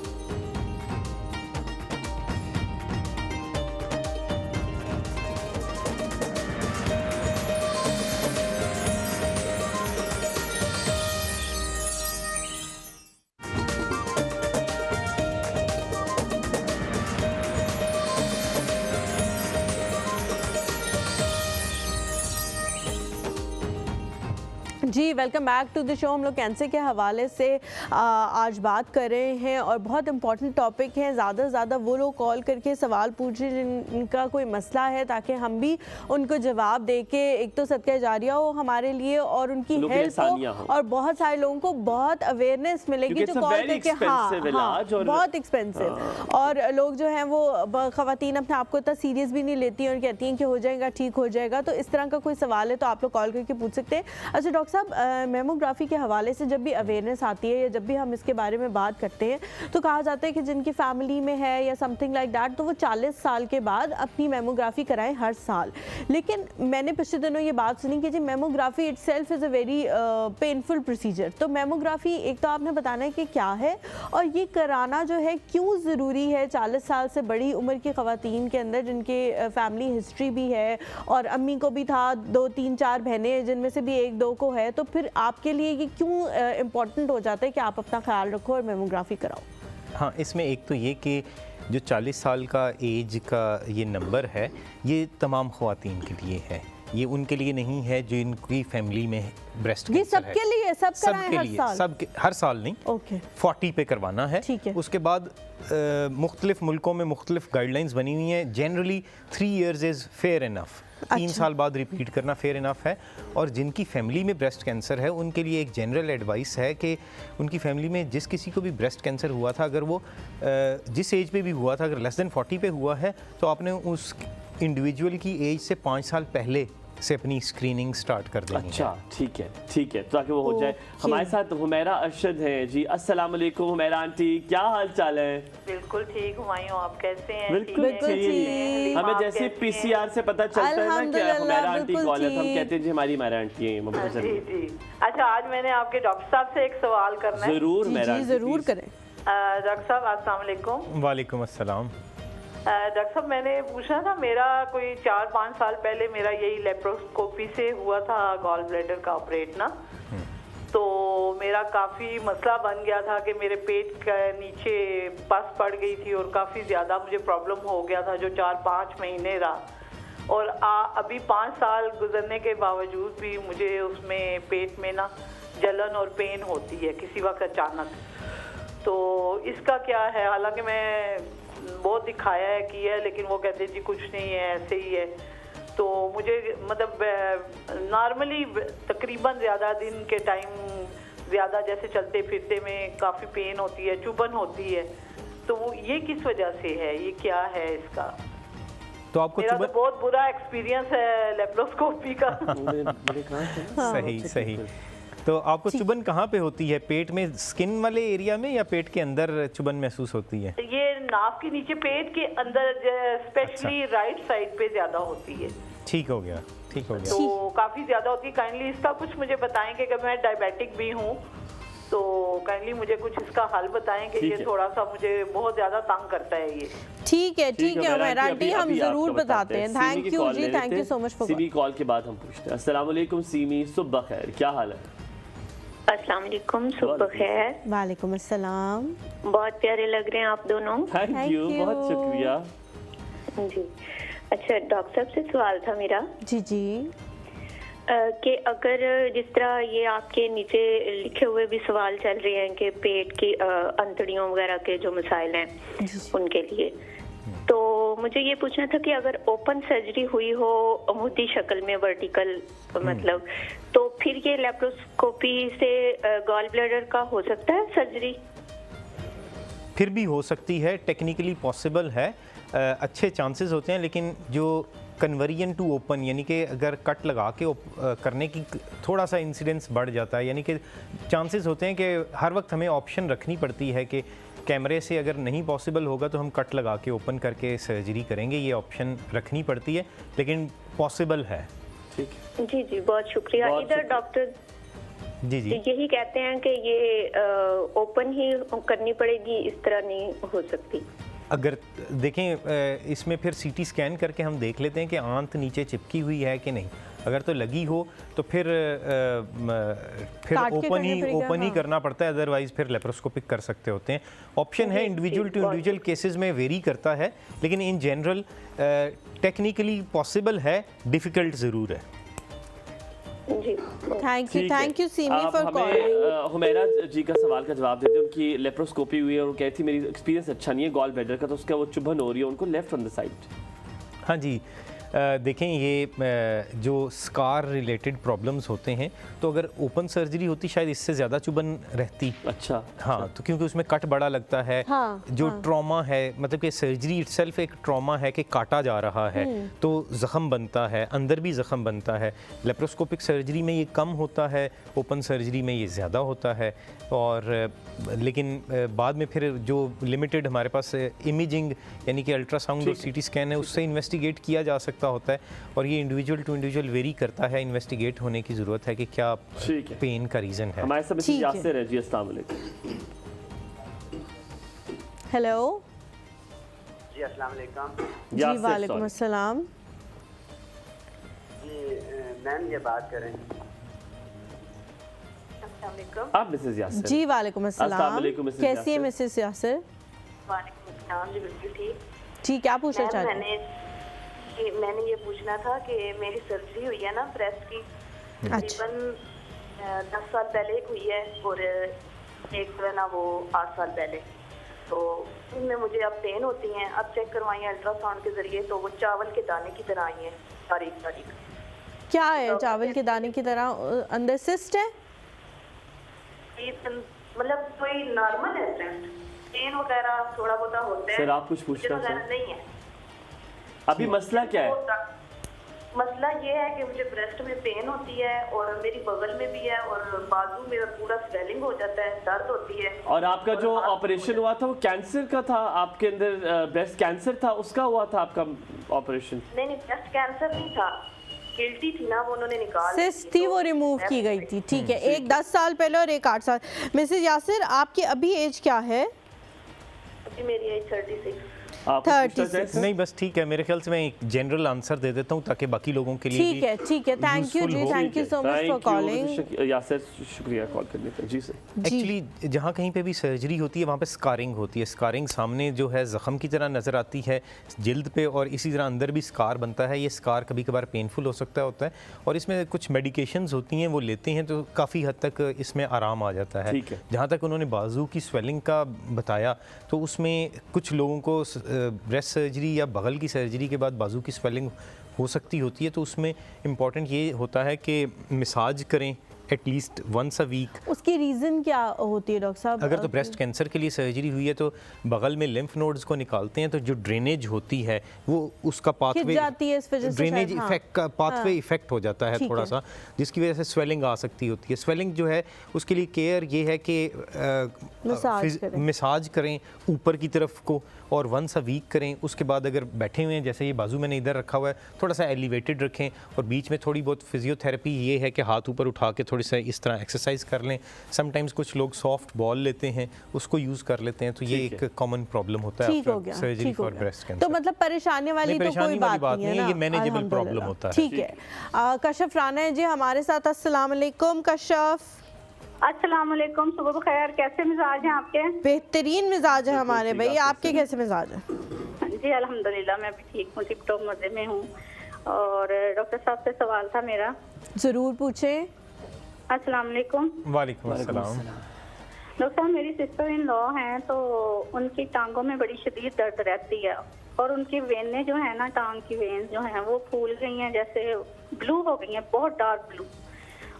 जी, welcome back to the show. हम लोग कैंसर के हवाले से आज बात कर रहे हैं और बहुत इंपॉर्टेंट टॉपिक है। ज़्यादा से ज़्यादा वो लोग कॉल करके सवाल पूछें जिनका कोई मसला है, ताकि हम भी उनको जवाब दे के एक तो सदका जारिया हो हमारे लिए और उनकी हेल्प हो, और बहुत सारे लोगों को बहुत अवेयरनेस मिलेगी जो कॉल करके बहुत एक्सपेंसिव, और लोग जो हैं वो ख़वातीन अपने आप को इतना सीरियस भी नहीं लेती और कहती हैं कि हो जाएगा, ठीक हो जाएगा। तो इस तरह का कोई सवाल है तो आप लोग कॉल करके पूछ सकते हैं। अच्छा डॉक्टर साहब, साहब मेमोग्राफी के हवाले से जब भी अवेयरनेस आती है या जब भी हम इसके बारे में बात करते हैं तो कहा जाता है कि जिनकी फैमिली में है या समथिंग लाइक दैट तो वो 40 साल के बाद अपनी मेमोग्राफी कराएं हर साल। लेकिन मैंने पिछले दिनों ये बात सुनी कि जी mammography itself is a very painful procedure. तो मेमोग्राफी एक तो आपने बताना है कि क्या है और ये कराना जो है क्यों ज़रूरी है 40 साल से बड़ी उम्र की ख़वातीन के अंदर जिनके फैमिली हिस्ट्री भी है और अम्मी को भी था, 2 3 4 बहनें जिनमें से भी 1 2 को है, तो फिर आपके लिए ये क्यों इम्पोर्टेंट हो जाता है कि आप अपना ख्याल रखो और मेमोग्राफी कराओ? हाँ, इसमें एक तो ये कि जो 40 साल का एज का ये नंबर है ये तमाम ख़वातीन के लिए है, ये उनके लिए नहीं है जो इनकी फैमिली में ब्रेस्ट कैंसर है। ये सबके लिए, सब कराएं हर साल? सब हर साल नहीं, ओके 40 पे करवाना है। ठीक है। उसके बाद मुख्तलिफ मुल्कों में मुख्तलिफ गाइडलाइंस बनी हुई हैं। Generally 3 years is fair enough, 3 साल बाद रिपीट करना फेयर इनफ है। और जिनकी फैमिली में ब्रेस्ट कैंसर है उनके लिए एक जनरल एडवाइस है कि उनकी फैमिली में जिस किसी को भी ब्रेस्ट कैंसर हुआ था, अगर वो जिस एज पे भी हुआ था, अगर लेस देन 40 पे हुआ है तो आपने उस इंडिविजुअल की एज से 5 साल पहले से अपनी स्क्रीनिंग स्टार्ट कर देनी है। अच्छा, ठीक है, ताकि वो हो जाए। हमारे साथ हुमैरा अरशद हैं जी। अस्सलाम वालेकुम हुमैरा आंटी, क्या हाल चाल है? बिल्कुल ठीक हुमायूं, आप कैसे हैं? बिल्कुल ठीक। हमें जैसे PCR से पता चलता है ना कि हुमैरा आंटी कॉल है, हम कहते हैं जी हमारी हुमैरा आंटी है। जी। अच्छा, आज मैंने आपके डॉक्टर साहब से एक सवाल करना है। जरूर मेरा, जरूर करें। डॉक्टर साहब अस्सलाम वालेकुम। वालेकुम अस्सलाम। डॉक्टर साहब, मैंने पूछना था, मेरा कोई 4-5 साल पहले मेरा यही लेप्रोस्कोपी से हुआ था गॉल ब्लैडर का ऑपरेट ना, तो मेरा काफ़ी मसला बन गया था कि मेरे पेट के नीचे पस पड़ गई थी और काफ़ी ज़्यादा मुझे प्रॉब्लम हो गया था जो 4-5 महीने रहा। और अभी 5 साल गुजरने के बावजूद भी मुझे उसमें पेट में ना जलन और पेन होती है किसी वक्त अचानक। तो इसका क्या है? हालांकि मैं बहुत दिखाया है किया है, लेकिन वो कहते हैं जी कुछ नहीं है, ऐसे ही है। तो मुझे मतलब नॉर्मली तकरीबन ज़्यादा दिन के टाइम ज़्यादा जैसे चलते फिरते में काफ़ी पेन होती है, चुभन होती है। तो वो ये किस वजह से है, ये क्या है इसका? तो आपको मेरा तो बहुत बुरा एक्सपीरियंस है लेप्रोस्कोपी का। सही। तो आपको चुभन कहाँ पे होती है? पेट में स्किन वाले एरिया में या पेट के अंदर चुभन महसूस होती है? ये नाक के नीचे पेट के अंदर स्पेशली राइट साइड पे ज्यादा होती है। ठीक हो गया। तो काफी ज्यादा होती है। काइंडली इसका कुछ मुझे बताएंगे कि मैं डायबिटिक भी हूँ, तो काइंडली मुझे कुछ इसका हल बताएं कि ये थोड़ा सा मुझे बहुत ज्यादा तंग करता है ये। ठीक है हुमैरा आंटी, हम जरूर बताते हैं। थैंक यू जी, thank you so much for Seemi call के बाद हम पूछते हैं। अस्सलाम वालेकुम सीमी, सुबह खैर, क्या हाल है? अस्सलाम वालेकुम, सुबह खैर। वालेकुम अस्सलाम। बहुत प्यारे लग रहे हैं आप दोनों। थैंक यू, बहुत शुक्रिया जी। अच्छा, डॉक्टर साहब से सवाल था मेरा जी कि अगर जिस तरह ये आपके नीचे लिखे हुए भी सवाल चल रहे हैं कि पेट की अंतड़ियों वगैरह के जो मसाइल हैं उनके लिए, तो मुझे ये पूछना था कि अगर ओपन सर्जरी हुई हो मोटी शक्ल में, वर्टिकल मतलब, तो फिर ये लेप्रोस्कोपी से गॉल ब्लैडर का हो सकता है सर्जरी? फिर भी हो सकती है, टेक्निकली पॉसिबल है, अच्छे चांसेस होते हैं। लेकिन जो कन्वर्जन टू ओपन यानी कि अगर कट लगा के करने की थोड़ा सा इंसिडेंस बढ़ जाता है, यानी कि चांसेस होते हैं कि हर वक्त हमें ऑप्शन रखनी पड़ती है कि कैमरे से अगर नहीं पॉसिबल होगा तो हम कट लगा के ओपन करके सर्जरी करेंगे, ये ऑप्शन रखनी पड़ती है, लेकिन पॉसिबल है। ठीक है जी, बहुत शुक्रिया। इधर डॉक्टर जी यही कहते हैं कि ये ओपन ही करनी पड़ेगी, इस तरह नहीं हो सकती। अगर देखें इसमें फिर सीटी स्कैन करके हम देख लेते हैं कि आंत नीचे चिपकी हुई है कि नहीं। अगर तो लगी हो तो फिर ओपन ही करना पड़ता है, अदरवाइज फिर लेप्रोस्कोपिक कर सकते होते हैं। ऑप्शन है, इंडिविजुअल टू इंडिविजुअल केसेस में वेरी करता है, लेकिन इन जनरल टेक्निकली पॉसिबल है, डिफ़िकल्ट ज़रूर है। Thank you Seemi for calling. Humaira ji का सवाल का जवाब देते हैं। उनकी लेप्रोस्कोपी हुई है और वो कहती मेरी एक्सपीरियंस अच्छा नहीं है गॉल ब्लैडर का, तो उसका वो चुभन हो रही है उनको लेफ्ट ऑन द साइड। हाँ जी, देखें ये जो स्कार रिलेटेड प्रॉब्लम्स होते हैं, तो अगर ओपन सर्जरी होती शायद इससे ज़्यादा चुभन रहती। अच्छा। हाँ, तो क्योंकि उसमें कट बड़ा लगता है। हाँ, जो ट्रॉमा है, मतलब कि सर्जरी इटसेल्फ एक ट्रॉमा है कि काटा जा रहा है तो ज़ख़म बनता है, अंदर भी ज़ख़म बनता है। लेप्रोस्कोपिक सर्जरी में ये कम होता है, ओपन सर्जरी में ये ज़्यादा होता है। और लेकिन बाद में फिर जो लिमिटेड हमारे पास इमेजिंग यानी कि अल्ट्रासाउंड और सीटी स्कैन है, उससे इन्वेस्टिगेट किया जा सकता होता है। और ये इंडिविजुअल टू इंडिविजुअल वेरी करता है, इन्वेस्टिगेट होने की ज़रूरत है कि क्या पेन का रीज़न है। हमारे साथ यासिर है जी, अस्सलाम वालेकुम। हेलो जी, अस्सलाम वालेकुम। जी वालेकुम अस्सलाम। जी मैम, ये बात करें। आप मिसेस यासिर। जी वालेकुम अस्सलाम। कैसी है मिसेस यासिर? वालेकुम अस्सलाम जी, बिल्कुल ठीक। जी, क्या पूछना चाहते हैं? मैंने ये पूछना था कि मेरी सर्जरी हुई है ना ब्रेस्ट की, तकरीबन 10 साल पहले हुई है और एक जो है ना वो 8 साल पहले। तो इनमें मुझे अब पेन होती हैं। अब चेक करवाई है अल्ट्रासाउंड के जरिए, तो वो चावल के दाने की तरह आई है, बारीक बारीक। क्या है चावल के दाने की तरह? अंदर सिस्ट है? मतलब कोई नॉर्मल है, पेन वगैरह थोड़ा बहुत होता है। सर आप कुछ पूछना चाहते हैं? नहीं है। अभी मसला क्या है? मसला ये है कि मुझे ब्रेस्ट में पेन होती है और मेरी बगल में भी है और बाजू में पूरा स्वेलिंग हो जाता है, दर्द होती है। और आपका जो ऑपरेशन हुआ था वो कैंसर का था? आपके अंदर ब्रेस्ट कैंसर था, उसका हुआ था आपका ऑपरेशन? नहीं, ब्रेस्ट कैंसर नहीं था, गिल्टी थी ना, वो उन्होंने निकाल सिस्ट थी, वो रिमूव की गई थी। ठीक है, एक 10 साल पहले और एक 8 साल। मिसेस यासिर, आपकी अभी एज क्या है? अभी मेरी एज 36। 36। नहीं बस ठीक है, मेरे ख्याल से मैं एक जनरल आंसर दे देता हूँ ताकि बाकी लोगों के लिए ठीक है। ठीक है, थैंक यू जी, thank you so much for calling. Yasir शुक्रिया कॉल करने का। जी सर। एक्चुअली जहाँ कहीं पे भी सर्जरी होती है वहाँ पे स्कारिंग होती है। स्कारिंग सामने जो है ज़ख़म की तरह नज़र आती है जिल्द पे, और इसी तरह अंदर भी स्कार बनता है। ये स्कार कभी कभार पेनफुल हो होता है और इसमें कुछ मेडिकेशंस होती हैं, वो लेते हैं तो काफ़ी हद तक इसमें आराम आ जाता है। जहाँ तक उन्होंने बाजू की स्वेलिंग का बताया, तो उसमें कुछ लोगों को ब्रेस्ट सर्जरी या बगल की सर्जरी के बाद बाजू की स्वेलिंग हो सकती होती है, तो उसमें इम्पॉर्टेंट ये होता है कि मसाज करें एटलीस्ट वंस अ वीक। उसकी रीज़न क्या होती है डॉक्टर साहब? अगर तो ब्रेस्ट कैंसर के लिए सर्जरी हुई है तो बगल में लिम्फ नोड्स को निकालते हैं, तो जो ड्रेनेज होती है वो उसका पाथवे ड्रेनेज इफेक्ट का पाथवे इफेक्ट हो जाता है थोड़ा सा, जिसकी वजह से स्वेलिंग आ सकती होती है। स्वेलिंग जो है उसके लिए केयर ये है कि मसाज करें ऊपर की तरफ को और वंस अ वीक करें। उसके बाद अगर बैठे हुए हैं, जैसे ये बाजू मैंने इधर रखा हुआ है, थोड़ा सा एलिवेटेड रखें और बीच में थोड़ी बहुत फिजियोथेरेपी ये है कि हाथ ऊपर उठा के थोड़ी सा इस तरह एक्सरसाइज कर लें। समटाइम्स कुछ लोग सॉफ्ट बॉल लेते हैं, उसको यूज़ कर लेते हैं, तो ये एक कॉमन प्रॉब्लम होता है सर्जरी फॉर ब्रेस्ट कैंसर। तो मतलब परेशानी वाली तो कोई बात नहीं है, ये मैनेजेबल प्रॉब्लम होता है। ठीक है। कशफ राना है जी हमारे साथ। अस्सलाम वालेकुम कशफ। अस्सलाम वालेकुम, सुबह बखैर। कैसे मिजाज हैं आपके? बेहतरीन मिजाज है हमारे भाई, आपके कैसे मिजाज है? जी अल्हम्दुलिल्लाह, मैं भी ठीक हूँ, टिप टॉप मजे में हूँ। और डॉक्टर साहब से सवाल था मेरा। जरूर पूछें। अस्सलाम वालेकुम। वालेकुम अस्सलाम। डॉक्टर साहब, मेरी सिस्टर इन लॉ हैं, तो उनकी टांगों में बड़ी शदीद दर्द रहती है और उनकी वेनें जो है ना, टांग की वेन जो है वो फूल गई हैं, जैसे ब्लू हो गई हैं, बहुत डार्क ब्लू।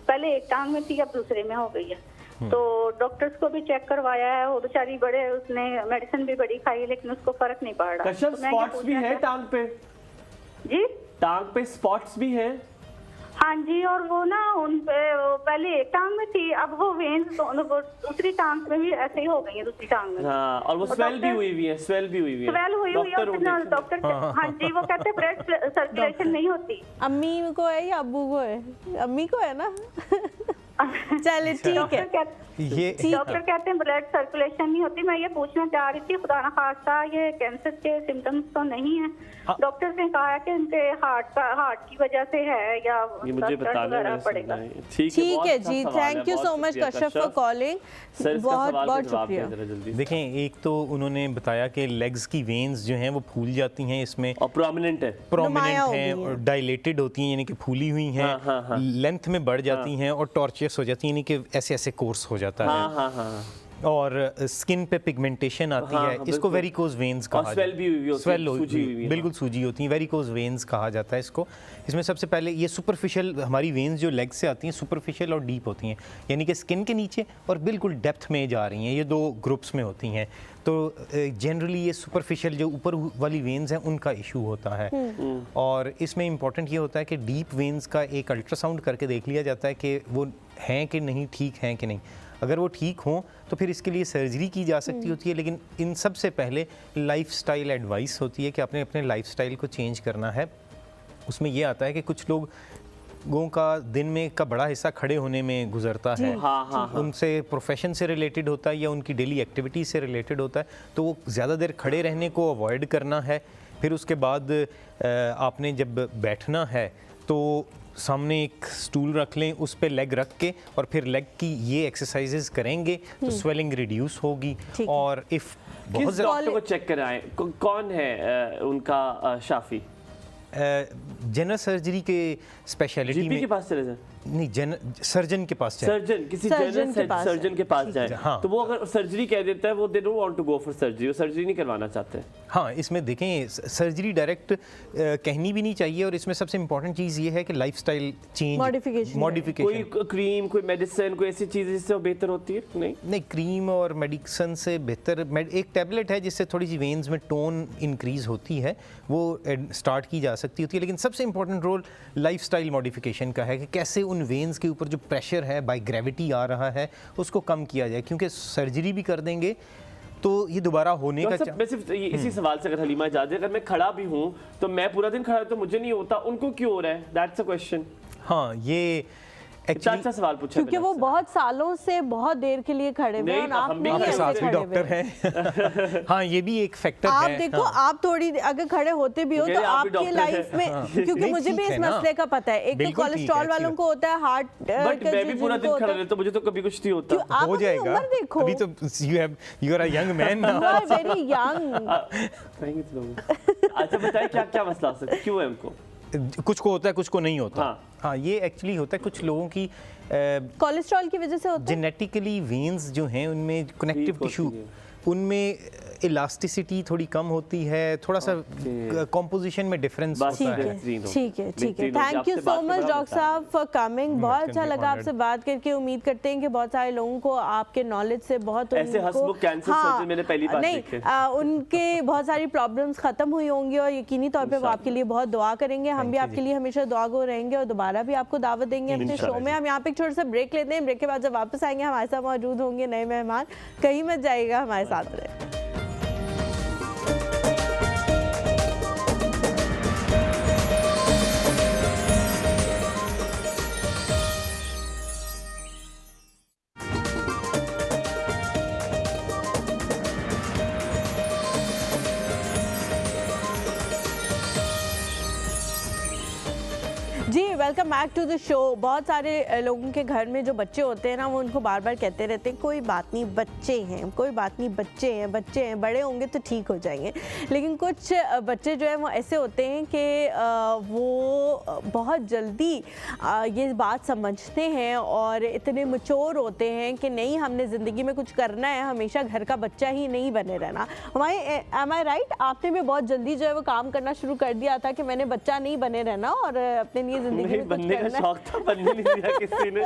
पहले एक टांग में थी, अब दूसरे में हो गई है। तो डॉक्टर्स को भी चेक करवाया है, वो बेचारी बड़े, उसने मेडिसिन भी बड़ी खाई लेकिन उसको फर्क नहीं पड़ रहा। कशफ, स्पॉट्स भी है टांग पे? जी टांग पे स्पॉट्स भी हैं? हाँ जी, और वो ना उन पे पहले एक टांग में थी, अब वो वेन्स दूसरी टांग में भी ऐसे ही हो गई है, दूसरी टांग में। हाँ, और वो स्वेल भी हुई है, स्वेल भी हुई है। स्वेल हुई है डॉक्टर। हाँ जी, वो कहते हैं ब्लड सर्कुलेशन नहीं होती। अम्मी को है या अब्बू को है? अम्मी को है ना? चलिए ठीक है। ये डॉक्टर कहते हैं ब्लड सर्कुलेशन नहीं होती। मैं ये पूछना चाह रही थी, खुदा ना खास्ता ये कैंसर के सिम्टम्स तो नहीं है? डॉक्टर ने कहा है कि उनके हार्ट की वजह से है या मुझे बताना पड़ेगा। ठीक है जी, thank you so much Kashaf for calling. बहुत बहुत शुक्रिया। देखें, एक तो उन्होंने बताया कि लेग्स की वेन्स जो हैं वो फूल जाती हैं इसमें और प्रोमिनेंट है और डायलेटेड होती हैं, यानी कि फूली हुई हैं, लेंथ में बढ़ जाती हैं और टॉर्चियस हो जाती हैं, यानी कि ऐसे ऐसे कोर्स हो जाता है। और स्किन पे पिगमेंटेशन आती है, इसको वेरिकोज वेन्स कहा जाता है। स्वेल बिल्कुल सूजी होती है, वेरिकोज वेन्स कहा जाता है इसको। इसमें सबसे पहले ये सुपरफिशियल हमारी वेन्स जो लेग से आती हैं सुपरफिशियल और डीप होती हैं, यानी कि स्किन के नीचे और बिल्कुल डेप्थ में जा रही हैं, ये 2 ग्रुप्स में होती हैं। तो जनरली ये सुपरफिशियल जो ऊपर वाली वेन्स हैं उनका इशू होता है। और इसमें इम्पॉर्टेंट ये होता है कि डीप वेन्स का एक अल्ट्रासाउंड करके देख लिया जाता है कि वो हैं कि नहीं, ठीक हैं कि नहीं। अगर वो ठीक हों तो फिर इसके लिए सर्जरी की जा सकती होती है, लेकिन इन सब से पहले लाइफस्टाइल एडवाइस होती है कि आपने अपने लाइफस्टाइल को चेंज करना है। उसमें ये आता है कि कुछ लोगों का दिन में का बड़ा हिस्सा खड़े होने में गुजरता है, उनसे प्रोफेशन से रिलेटेड होता है या उनकी डेली एक्टिविटी से रिलेटेड होता है, तो वो ज़्यादा देर खड़े रहने को अवॉइड करना है। फिर उसके बाद आपने जब बैठना है तो सामने एक स्टूल रख लें, उस पे लेग रख के और फिर लेग की ये एक्सरसाइजेज करेंगे तो स्वेलिंग रिड्यूस होगी। और इफ़ किस डॉक्टर को चेक कराएं, कौन है उनका शाफी? जनरल सर्जरी के स्पेशलिटी में के पास चले जाएं? नहीं, सर्जन के पास जाए, किसी सर्जन के पास जाए। हाँ। तो वो अगर सर्जरी कह देता है वो they don't want to go for surgery, वो सर्जरी नहीं करवाना चाहते। हाँ, इसमें देखें सर्जरी डायरेक्ट कहनी भी नहीं चाहिए। और इसमें सबसे इंपॉर्टेंट चीज़ ये है कि लाइफस्टाइल चेंज, मॉडिफिकेशन, कोई क्रीम, कोई मेडिसिन, कोई ऐसी चीज़ जिससे वो बेहतर होती है? नहीं, क्रीम और मेडिसिन से बेहतर एक टैबलेट है जिससे थोड़ी सी वेन्स में टोन इंक्रीज होती है, वो स्टार्ट की जा सकती होती है। लेकिन सबसे इंपॉर्टेंट रोल लाइफस्टाइल मॉडिफिकेशन का है कि कैसे उन वेन्स के ऊपर जो प्रेशर है बाय ग्रेविटी आ रहा है उसको कम किया जाए, क्योंकि सर्जरी भी कर देंगे तो ये दोबारा होने का मैं सिर्फ इसी सवाल से अगर हलीमा इजाज़त है, अगर मैं खड़ा भी हूँ तो मैं पूरा दिन खड़ा तो मुझे नहीं होता, उनको क्यों हो रहा है? That's a question. हाँ, ये अच्छा सवाल पूछा, क्योंकि वो बहुत सालों से बहुत देर के लिए खड़े हुए हैं, आप नहीं ऐसे खड़े डॉक्टर हैं। हाँ, ये भी एक फैक्टर है। आप है। देखो, आप थोड़ी अगर खड़े होते भी हो तो आपकी लाइफ में, क्योंकि मुझे भी इस मसले का पता है, एक तो कोलेस्ट्रॉल वालों को होता है, हार्ट, बट मैं भी पूरा दिन खड़ा रहता हूं, मुझे तो कभी कुछ नहीं होता। हो जाएगा, देखो अभी तो you are a young man now, you are very young. अच्छा बताइए क्या मसला है, क्यों है उनको? कुछ को होता है, कुछ को नहीं होता। हाँ, ये एक्चुअली होता है कुछ लोगों की कोलेस्ट्रॉल की वजह से होता है। जेनेटिकली वेन्स जो हैं उनमें कनेक्टिव टिश्यू, उनमें इलास्टिसिटी थोड़ी कम होती है, थोड़ा सा कंपोजिशन में डिफरेंस होता है। ठीक है। Thank you so much doctor साहब फॉर कमिंग। बहुत अच्छा लगा आपसे बात करके। उम्मीद करते हैं कि बहुत सारे लोगों को आपके नॉलेज से बहुत ऐसे हसमुख कैंसर सर्जन मैंने पहली बार देखे। उनके बहुत सारी प्रॉब्लम्स खत्म हुई होंगी और यकीनी तौर पे वो आपके लिए बहुत दुआ करेंगे। हम भी आपके लिए हमेशा दुआ गो रहेंगे और दोबारा भी आपको दावत देंगे अपने शो में। हम यहाँ पे एक छोटा सा ब्रेक लेते हैं, ब्रेक के बाद जब वापस आएंगे हमारे साथ मौजूद होंगे नए मेहमान। कहीं मत जाइएगा, हमारे साथ रहे। जी, welcome back to the show. बहुत सारे लोगों के घर में जो बच्चे होते हैं ना, वो उनको बार बार कहते रहते हैं कोई बात नहीं बच्चे हैं, कोई बात नहीं बच्चे हैं, बड़े होंगे तो ठीक हो जाएंगे। लेकिन कुछ बच्चे जो है वो ऐसे होते हैं कि वो बहुत जल्दी ये बात समझते हैं और इतने मैच्योर होते हैं कि नहीं, हमने ज़िंदगी में कुछ करना है, हमेशा घर का बच्चा ही नहीं बने रहना। एम आई राइट? आपने भी बहुत जल्दी जो है वो काम करना शुरू कर दिया था कि मैंने बच्चा नहीं बने रहना और अपने लिए जिंदगी में बनने का शौक था, बनने नहीं दिया किसी ने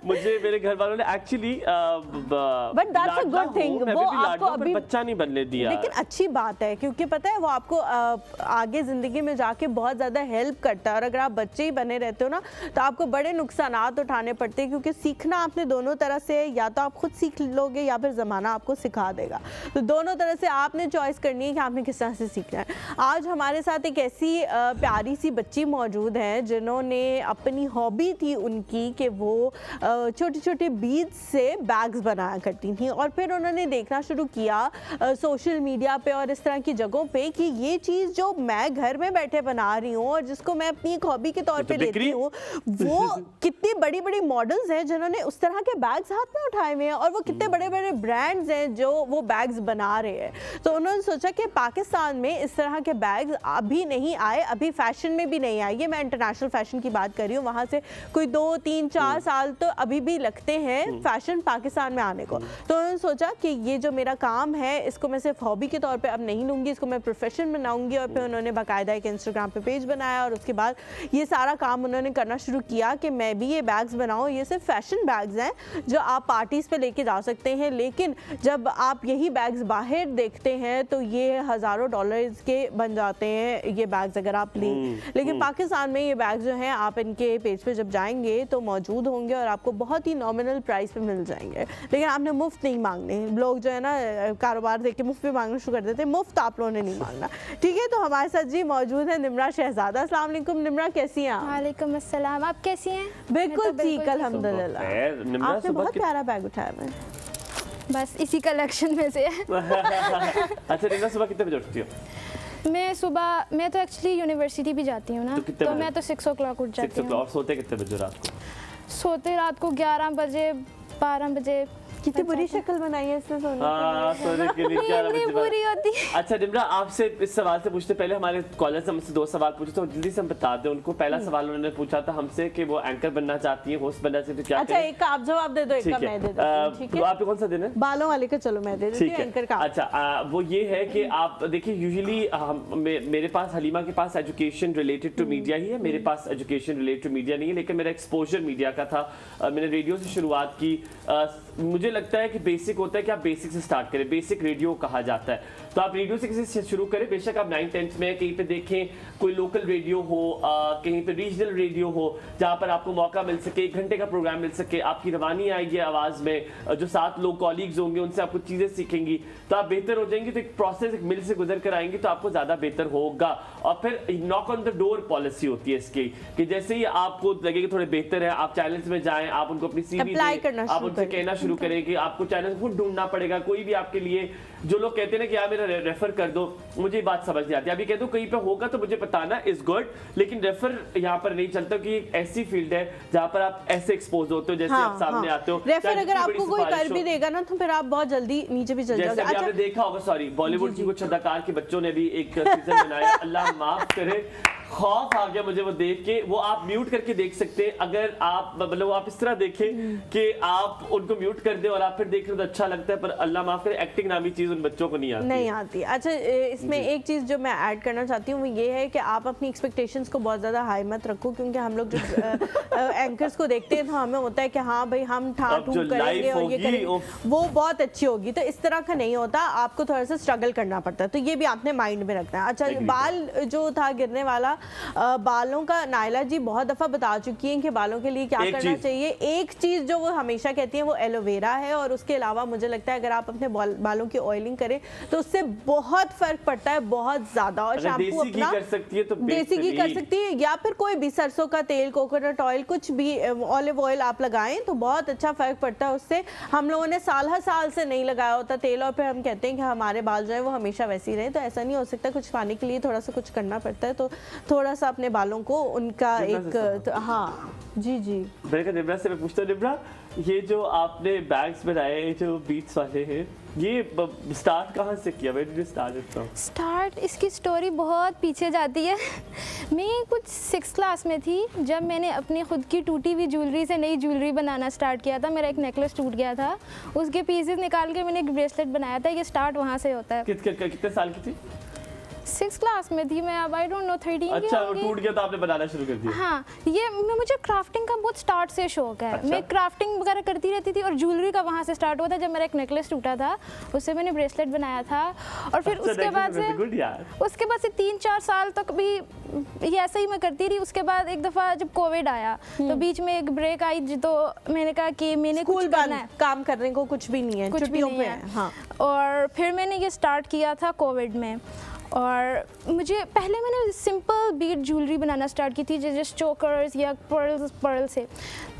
मुझे। मेरे घर वालों ने actually but that's a good thing, वो आपको अभी बच्चा नहीं बनने दिया। लेकिन अच्छी बात है, क्योंकि पता है वो आपको आगे जिंदगी में जाके बहुत ज़्यादा हेल्प करता है। और अगर आप बच्चे ही बने रहते हो ना तो आपको बड़े नुकसानात उठाने पड़ते हैं, क्योंकि सीखना आपने दोनों तरह से, या तो आप खुद सीख लोगे या फिर ज़माना आपको सिखा देगा। तो दोनों तरह से आपने चॉइस करनी है कि आपने किस तरह से सीखना है। आज हमारे साथ एक ऐसी प्यारी सी बच्ची मौजूद है जिन्होंने अपनी हॉबी थी उनकी कि वो छोटे छोटे बीड्स से बैग्स बनाया करती थी, और फिर उन्होंने देखना शुरू किया सोशल मीडिया पे और इस तरह की जगहों पे कि ये चीज़ जो मैं घर में बैठे बना रही हूँ और जिसको मैं अपनी एक हॉबी के तौर पे लेती हूँ, वो कितनी बड़ी बड़ी मॉडल्स हैं जिन्होंने उस तरह के बैग्स हाथ में उठाए हुए हैं, और वो कितने बड़े बड़े ब्रांड्स हैं जो वो बैग्स बना रहे हैं। तो उन्होंने सोचा कि पाकिस्तान में इस तरह के बैग्स अभी नहीं आए, अभी फैशन में भी नहीं आए, ये मैं इंटरनेशनल फ़ैशन की बात कर रही हूँ, वहाँ से कोई 2, 3, 4 साल तो अभी भी लगते हैं फ़ैशन पाकिस्तान में आने को। तो उन्होंने सोचा कि ये जो मेरा काम है इसको मैं सिर्फ हॉबी के तौर पे अब नहीं लूँगी, इसको मैं प्रोफेशन बनाऊँगी। और फिर उन्होंने बाकायदा एक इंस्टाग्राम पे पेज बनाया और उसके बाद ये सारा काम उन्होंने करना शुरू किया कि मैं भी ये बैग्स बनाऊँ। ये सिर्फ फैशन बैग्स हैं जो आप पार्टीज़ पे लेके जा सकते हैं, लेकिन जब आप यही बैग्स बाहर देखते हैं तो ये हज़ारों डॉलर्स के बन जाते हैं ये बैग्स अगर आप लें। लेकिन पाकिस्तान में ये बैग्स जो हैं आप इनके पेज पे जब जाएंगे तो मौजूद होंगे और आपको बहुत ही नॉमिनल प्राइस पे मिल जाएंगे। लेकिन आपने मुफ्त नहीं मांगने, लोग जो है ना कारोबार देख के मुफ्त में मांगना शुरू कर देते हैं, मुफ्त आप लोगों ने नहीं मांगना। ठीक है, तो हमारे साथ जी मौजूद है निम्रा शहजादा। अस्सलाम वालेकुम निम्रा, कैसी हैं आप? वालेकुम अस्सलाम, आप कैसी हैं? बिल्कुल ठीक, अल्हम्दुलिल्लाह। आपने बहुत प्यारा बैग उठाया है, बस इसी कलेक्शन में से है। अच्छा निम्रा, सुबह कितने बजे उठती हो? मैं तो एक्चुअली यूनिवर्सिटी भी जाती हूँ ना, तो मैं तो 6 o'clock उठ जाती हूँ। 6 o'clock। सोते कितने बजे रात को? सोते रात को 11 बजे 12 बजे। कितनी बुरी शक्ल बनाई है इसने सोने के लिए 11 बजे बुरी होती है। अच्छा निम्रा, आपसे इस सवाल से पूछते पहले हमारे कॉलर्स हमसे 2 सवाल पूछे तो जल्दी से हम बता दें उनको। पहला सवाल उन्होंने पूछा था हमसे कि वो एंकर बनना चाहती हैं, होस्ट बनना चाहती है, क्या अच्छा एक का आप जवाब दे दो, एक का मैं दे दूं। ठीक है, आपको कौन सा देना है? बालों वाले का चलो मैं दे देती हूं, एंकर का। अच्छा वो ये है कि आप देखिए यूजुअली मेरे पास, हलीमा के पास एजुकेशन रिलेटेड टू मीडिया ही है, मेरे पास एजुकेशन रिलेटेड टू मीडिया नहीं है, लेकिन मेरा एक्सपोजर मीडिया का था। मैंने रेडियो से शुरुआत की। मुझे लगता है कि बेसिक होता है कि आप बेसिक से स्टार्ट करें, बेसिक रेडियो कहा जाता है, तो आप रेडियो से किसी से शुरू करें। बेशक आप 9th-10th में कहीं पे देखें कोई लोकल रेडियो हो, कहीं पे रीजनल रेडियो हो जहाँ पर आपको मौका मिल सके, 1 घंटे का प्रोग्राम मिल सके, आपकी रवानी आएगी आवाज़ में, जो 7 लोग कॉलीग्स होंगे उनसे आप कुछ चीज़ें सीखेंगी तो आप बेहतर हो जाएंगी। तो एक प्रोसेस, एक मिल से गुजर कर आएंगी तो आपको ज़्यादा बेहतर होगा। और फिर knock on the door policy होती है इसकी कि जैसे ही आपको लगे कि थोड़े बेहतर है, आप चैनल्स में जाएं, आप उनको अपनी CV दें, आप उनसे कहना शुरू करें कि आपको चैनल खुद ढूंढना पड़ेगा। कोई भी आपके लिए, जो लोग कहते हैं ना कि यार मेरा रेफर कर दो, मुझे बात समझ नहीं आती। अभी कह दो कहीं पे होगा तो मुझे बताना, इज गुड, लेकिन रेफर यहाँ पर नहीं चलता कि एक ऐसी फील्ड है जहाँ पर आप ऐसे एक्सपोज होते हो, जैसे आप सामने आते हो। रेफर अगर आपको कोई कर भी देगा ना तो फिर आप बहुत जल्दी नीचे भी चल जाओगे। जैसे आपने देखा होगा, सॉरी, बॉलीवुड की कुछ अदाकार के बच्चों ने भी एक सीजन बनाया, अल्लाह माफ करे, खौफ आ गया मुझे वो देख के। वो आप म्यूट करके देख सकते हैं, अगर आप मतलब आप इस तरह देखें कि आप उनको म्यूट कर दें और आप फिर देख रहे हो तो अच्छा लगता है, पर अल्लाह माफ करे एक्टिंग नामी चीज उन बच्चों को नहीं आती। अच्छा इसमें एक चीज जो मैं ऐड करना चाहती हूँ वो ये है कि आप अपनी एक्सपेक्टेशंस को बहुत ज्यादा हाई मत रखो, क्योंकि हम लोग जब एंकर्स को देखते हैं तो हमें होता है कि हाँ भाई हम ठाठ करेंगे और ये करेंगे, वो बहुत अच्छी होगी। तो इस तरह का नहीं होता, आपको थोड़ा सा स्ट्रगल करना पड़ता है, तो ये भी आपने माइंड में रखना है। अच्छा बाल जो था गिरने वाला, बालों का नायला जी बहुत दफ़ा बता चुकी हैं कि बालों के लिए क्या करना चाहिए। एक चीज़ जो वो हमेशा कहती हैं वो एलोवेरा है, और उसके अलावा मुझे लगता है अगर आप अपने बालों की ऑयलिंग करें तो उससे बहुत फ़र्क पड़ता है, बहुत ज़्यादा। और शैम्पू अपना कर सकती है तो देसी घी कर सकती है, या फिर कोई भी सरसों का तेल, कोकोनट ऑयल, कुछ भी ऑलिव ऑयल आप लगाएं तो बहुत अच्छा फ़र्क पड़ता है उससे। हम लोगों ने साल से नहीं लगाया होता तेल और फिर हम कहते हैं कि हमारे बाल जो है वो हमेशा वैसे ही रहे, तो ऐसा नहीं हो सकता। कुछ पाने के लिए थोड़ा सा कुछ करना पड़ता है, तो थोड़ा सा अपने बालों को उनका एक हाँ जी मैंने कहा निम्रा से मैं पूछता हूँ, निम्रा ये जो आपने बैग्स बनाए जो बीट्स वाले हैं, ये स्टार्ट कहाँ से किया? Where did you start it from? Start इसकी स्टोरी बहुत पीछे जाती है। मैं कुछ 6th क्लास में थी जब मैंने अपनी खुद की टूटी हुई ज्वेलरी से नई ज्वेलरी बनाना स्टार्ट किया था। मेरा एक नेकलेस टूट गया था, उसके पीसेस निकाल के मैंने एक ब्रेसलेट बनाया था। ये स्टार्ट वहाँ से होता है। कितने साल की थी? 6th क्लास में थी मैं, अब आई डोंट नो 13 की। अच्छा वो टूट गया तो आपने बनाना शुरू कर दिया? हाँ, ये मुझे क्राफ्टिंग का बहुत स्टार्ट से शौक है। अच्छा? मैं क्राफ्टिंग वगैरह करती रहती थी और ज्वेलरी का वहाँ से स्टार्ट हुआ था। जब मेरा एक नेकलेस टूटा था उससे मैंने ब्रेसलेट बनाया था, और फिर उसके बाद से 3-4 साल तक भी ये ऐसा ही मैं करती रही। उसके बाद एक दफ़ा जब कोविड आया तो बीच में एक ब्रेक आई, तो मैंने कहा कि मैंने कुछ करना है, काम करने को कुछ भी नहीं है, कुछ भी नहीं है। हाँ, और फिर मैंने ये स्टार्ट किया था कोविड में। और मुझे पहले मैंने सिंपल बीड ज्वेलरी बनाना स्टार्ट की थी, जैसे चोकर्स या पर्ल से।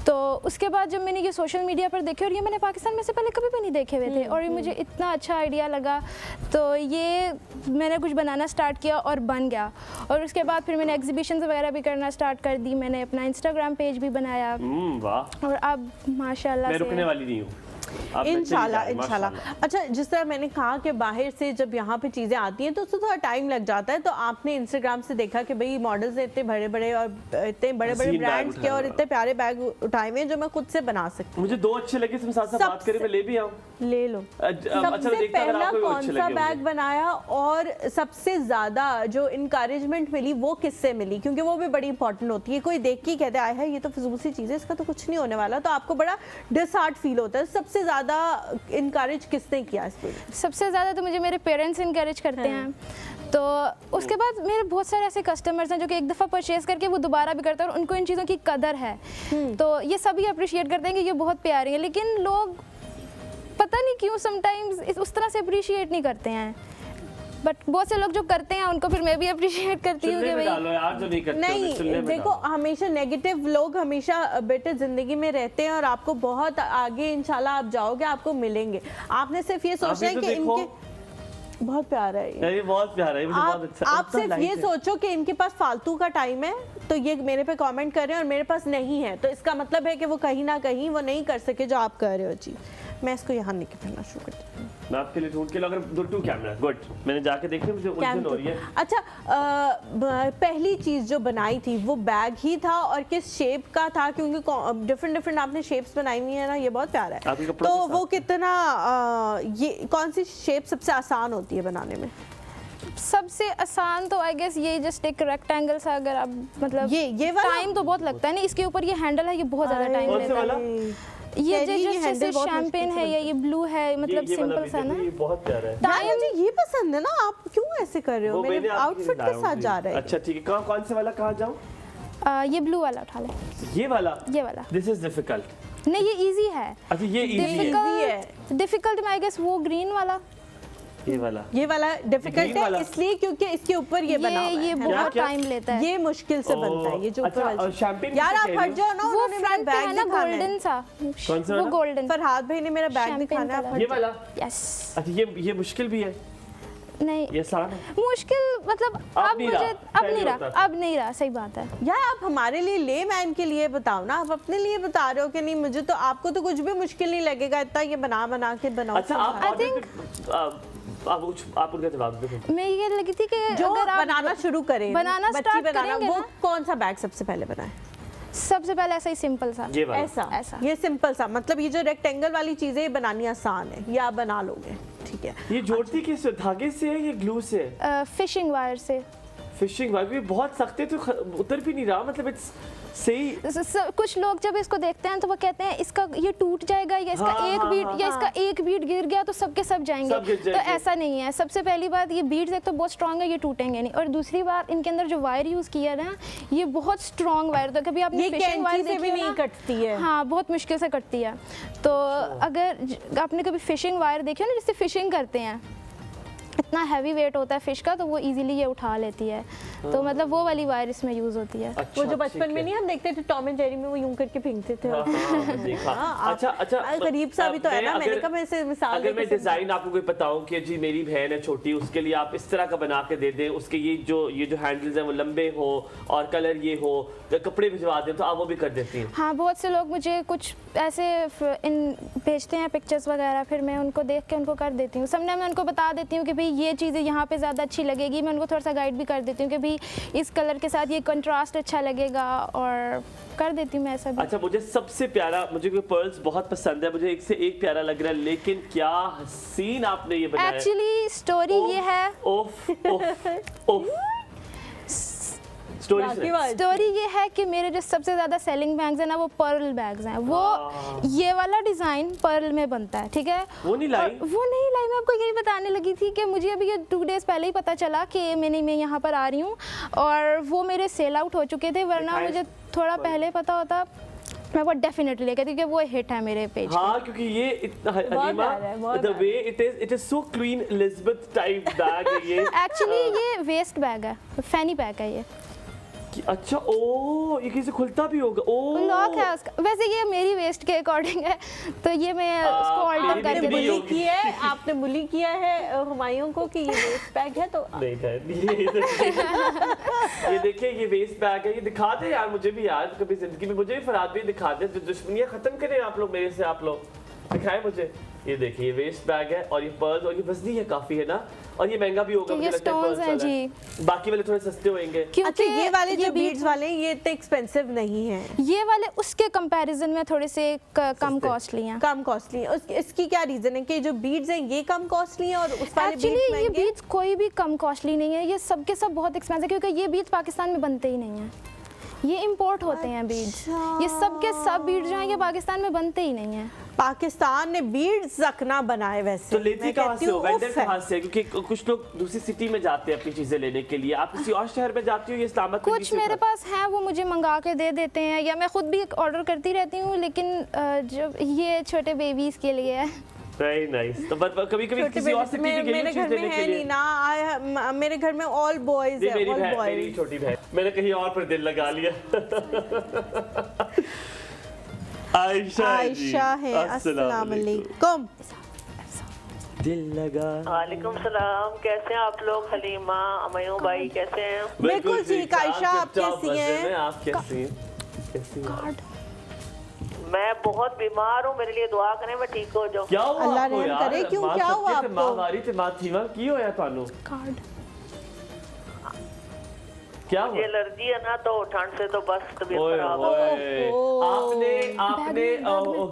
तो उसके बाद जब मैंने ये सोशल मीडिया पर देखे, और ये मैंने पाकिस्तान में से पहले कभी भी नहीं देखे हुए थे, और ये मुझे इतना अच्छा आइडिया लगा, तो ये मैंने कुछ बनाना स्टार्ट किया और बन गया। और उसके बाद फिर मैंने एग्जीबिशंस वगैरह भी करना स्टार्ट कर दी। मैंने अपना इंस्टाग्राम पेज भी बनाया। वाह। और अब माशाल्लाह मैं रुकने वाली नहीं हूँ। इंशाल्लाह। अच्छा, जिस तरह मैंने कहा कि बाहर से जब यहाँ पे चीज़ें आती हैं तो उससे थोड़ा टाइम लग जाता है, तो आपने इंस्टाग्राम से देखा कि भाई मॉडल्स ने इतने बड़े बड़े और इतने बड़े बड़े ब्रांड्स के और इतने प्यारे बैग उठाए हुए हैं जो मैं खुद से बना सकती हूँ। मुझे 2 अच्छे लगे, तुम साथ साथ बात करें, मैं ले भी आऊँ। ले लो। सबसे पहला कौन सा बैग बनाया और सबसे ज्यादा जो इनकरेजमेंट मिली वो किससे मिली, क्योंकि वो भी बड़ी इंपॉर्टेंट होती है। कोई देख के कहता है ये तो फिजूल सी चीज़ है, इसका तो कुछ नहीं होने वाला, तो आपको बड़ा डिसहार्ट फील होता है। सबसे ज़्यादा इनकरेज किसने किया इस पे? सबसे ज़्यादा तो मुझे मेरे पेरेंट्स इनकरेज करते हैं। तो उसके बाद मेरे बहुत सारे ऐसे कस्टमर्स हैं जो कि एक दफ़ा परचेज़ करके वो दोबारा भी करते हैं और उनको इन चीज़ों की कदर है। तो ये सभी अप्रिशिएट करते हैं कि ये बहुत प्यारी है, लेकिन लोग पता नहीं क्यों समटाइम्स उस तरह से अप्रिशिएट नहीं करते हैं। बट बहुत से लोग जो करते हैं उनको फिर मैं भी अप्रिशिएट करती हूँ कि भाई नहीं, देखो हमेशा नेगेटिव लोग हमेशा बेटे ज़िंदगी में रहते हैं और आपको बहुत आगे इंशाल्लाह आप जाओगे, आपको मिलेंगे। आपने सिर्फ ये सोचना है कि इनके बहुत प्यारा है, ये बहुत प्यारा है, मुझे बहुत अच्छा। आप सिर्फ ये सोचो कि इनके पास फालतू का टाइम है तो ये मेरे पे कमेंट कर रहे हैं और मेरे पास नहीं है, तो इसका मतलब है कि वो कहीं ना कहीं वो नहीं कर सके जो आप कर रहे हो। जी, मैं इसको यहाँ नहीं करना शुरू करती हूँ। मैं आपके लिए ढूंढ के ला, अगर 2 कैमरा गुड, मैंने जाके देखने, मुझे उलझन हो रही है। अच्छा, पहली चीज़ जो बनाई थी वो बैग ही था और किस शेप का था, क्योंकि डिफरेंट आपने शेप्स बनाई हुई है ना, ये बहुत प्यारा है। तो वो कितना ये कौन सी शेप सबसे आसान होती है बनाने में? सबसे आसान तो आई गेस ये जस्ट एक रेक्टेंगल सा, अगर आप मतलब ये टाइम तो बहुत लगता है ना, इसके ऊपर ये हैंडल है, ये बहुत ज़्यादा टाइम लेता है। ये जैसे शैंपेन है या ये ब्लू है, मतलब सिंपल सा ना, ये बहुत प्यारा है। यार मुझे ये पसंद है ना, आप क्यों ऐसे कर रहे हो, मेरे आउटफिट के साथ जा रहा है। अच्छा ठीक है, कौन से वाला कहाँ जाऊँ? ये ब्लू वाला उठा ले। ये वाला? ये वाला। This is difficult. नहीं, ये इजी है। अच्छा, ये इजी है। डिफिकल्ट में आई गेस वो ग्रीन वाला, ये वाला डिफिकल्ट है इसलिए क्योंकि इसके ऊपर ये बना हुआ है। ये बहुत टाइम लेता है, ये मुश्किल से बनता है। ये जो ऊपर वाला शैंपेन, यार आप हट जाओ ना, वो फ्रंट पे है ना गोल्डन सा, वो गोल्डन। फरहाद भाई ने मेरा बैग दिखाना है, ये वाला। यस। अच्छा, ये मुश्किल भी है? नहीं, ये आसान है। मुश्किल मतलब अब मुझे अब नहीं रहा, सही बात है। यार आप हमारे लिए ले मैन के लिए बताओ ना, आप अपने लिए बता रहे हो कि नहीं, मुझे तो आपको तो कुछ भी मुश्किल नहीं लगेगा इतना ये बना के बनाओ। अच्छा, आई थिंक आप उनका जवाब दो। मैं ये लगी थी कि जो अगर आप बनाना शुरू करें, बनाना स्टार्ट करेंगे वो ना, कौन सा बैग सबसे पहले बनाए? सबसे पहले ऐसा ही सिंपल सा, ऐसा ये सिंपल सा, मतलब ये जो रेक्टेंगल वाली चीजें बनानी आसान है, ये आप बना लोगे, ठीक है। ये जोड़ती किस धागे से है या ग्लू से? फिशिंग वायर से। फिशिंग वायर भी बहुत सख्त है, तो उतर भी नहीं रहा, मतलब इट्स सही। कुछ लोग जब इसको देखते हैं तो वो कहते हैं इसका ये टूट जाएगा या इसका इसका एक बीट गिर गया तो सबके सब जाएंगे, तो ऐसा नहीं है। सबसे पहली बात, ये बीट्स एक तो बहुत स्ट्रांग है, ये टूटेंगे नहीं, और दूसरी बात इनके अंदर जो वायर यूज किया ना, ये बहुत स्ट्रांग वायर, तो कभी आपने फिशिंग वायर देखी है नहीं कटती है, हाँ बहुत मुश्किल से कटती है। तो अगर आपने कभी फिशिंग वायर देखी है ना, जिससे फिशिंग करते हैं, इतना हैवी वेट होता है फिश का, तो वो इजीली ये उठा लेती है, तो मतलब वो वाली वायर इसमें यूज होती है। अच्छा, वो जो बचपन में नहीं हम देखते थे टॉम एंड जेरी में, वो यूं करके फेंकते थे। अच्छा, करीब सा भी तो है ना, मैंने कहा ऐसे मिसाल अगर मैं डिजाइन आपको कोई बताऊं कि जी मेरी बहन है छोटी, उसके लिए आप इस तरह का बना के दे दें, उसके ये जो हैंडल्स हैं वो लंबे हो और कलर ये हो, कपड़े भिजवा दें, तो आप वो भी कर देती हैं? हाँ, बहुत से लोग मुझे कुछ ऐसे भेजते हैं पिक्चर्स वगैरह, फिर मैं उनको देख के उनको कर देती हूँ। समझना मैं उनको बता देती हूँ कि भाई ये चीज़ें यहाँ पे ज़्यादा अच्छी लगेगी, मैं उनको थोड़ा सा गाइड भी कर देती हूँ कि भाई इस कलर के साथ ये कंट्रास्ट अच्छा लगेगा, और कर देती हूँ मैं ऐसा भी। अच्छा, मुझे सबसे प्यारा, मुझे पर्ल्स बहुत पसंद है, मुझे एक से एक प्यारा लग रहा है, लेकिन क्या हसीन आपने ये बनाया है। एक्चुअली स्टोरी ये है, स्टोरी ये है कि मेरे जो सबसे ज़्यादा सेलिंग बैग्स हैं ना, वो पर्ल बैग्स हैं। वो ये वाला डिज़ाइन पर्ल में बनता है, ठीक है। वो नहीं लाई मैं आपको यही बताने लगी थी कि मुझे अभी ये 2 डेज़ पहले ही पता चला कि मैं यहाँ पर आ रही हूँ, और वो मेरे सेल आउट हो चुके थे, वरना मुझे थोड़ा पहले पता होता मैं वो डेफिनेटली लेकर, क्योंकि वो हिट है मेरे पेज। हाँ, क्योंकि ये Halima, the way it is so clean Elizabeth type bag है ये। एक्चुअली ये वेस्ट बैग है, फैनी पैक है ये। अच्छा, ओ ये कैसे खुलता भी होगा? ओ लॉक है उसका। वैसे ये मेरी वेस्ट के अकॉर्डिंग है, तो ये मैं उसको ऑल्टर करके बुली किया है, आपने बुली किया है हुमायूं को कि ये वेस्ट बैग है, तो नहीं था ये देखिए, ये वेस्ट बैग है, ये दिखा दे यार मुझे भी यार, कभी जिंदगी में मुझे भी फरहाद भी दिखा दे, दुश्मनियां खत्म करें आप लोग मेरे से, आप लोग दिखाएं मुझे। ये देखिए ये वेस्ट बैग है और ये पर्ल्स और ये वजनी है काफी, है ना, और ये महंगा भी होगा, मुझे लगता है पर्ल्स वाला जी। बाकी वाले थोड़े सस्ते होंगे। अच्छा ये वाले जो बीड्स वाले ये इतने एक्सपेंसिव नहीं है, ये वाले उसके कंपैरिजन में थोड़े से कम कॉस्टली हैं। कम कॉस्टली है। इसकी क्या रीजन है कि जो बीड्स हैं ये कम कॉस्टली हैं और उस वाले बीड्स महंगे? ये बीड्स कोई भी कम कॉस्टली नहीं है, ये सब के सब बहुत एक्सपेंसिव, क्योंकि ये बीड्स पाकिस्तान में बनते ही नहीं हैं, ये इंपोर्ट होते हैं बीड्स। ये सब के सब बीड्स जो हैं ये पाकिस्तान में बनते ही नहीं हैं। पाकिस्तान ने बीड्स रखना बनाए वैसे। तो लेती कहाँ से हो, वेंडर कहाँ से? क्योंकि कुछ लोग दूसरी सिटी में जाते हैं अपनी चीजें लेने के लिए, आप किसी और शहर में जाती हो? ये इस्लामाबाद कुछ मेरे पास हैं, वो मुझे मंगा के दे देते हैं, या मैं खुद भी ऑर्डर करती रहती हूँ, लेकिन जब ये छोटे बेबीज के लिए है। Very nice. तो कभी-कभी किसी और सिटी में मेरे घर में है नहीं ना, मेरे घर में ऑल बॉयज है, ऑल बॉयज। मेरी छोटी बहन, मैंने कहीं और पर दिल लगा लिया। आयशा है, अस्सलाम वालेकुम। दिल लगा। वालेकुम सलाम, कैसे हैं आप लोग? हलीमा, हुमायूं भाई कैसे हैं? बिल्कुल ठीक। आयशा आप कैसी हैं? आप कैसी हैं? मैं बहुत बीमार हूँ, मेरे लिए दुआ करें मैं ठीक हो जाऊँ। क्या हुआ अल्लाह आपको रहम यार? करे, क्यों क्या हुआ आपको? मावारी ते माथीवा की होया तानु? क्या मुझे एलर्जी है ना, तो ठंड से तो बस तबीयत खराब है। आपने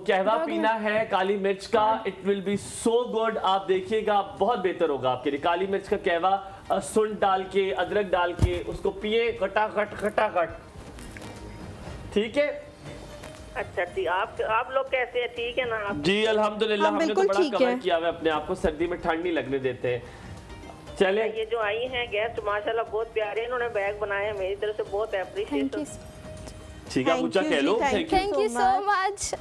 कहवा पीना है काली मिर्च का, it will be so good. आप देखिएगा बहुत बेहतर होगा आपके लिए। काली मिर्च का कहवा सुंठ डाल के, अदरक डाल के उसको पिए, खटाखट। ठीक है? अच्छा ठीक। आप लोग कैसे हैं? ठीक है ना आप? जी अल्हम्दुलिल्लाह, हमने तो बड़ा कवर किया हुआ है अपने आप को, सर्दी में ठंड नहीं लगने देते हैं। चले, ये जो आई हैं गेस्ट माशाल्लाह बहुत प्यारे, इन्होंने बैग बनाए हैं, मेरी तरफ से बहुत एप्रिशिएशन। ठीक है, ऊंचा कह लो। Thank you so much.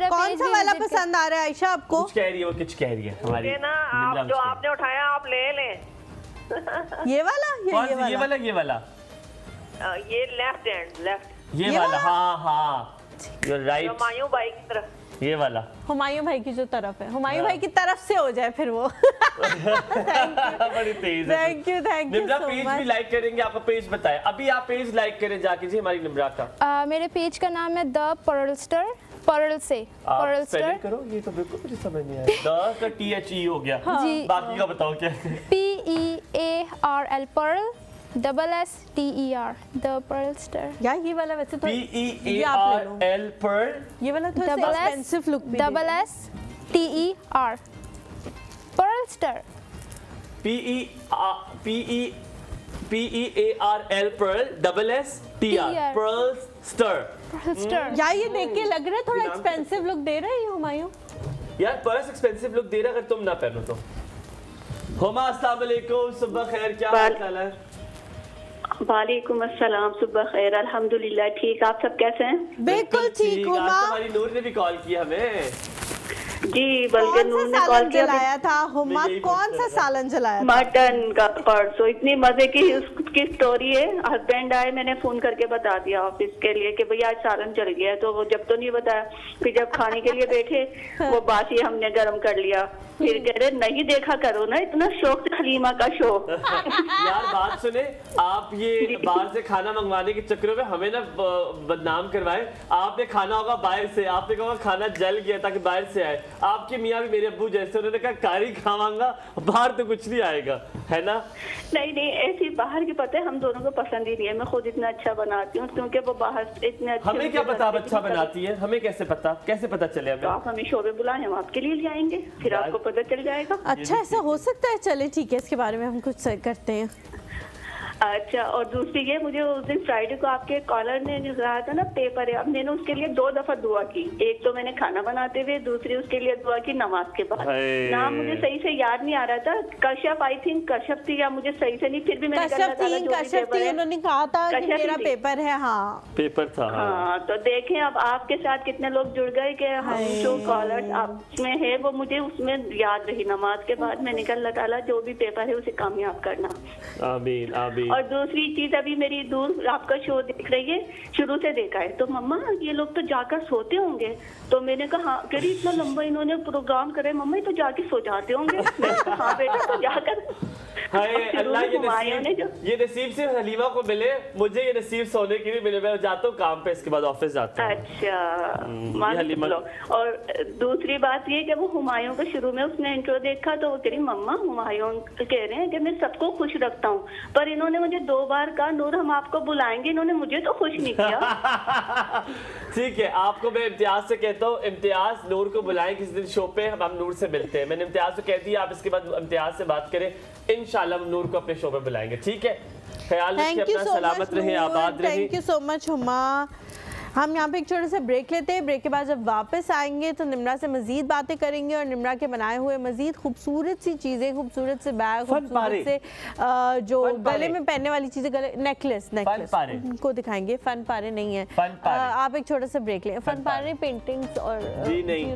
कौन सा वाला पसंद आ रहा है आयशा आपको? कुछ कह रही है वो, कुछ कह रही है हमारी ना, आप जो आपने उठाया आप ले लें। ये वाला ये वाला ये लेफ्ट हैंड, लेफ्ट ये वाला। हाँ यू आर राइट। हुमायूं भाई की तरफ ये वाला, हुमायूं भाई की जो तरफ है, हुमायूं भाई की तरफ से हो जाए फिर वो। बड़ी तेज है। थैंक यू निम्रा, पेज भी लाइक करेंगे, आपका पेज बताएं। अभी आप पेज लाइक करें जाके जी हमारी निम्रा का। मेरे पेज का नाम है द पर्लस्टर, पर्ल से पर्लस्टर करो। ये तो बिल्कुल मुझे समझ नहीं आया। द का THE हो गया जी। बाकी का बताओ क्या है? PEARL पर्ल SSTER द पर्लस्टर। यार ये वाला वैसे तो PEARL पर्ल, ये वाला थोड़ा सा एक्सपेंसिव लुक भी SSTER पर्लस्टर। PEARL पर्ल SSTER पर्लस्टर। यार ये देख के लग रहा है थोड़ा एक्सपेंसिव लुक दे रहा है ये हुमायूं। यार पर्स एक्सपेंसिव लुक दे रहा है, अगर तुम ना पहनो तो। हुमा अस्सलाम वालेकुम, सुबह खैर, क्या हाल है? वालेकुम अस्सलाम, सुबह खैर, अल्हम्दुलिल्लाह ठीक। आप सब कैसे हैं? बिल्कुल ठीक। हुमा, हमारी नूर ने भी कॉल किया हमें। जी, बल्कि नूर ने कॉल किया था। हुमा कौन सा सालन जलाया था? मटन का परसों। इतनी मजे की उसकी स्टोरी है। हस्बैंड आए, मैंने फोन करके बता दिया ऑफिस के लिए कि भैया आज सालन चल गया है, तो वो जब तो नहीं बताया, फिर जब खाने के लिए बैठे वो बासी हमने गर्म कर लिया। फिर कह रहे नहीं देखा करो ना इतना शौक से हलीमा का शो। यार बात सुने, आप ये बाहर से खाना मंगवाने के चक्कर में हमें ना बदनाम करवाए। आपने खाना होगा बाहर से, आपने कहा खाना जल गया ताकि बाहर से आए। आपके मियाँ भी मेरे अब्बू जैसे, उन्होंने कहा कारी खावांगा, बाहर तो कुछ नहीं आएगा, है ना? नहीं ऐसी बाहर की पता है हम दोनों को पसंद ही नहीं है। मैं खुद इतना अच्छा बनाती हूँ, क्योंकि वो बाहर इतने अच्छे। हमें क्या पता आप अच्छा बनाती है? हमें कैसे पता चले हमें? तो आप हमें शो में बुलाएं, हम आपके लिए ले आएंगे, फिर आपको पता चल जाएगा। अच्छा ऐसा हो सकता है? चले ठीक है, इसके बारे में हम कुछ करते हैं। अच्छा, और दूसरी ये, मुझे उस दिन फ्राइडे को आपके कॉलर ने जो कहा था ना पेपर है, अब मैंने उसके लिए 2 दफा दुआ की। एक तो मैंने खाना बनाते हुए, दूसरी उसके लिए दुआ की नमाज के बाद। नाम मुझे सही से याद नहीं आ रहा था। कश्यप, आई थिंक कश्यप थी, या मुझे सही से नहीं, फिर भी मैंने कश्यप थी, उन्होंने कहा था कि मेरा पेपर है। हाँ पेपर था। हाँ, तो देखें अब आपके साथ कितने लोग जुड़ गए कि हम जो कॉलर आप में है वो मुझे उसमें याद रही। नमाज के बाद मैंने कहा अल्लाह ताला जो भी पेपर है उसे कामयाब करना। आमीन आमीन। और दूसरी चीज, अभी मेरी दूर आपका शो देख रही है, शुरू से देखा है, तो मम्मा ये लोग तो जाकर सोते होंगे। तो मैंने कहा हाँ, कह रही इतना लंबा इन्होंने प्रोग्राम करे, मम्मा तो जाके सो जाते होंगे। हाँ बेटा, तो जाकर हाय अल्लाह, ये हुमायूं ने नसीब, ये नसीब सिर्फ हलीमा को मिले, मुझे ये नसीब सोने के लिए मिले। मैं जाता हूँ काम पे, इसके बाद ऑफिस जाता हूँ। अच्छा हलीमा। और दूसरी बात ये कि वो हुमायूं को शुरू में उसने इंट्रो देखा तो वो तेरी मम्मा हुमायूं कह रहे हैं कि मैं सबको खुश रखता हूँ, पर इन्होंने मुझे 2 बार कहा नूर हम आपको बुलाएंगे, इन्होंने मुझे तो खुश नहीं किया। ठीक है, आपको मैं इम्तियाज से कहता हूँ, इम्तियाज नूर को बुलाएं किसी दिन शो पे, हम नूर से मिलते हैं। मैंने इम्तियाज को कह दिया, आप इसके बाद इम्तियाज से बात करें, इंशाल्लाह हम नूर को अपने शो पे बुलाएंगे। ठीक है, ख्याल रखिए अपना, सलामत रहे, आबाद रहे। Thank you so much Huma. हम यहाँ पे एक छोटे से ब्रेक लेते हैं। ब्रेक के बाद जब वापस आएंगे तो निम्रा से मजीद बातें करेंगे और निम्रा के बनाए हुए मजीद खूबसूरत सी चीज़ें, खूबसूरत से बैग, खूबसूरत से जो गले में पहनने वाली चीज़ें, गले नेकलेस को दिखाएंगे। फन पारे नहीं है, आप एक छोटा सा ब्रेक लें। फन पारे पेंटिंग्स और जी नहीं।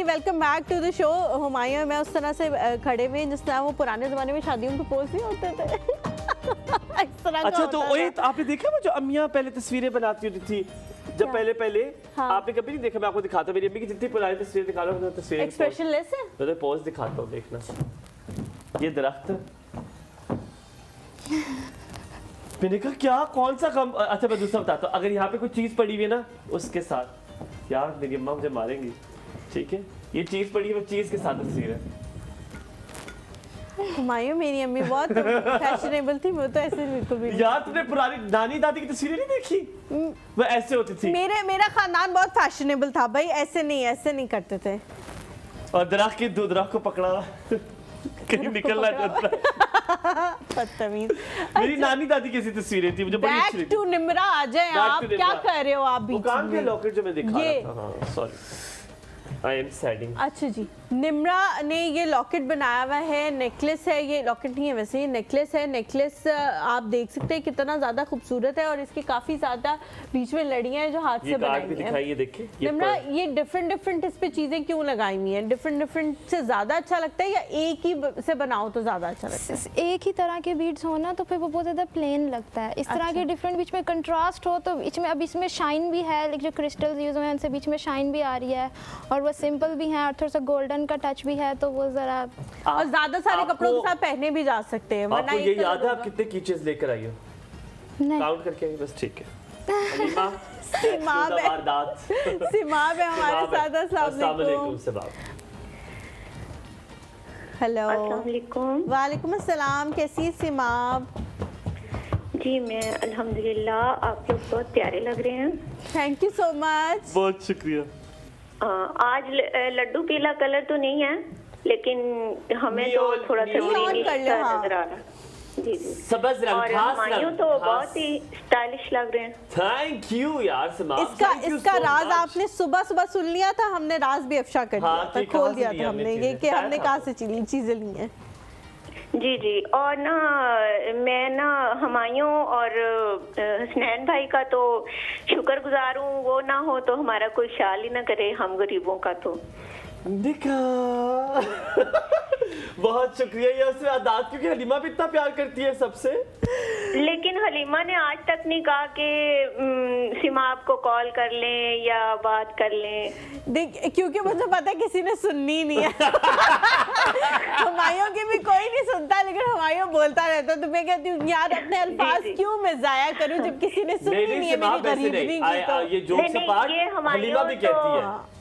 Welcome back to the show. Humayun मैं उस तरह से खड़े हुए जिस तरह वो पुराने ज़माने में शादियों में पोज नहीं होते थे। इस तरह का अच्छा, तो होता वही आपने देखा वो जो अम्मियाँ पहले तस्वीरें बनाती होती थी, जब पहले हाँ। आपने कभी नहीं देखा? मैं आपको दिखाता हूँ, मेरी अम्मी की जितनी पुरानी तस्वीरें दिखा लो, तस्वीरें एक्सप्रेशनलेस है। तो पोज दिखाता हूँ, देखना। ये दरख्त, मैंने कहा क्या, कौन सा कम। अच्छा मैं दूसरा बताता हूँ, अगर यहाँ पे कोई चीज़ पड़ी हुई है ना उसके साथ, यार मेरी अम्मा मुझे मारेंगी। ठीक है, ये चीज़ पड़ी है, वो चीज़ के साथ तस्वीर है। हुमायूं मेरी अम्मी बहुत फैशनेबल थी, वो तो ऐसे बिल्कुल भी। यार तुमने पुरानी नानी दादी की तस्वीरें नहीं देखी? वो ऐसे होती थी। मेरा खानदान बहुत फैशनेबल था भाई, ऐसे नहीं करते थे। और दरख्त की दरख्त को पकड़ा कहीं निकलना चाहता। बदतमीज। मेरी नानी दादी कैसी तस्वीरें थी, मुझे बड़ी अच्छी लगी। बैक टू निम्रा आ जाए आप, क्या कर रहे हो आप बीच में? दुकान के लॉकेट जो मैं दिखा रहा था, हाँ सॉरी, आई एम सैडिंग। अच्छा जी, निम्रा ने ये लॉकेट बनाया हुआ है, नेकलेस है, ये लॉकेट नहीं है वैसे, ये नेकलेस है। नेकलेस आप देख सकते हैं कितना ज़्यादा खूबसूरत है और इसकी काफ़ी ज़्यादा बीच में लड़ियाँ हैं जो हाथ से बनाई हुई हैं। ये देखिए निम्रा, ये डिफरेंट इस पे चीज़ें क्यों लगाई हुई हैं? डिफरेंट से ज़्यादा अच्छा लगता है या एक ही से बनाओ तो ज़्यादा अच्छा लगता है? एक ही तरह के बीड्स हो ना तो फिर वो बहुत ज़्यादा प्लेन लगता है। इस तरह के डिफरेंट बीच में कंट्रास्ट हो तो बीच में, अब इसमें शाइन भी है, जो क्रिस्टल्स यूज हुए हैं उनसे बीच में शाइन भी आ रही है और वो सिंपल भी है और थोड़ा सा गोल्डन का टच भी है, तो वो जरा और ज्यादा सारे कपड़ों के साथ पहने भी जा सकते हैं। आपको ये याद है आप कितने कीचेस लेकर आई हो? काउंट करके बस, ठीक है। सिमाब है हमारे साथ। अस्सलाम वालेकुम। हेलो, वालेकुम अस्सलाम। कैसी सिमाब? जी मैं अल्हम्दुलिल्लाह, आप लोग बहुत प्यारे लग रहे हैं। Thank you so much. बहुत शुक्रिया। आज लड्डू पीला कलर तो नहीं है, लेकिन हमें तो थोड़ा सा ग्रीनिश नजर आ रहा है। जी जी, सबज रंग, और हुमायूं तो बहुत ही स्टाइलिश लग रहे हैं। थैंक यू यार सिमाब। इसका राज आपने सुबह सुन लिया था, हमने राज भी अफशा कर दिया था, खोल दिया था हमने ये कि हमने कहाँ से चीजें ली हैं। जी जी, और ना मैं ना हुमायूं और हसनैन भाई का तो शुक्रगुजार हूँ, वो ना हो तो हमारा कोई ख्याल ही ना करे हम गरीबों का। तो देखा बहुत शुक्रिया ये उससे आदात, क्योंकि हलीमा भी इतना प्यार करती है सबसे। लेकिन हलीमा ने आज तक नहीं कहा कि सिमाब को कॉल कर लें या बात कर लें। देख, क्योंकि मुझे पता है किसी ने सुननी नहीं है। हुमायूं की भी कोई नहीं सुनता, लेकिन हुमायूं बोलता रहता है, तो मैं कहती हूँ यार अपने अल्फाज क्यों मैं जाया करूँ जब किसी ने सुननी नहीं है मेरी गरीबी की। ये जोक से पार हलीमा भी कहती है।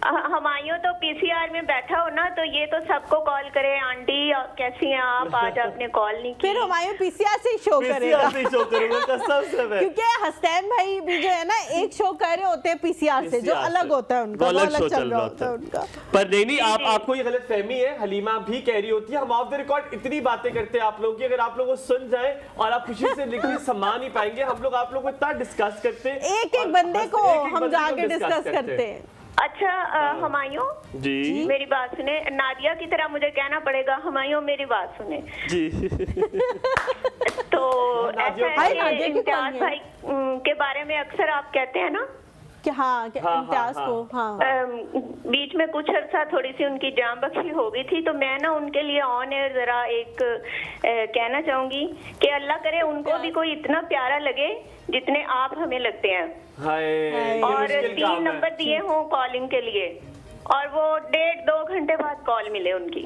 हुमायूं तो पीसीआर में बैठा हो ना, तो ये तो सबको कॉल करे, आंटी कैसी हैं आप, आज आपने कॉल नहीं की। फिर हुमायूं पीसीआर से शो करेगा, क्योंकि हसनैन भाई भी जो है ना एक शो कर रहे होते हैं पीसीआर से, जो अलग होता है उनका, वो अलग चल रहा होता है उनका। पर नहीं, आपको ये गलत फहमी है, हलीमा भी कह रही होती है। हम ऑफ द रिकॉर्ड इतनी बातें करते हैं आप लोगों की, अगर आप लोगों को सुन जाए और आप खुशी से लिखने सम्मान नहीं पाएंगे। हम लोग आप लोगों को इतना डिस्कस करते हैं, एक बंदे को हम जाके डिस्कस करते हैं। अच्छा हुमायूं जी, मेरी बात सुने, नादिया की तरह मुझे कहना पड़ेगा, हुमायूं मेरी बात सुने जी। तो ऐसा है कि इम्तियाज भाई के बारे में अक्सर आप कहते हैं ना कि हाँ इम्तियाज को हाँ बीच में कुछ अर्सा थोड़ी सी उनकी जान बख्शी हो गई थी, तो मैं ना उनके लिए ऑन एयर जरा एक कहना चाहूंगी कि अल्लाह करे उनको भी कोई इतना प्यारा लगे जितने आप हमें लगते हैं। और 3 नंबर दिए हों कॉलिंग के लिए, और वो 1.5-2 घंटे बाद कॉल मिले उनकी।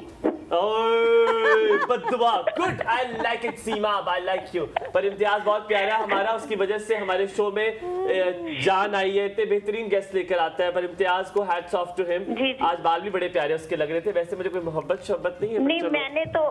बददुआ, good, I like it Seema, I like you. पर इम्तियाज बहुत प्यारा हमारा, उसकी वजह से हमारे शो में जान आई है, इतने बेहतरीन गेस्ट लेकर आता है। पर इम्तियाज को हैट्स ऑफ टू हिम। आज बाल भी बड़े प्यारे उसके लग रहे थे। वैसे मुझे कोई मोहब्बत नहीं है, नहीं मैंने तो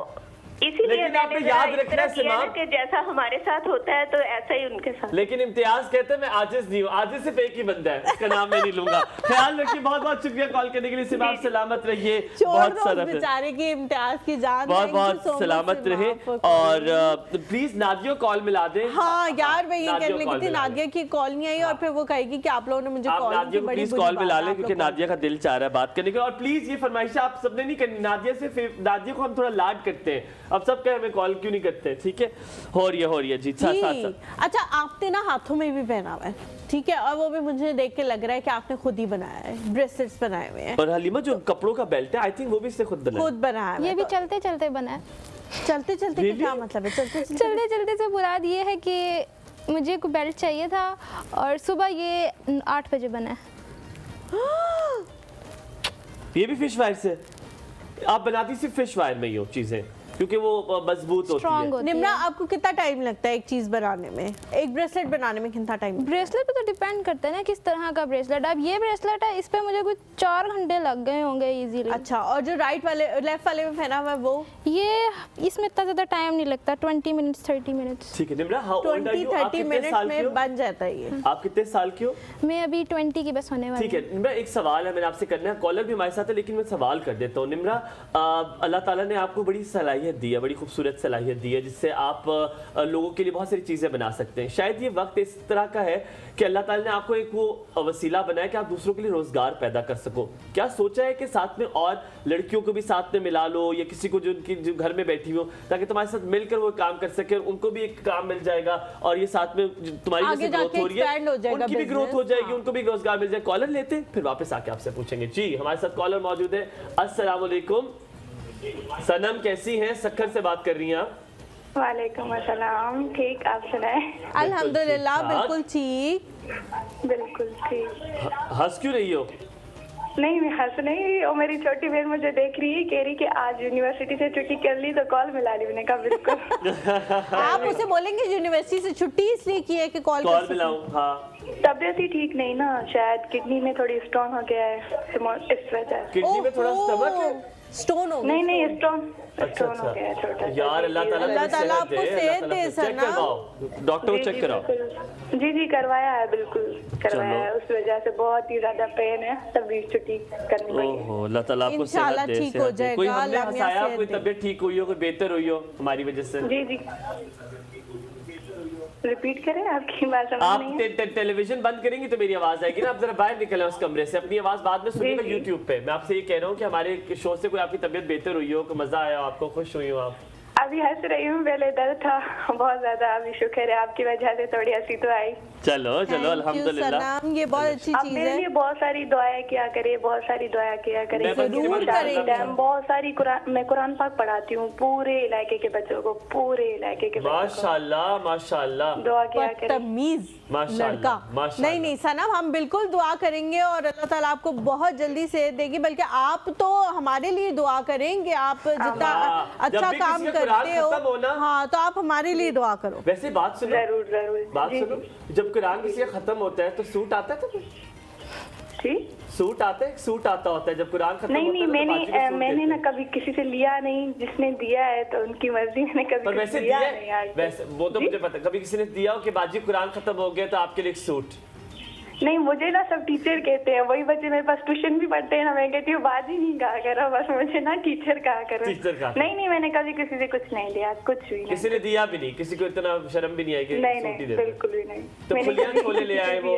इसीलिए आपने याद रखना है कि जैसा हमारे साथ होता है तो ऐसा ही उनके साथ। लेकिन इम्तियाज कहते हैं मैं आजिज नहीं हूँ, आजिज सिर्फ एक ही बंदा है, उसका नाम मैं नहीं लूंगा। ख्याल रखिए, बहुत बहुत शुक्रिया कॉल करने के लिए। सिर्फ आप सलामत रहिए, बहुत सारा बेचारे की इम्तियाज की जान बहुत बहुत सलामत रहे। और प्लीज नादिया कॉल मिला दें। हाँ यार मैं ये कहने लगी थी, नादिया की कॉल नहीं आई और फिर वो कहेगी कि आप लोगों ने मुझे कॉल नादिया को प्लीज कॉल मिला लें, क्योंकि नादिया का दिल चाह रहा है बात करने का। और प्लीज ये फरमाइश आप सबने नहीं करनी, नादिया से नादिया को हम थोड़ा लाड करते हैं, अब सब कहे हमें कॉल क्यों नहीं करते, ठीक है। हो रही है जी। साथ। अच्छा आपने ना हाथों में भी पहना हुआ है, ठीक है, और वो भी मुझे देख के लग रहा है कि आपने खुद ही बनाया है, ब्रेसलेट्स बनाए हुए हैं। और हलीमा जो कपड़ों का बेल्ट है, आई थिंक वो भी इससे खुद बनाया है। ये भी चलते चलते बना है। चलते चलते क्या मतलब है? चलते चलते से मुराद ये है कि मुझे कोई बेल्ट चाहिए था और सुबह ये 8 बजे बना है। ये भी फिश वायर से आप बनाती, सिर्फ फिश वायर में ही हो चीजें, क्योंकि वो मजबूत होती है। निम्रा आपको कितना टाइम लगता है एक चीज बनाने में, एक ब्रेसलेट बनाने में कितना टाइम? ब्रेसलेट पे तो डिपेंड करता है ना किस तरह का ब्रेसलेट। अब ये ब्रेसलेट है, इस पे मुझे कुछ 4 घंटे लग गए होंगे इजीली। अच्छा, और जो लेफ्ट वाले में पहना हुआ है वो, ये इसमें इतना ज्यादा टाइम नहीं लगता, 20 मिनट्स 30 मिनट्स। ठीक है Nimra, how old are you? 20-30 minute में बन जाता है ये। आप कितने साल की हो? मैं अभी 20 की बस होने वाली। ठीक है निम्रा, एक सवाल है मैंने आपसे करना है, कॉलर भी हमारे साथ है लेकिन मैं सवाल कर देता हूँ। निम्रा, अल्लाह ताला ने आपको बड़ी सलाहियत दी है, बड़ी खूबसूरत सलाहियत दी है, जिससे आप लोगों के लिए बहुत सारी चीजें बना सकते हैं। शायद ये वक्त इस तरह का है कि अल्लाह ताला ने आपको एक वो वसीला बनाया कि आप दूसरों के लिए रोजगार पैदा कर सको। क्या सोचा है कि साथ में और लड़कियों को भी साथ में मिला लो, या किसी को जो घर में बैठी हो, ताकि तुम्हारे साथ मिलकर वो काम कर सके, उनको भी एक काम मिल जाएगा, और ये साथ में तुम्हारी जैसे ग्रोथ हो रही है उनकी भी ग्रोथ हो जाएगी, उनको भी रोजगार मिल जाए। कॉलर लेते हैं, फिर वापस आके आपसे पूछेंगे। जी हमारे साथ कॉलर मौजूद है। अस्सलाम वालेकुम सनम, कैसी हैं? सक्खर से बात कर रही हैं आप? वालेकुम अस्सलाम, ठीक, आप सुनाएं? अल्हम्दुलिल्लाह बिल्कुल ठीक। बिल्कुल ठीक। हंस क्यों रही हो? नहीं मैं हंस नहीं, और मेरी छोटी बहन मुझे देख रही है, कह रही कि आज यूनिवर्सिटी से छुट्टी कर ली तो कॉल मिला ली। मैंने कहा बिल्कुल। आप उसे बोलेंगे यूनिवर्सिटी से छुट्टी इसलिए की है कि कॉल मिलाऊं? हाँ, तबीयत ही ठीक नहीं ना, शायद किडनी में थोड़ी स्टोन हो गया है, इस वजह से। किडनी में थोड़ा स्टमक है, स्टोन हो? नहीं स्टोन अच्छा हो गया छोटा। यार अल्लाह ताला आपको सेहत दे सना। डॉक्टर को चेक कराओ। जी करवाया है, बिल्कुल करवाया है, उस वजह से बहुत ही ज्यादा पेन है, तभी छुट्टी करनी पड़ी। ओहो, अल्लाह ताला आपको सेहत दे। ठीक हो जाएगा। कोई हमने हंसाया, कोई तबीयत ठीक हुई हो, कोई बेहतर हुई हो हमारी वजह से? जी रिपीट करें, आपकी बात समझ आप नहीं है। टेलीविजन बंद करेंगी तो मेरी आवाज आएगी ना, आप जरा बाहर निकले उस कमरे से, अपनी आवाज बाद में सुनिएगा यूट्यूब पे। मैं आपसे ये कह रहा हूँ कि हमारे शो से कोई आपकी तबीयत बेहतर हुई हो, कोई मजा आया हो आपको, खुश हुई हो आप? अभी हंस रही हूँ, पहले दर्द था बहुत ज्यादा, अभी शुक्र है आपकी वजह से थोड़ी हंसी तो आई। चलो अल्हम्दुलिल्लाह, ये बहुत अच्छी चीज है। मेरे लिए बहुत सारी दुआएं किया करे, बहुत सारी दुआएं किया करे। बहुत सारी मैं कुरान पाक पढ़ाती हूँ पूरे इलाके के बच्चों को, पूरे इलाके के। माशाल्लाह माशाल्लाह, दुआ किया करे। तमीज लड़का। नहीं सनम, हम बिल्कुल दुआ करेंगे और अल्लाह ताला आपको बहुत जल्दी सेहत देगी, बल्कि आप तो हमारे लिए दुआ करेंगे। आप जितना अच्छा काम करते हो, हाँ, तो आप हमारे लिए दुआ करो। वैसे बात सुनो, जरूर बात सुनो, जब कुरान किसी का खत्म होता है तो सूट आता है? तो सूट आता है, सूट आता होता है जब कुरान खत्म होता है? नहीं, मैंने ना कभी किसी से लिया नहीं, जिसने दिया है तो उनकी मर्जी, मैंने कभी वैसे लिया नहीं। वैसे वो तो मुझे पता, कभी किसी ने दिया हो कि बाजी कुरान खत्म हो गया तो आपके लिए एक सूट? नहीं, मुझे ना सब टीचर कहते हैं, वही बच्चे मेरे पास ट्यूशन भी पढ़ते हैं ना, मैं कहती हूँ बाजी नहीं कहा करो, बस मुझे ना टीचर कहा करो। नहीं, मैंने कभी किसी से कुछ नहीं लिया, कुछ भी नहीं। किसी ने दिया भी नहीं? किसी को इतना शर्म भी नहीं आएगी? नहीं, बिल्कुल भी नहीं। तो फुलियां छोले ले आए वो,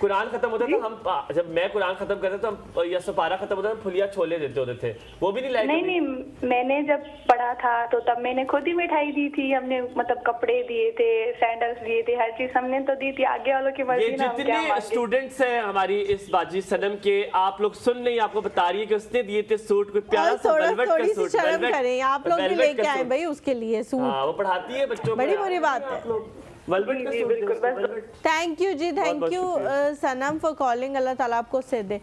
कुरान खत्म होता था, हम जब मैं कुरान खत्म करता तो हम या सपारा खत्म होता था, फुलियां छोले देते होते थे, वो भी नहीं लाए? नहीं, मैंने जब पढ़ा था तो तब मैंने खुद ही मिठाई दी थी, हमने मतलब कपड़े दिए थे, सैंडल्स दिए थे, हर चीज हमने तो दी थी, आगे वालों की मर्जी ना। स्टूडेंट्स हैं हमारी इस बाजी सनम के, आप लोग सुन नहीं, आपको बता रही है कि उसने दिए थे सूट, कोई प्यारा सा वेलवेट का थोड़ी सी सूट, शर्म करें, आप लोग भी लेके आए भाई उसके लिए सूट। हाँ, वो पढ़ाती है बच्चों को, बड़ी बुरी बात है। वेलवेट का सूट। थैंक यू जी, thank you Sanam for calling, Allah ताला आपको से दे।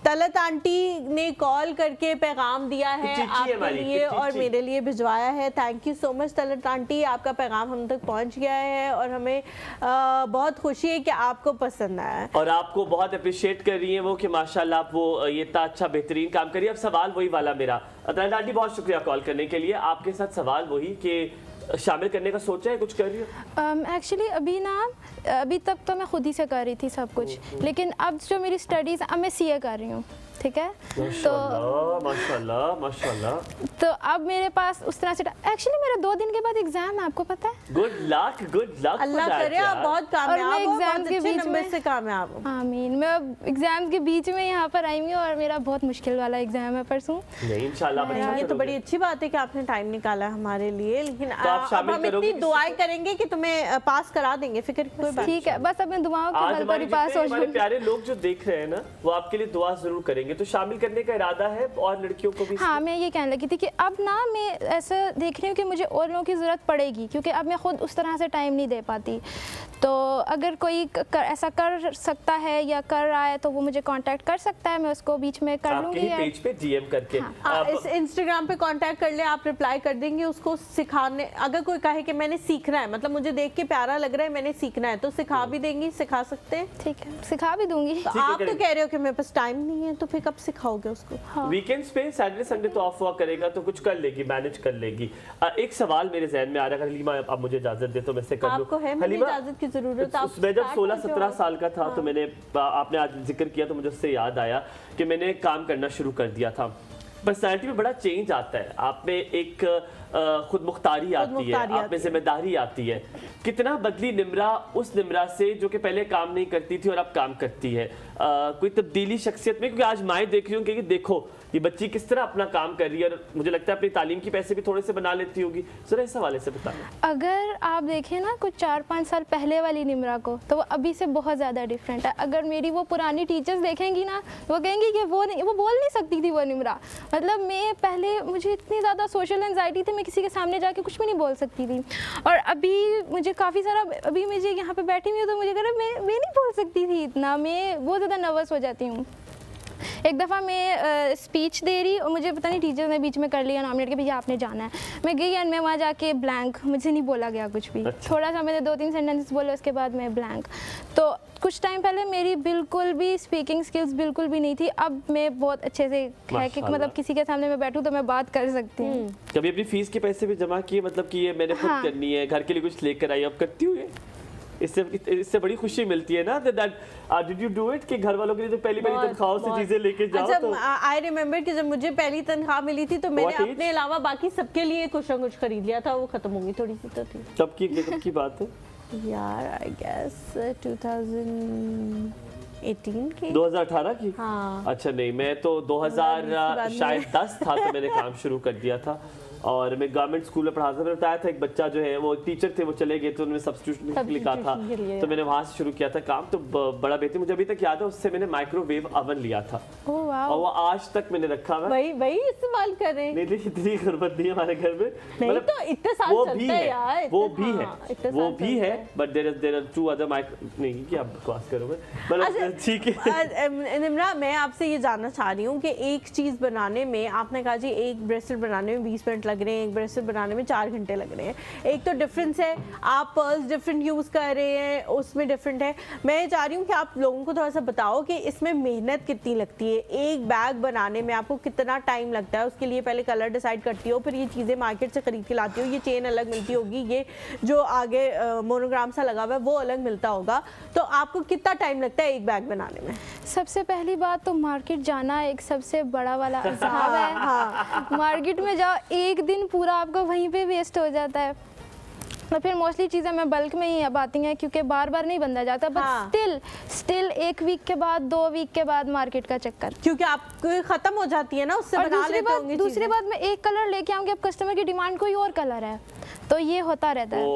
तलत आंटी ने कॉल करके पैगाम दिया है आपके लिए और मेरे लिए भिजवाया है। Thank you so much Talat aunty, आपका पैगाम हम तक पहुंच गया है और हमें बहुत खुशी है कि आपको पसंद आया है और आपको बहुत अप्रिशिएट कर रही हैं वो कि माशाल्लाह आप वो ये इतना अच्छा बेहतरीन काम करिए। अब सवाल वही वाला मेरा, तलत आंटी बहुत शुक्रिया कॉल करने के लिए। आपके साथ सवाल वही कि शामिल करने का सोचा है, कुछ कर रही हो? एक्चुअली अभी तक तो मैं खुद ही से कर रही थी सब कुछ, लेकिन अब जो मेरी स्टडीज़, अब मैं सीए कर रही हूँ, ठीक है? तो माशाल्लाह माशाल्लाह। तो अब मेरे पास उस तरह से एक्चुअली मेरा 2 दिन के बाद एग्जाम है, आपको पता है? गुड लक अल्लाह करे आप बहुत कामयाब हो, एग्जाम के बीच में से कामयाब हो। आमीन। मैं अब एग्जाम्स के बीच में यहाँ पर आई हूँ और मेरा बहुत मुश्किल वाला एग्जाम है परसों। नहीं इंशाल्लाह ये तो बड़ी अच्छी बात है कि आपने टाइम निकाला हमारे लिए, लेकिन तो आप शामिल हम इतनी दुआएं करेंगे कि तुम्हें पास करा देंगे, फिक्र की कोई बात। ठीक है, बस अब मैं दुआओं के बल पर ही पास हो जाऊंगी। प्यारे लोग जो देख रहे हैं ना, वो आपके लिए दुआ जरूर करेंगे, तो शामिल करने का इरादा है और लड़कियों को भी? हाँ, मैं ये कहने लगी थी कि अब ना मैं ऐसा देख रही हूँ कि मुझे और लोगों की ज़रूरत पड़ेगी, क्योंकि अब मैं खुद उस तरह से टाइम नहीं दे पाती। तो अगर कोई ऐसा कर सकता है या कर रहा है तो वो मुझे कांटेक्ट कर सकता है, मैं उसको बीच में कर लूँगी। आपके पेज पे डीएम करके इस इंस्टाग्राम पे कांटेक्ट कर ले, आप रिप्लाई कर देंगे उसको सिखाने। अगर कोई कहे कि मैंने सीखना है, मतलब मुझे देख के प्यारा लग रहा है, मैंने सीखना है, तो सिखा भी देंगी, सिखा सकते हैं। ठीक है, सिखा भी दूंगी। तो आप तो कह रहे हो कि मेरे पास टाइम नहीं है, तो फिर कब सिखाओगे उसको? वीकेंड्स पे सैटरडे संडे तो ऑफ हुआ करेगा, तो कुछ कर लेगी, मैनेज कर लेगी। एक सवाल मेरे जहन में आ रहा है, हलीमा आप मुझे इजाजत दे तो मैं से कर लूं। आपको है मुझे इजाजत की जरूरत? मैं जब 16-17 साल का था तो मैंने, आपने आज जिक्र किया तो मुझे उससे याद आया कि मैंने काम करना शुरू कर दिया था। पर्सनैलिटी में बड़ा चेंज आता है, आप में एक खुद मुख्तारी आती है, आप में जिम्मेदारी आती है। कितना बदली निम्रा उस निम्रा से जो कि पहले काम नहीं करती थी और अब काम करती है? कोई तब्दीली शख्सियत में? क्योंकि आज माएँ देख रही हूँ कि देखो ये बच्ची किस तरह अपना काम कर रही है, और मुझे लगता है अपनी तालीम के पैसे भी थोड़े से बना लेती होगी। जरा इस हवाले से बताना। अगर आप देखें ना कुछ 4-5 साल पहले वाली निम्रा को, तो वो अभी से बहुत ज़्यादा डिफरेंट है। अगर मेरी वो पुरानी टीचर्स देखेंगी ना, वो कहेंगी कि वो बोल नहीं सकती थी वो निम्रा। मतलब मैं पहले, मुझे इतनी ज़्यादा सोशल एंजाइटी थी, मैं किसी के सामने जाके कुछ भी नहीं बोल सकती थी। और अभी मुझे काफ़ी सारा, अभी मुझे यहाँ पे बैठी हुई हूँ तो मुझे कह रहा मैं नहीं बोल सकती थी इतना, मैं बहुत ज़्यादा नर्वस हो जाती हूँ। एक दफ़ा मैं स्पीच दे रही और मुझे पता नहीं टीचर ने बीच में कर लिया नॉमिनेट के, भैया आपने जाना है। मैं गई और मैं वहाँ जाके ब्लैंक, मुझे नहीं बोला गया कुछ भी। थोड़ा सा मैंने 2-3 सेंटेंसेस बोले, उसके बाद मैं ब्लैंक। तो कुछ टाइम पहले मेरी बिल्कुल भी स्पीकिंग स्किल्स बिल्कुल भी नहीं थी, अब मैं बहुत अच्छे से है कि मतलब किसी के सामने मैं बैठूँ तो मैं बात कर सकती हूँ। कभी अपनी फीस के पैसे भी जमा किए, मतलब कि ये मैंने खुद करनी है, घर के लिए कुछ लेकर आई, अब करती हूँ? इससे बड़ी खुशी मिलती है ना। डिड यू डू इट कि घर वालों के लिए तो पहली तनख्वाह से चीजें लेके जाओ? तो आई रिमेम्बर कि जब मुझे पहली तनख्वाह मिली थी तो मैंने अपने अलावा बाकी सबके लिए कुछ ना कुछ खरीद लिया था, वो खत्म हो गई थोड़ी सी तो थी। तब की बात है यार, आई गेस 2018 की, 2018 की। हाँ। अच्छा नहीं, मैं तो 2010 था तो मैंने काम शुरू कर दिया था और मैं गवर्नमेंट स्कूल में पढ़ाता था। मैंने बताया था एक बच्चा जो है वो टीचर थे, वो चले गए तो उन्होंने सब्स्टिट्यूशन लिखा था, तो मैंने वहाँ से शुरू किया था काम। तो बड़ा बेहतर, मुझे अभी तक याद है, उससे मैंने माइक्रोवेव ओवन लिया था और वो आज तक मैंने रखा हुआ। वही इस्तेमाल कर रहे हैं। नहीं, इतनी गुर्बत नहीं है हमारे घर में, मतलब तो इतने साल चलता है यार, वो भी है बट देयर आर 2 अदर नहीं कि आप बकवास करोगे। ठीक है निम्रा, मैं आपसे ये जानना चाह रही हूँ कि एक चीज़ बनाने में, आपने कहा जी एक ब्रेसलेट बनाने में 20 मिनट लग रहे हैं, एक ब्रेसलेट बनाने में 4 घंटे लग रहे हैं। एक तो डिफरेंस है, आप पर्ल्स डिफरेंट यूज़ कर रहे हैं, उसमें डिफरेंट है। मैं चाह रही हूँ कि आप लोगों को थोड़ा सा बताओ कि इसमें मेहनत कितनी लगती है, एक बैग बनाने में आपको कितना टाइम लगता है, उसके लिए पहले कलर डिसाइड करती हो, फिर ये चीज़ें मार्केट से खरीद के लाती हो, ये चेन अलग मिलती होगी, ये जो आगे मोनोग्राम सा लगा हुआ है वो अलग मिलता होगा, तो आपको कितना टाइम लगता है एक बैग बनाने में? सबसे पहली बात तो मार्केट जाना एक सबसे बड़ा वाला अज़ाब है। हाँ, मार्केट में जाओ, एक दिन पूरा आपका वहीं पे वेस्ट हो जाता है। तो फिर मोस्टली चीज़ें मैं बल्क में ही अब आती हैं क्योंकि बार बार नहीं बंदा जाता, बट स्टिल 1 वीक के बाद 2 वीक के बाद मार्केट का चक्कर, क्योंकि आपको खत्म हो जाती है ना, उससे बना लेते होंगे। दूसरी बात मैं एक कलर लेके आऊँगी, अब कस्टमर की डिमांड कोई और कलर है तो ये होता रहता है।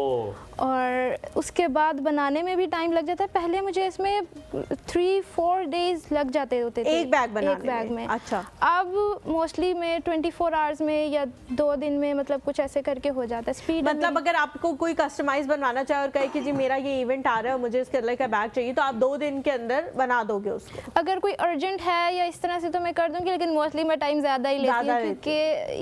और उसके बाद बनाने में भी टाइम लग जाता है। पहले मुझे इसमें 3-4 डेज लग जाते होते थे एक बैग बनाने एक बैग में। अच्छा, अब मोस्टली मैं 24 आवर्स में या 2 दिन में मतलब कुछ ऐसे करके हो जाता है। स्पीड मतलब अगर आपको कोई कस्टमाइज बनवाना चाहे और कहे कि जी मेरा ये इवेंट आ रहा है, मुझे इसके अंदर का बैग चाहिए, तो आप 2 दिन के अंदर बना दोगे उसको? अगर कोई अर्जेंट है या इस तरह से तो मैं कर दूंगी, लेकिन मोस्टली मैं टाइम ज़्यादा ही लेती हूँ क्योंकि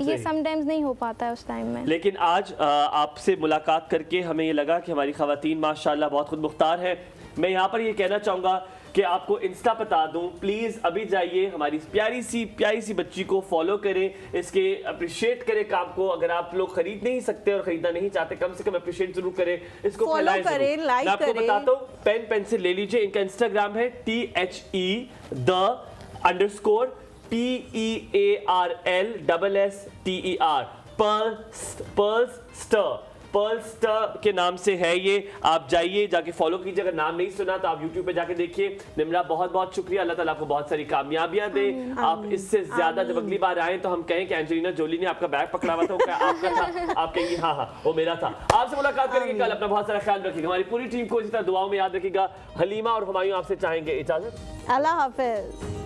ये समटाइम्स नहीं हो पाता है उस टाइम में। लेकिन आज आपसे मुलाकात करके हमें ये लगा कि हमारी ख़वातीन माशाल्लाह बहुत खुद मुख्तार है। मैं यहाँ पर ये कहना चाहूँगा कि आपको इंस्टा बता दूं, प्लीज़ अभी जाइए, हमारी प्यारी सी बच्ची को फॉलो करें, इसके अप्रिशिएट करें काम को। अगर आप लोग खरीद नहीं सकते और खरीदना नहीं चाहते, कम से कम अप्रिशिएट जरूर करें, इसको फॉलो करें, लाइक करें। मैं आपको बताता हूँ, पेन पेंसिल ले लीजिए। इनका इंस्टाग्राम है THE_PEARL_SSTER पर्ल स्टर के नाम से है ये। आप जाइए, जाके फॉलो कीजिए। अगर नाम नहीं सुना तो आप यूट्यूब पे जाके देखिए। निम्रा बहुत बहुत शुक्रिया, अल्लाह ताला आपको बहुत सारी कामयाबियां दे। आप इससे ज्यादा जब अगली बार आए तो हम कहें कि एंजेलिना जोली ने आपका बैग पकड़ा हुआ था, वो क्या आपका था? आप कहेंगे हाँ वो मेरा था। आपसे मुलाकात करेंगे कल। अपना बहुत सारा ख्याल रखिएगा। हमारी पूरी टीम को इसी तरह दुआओं में याद रखिएगा। हलीमा और हुमायूं आपसे चाहेंगे इजाजत। अल्लाह हाफिज।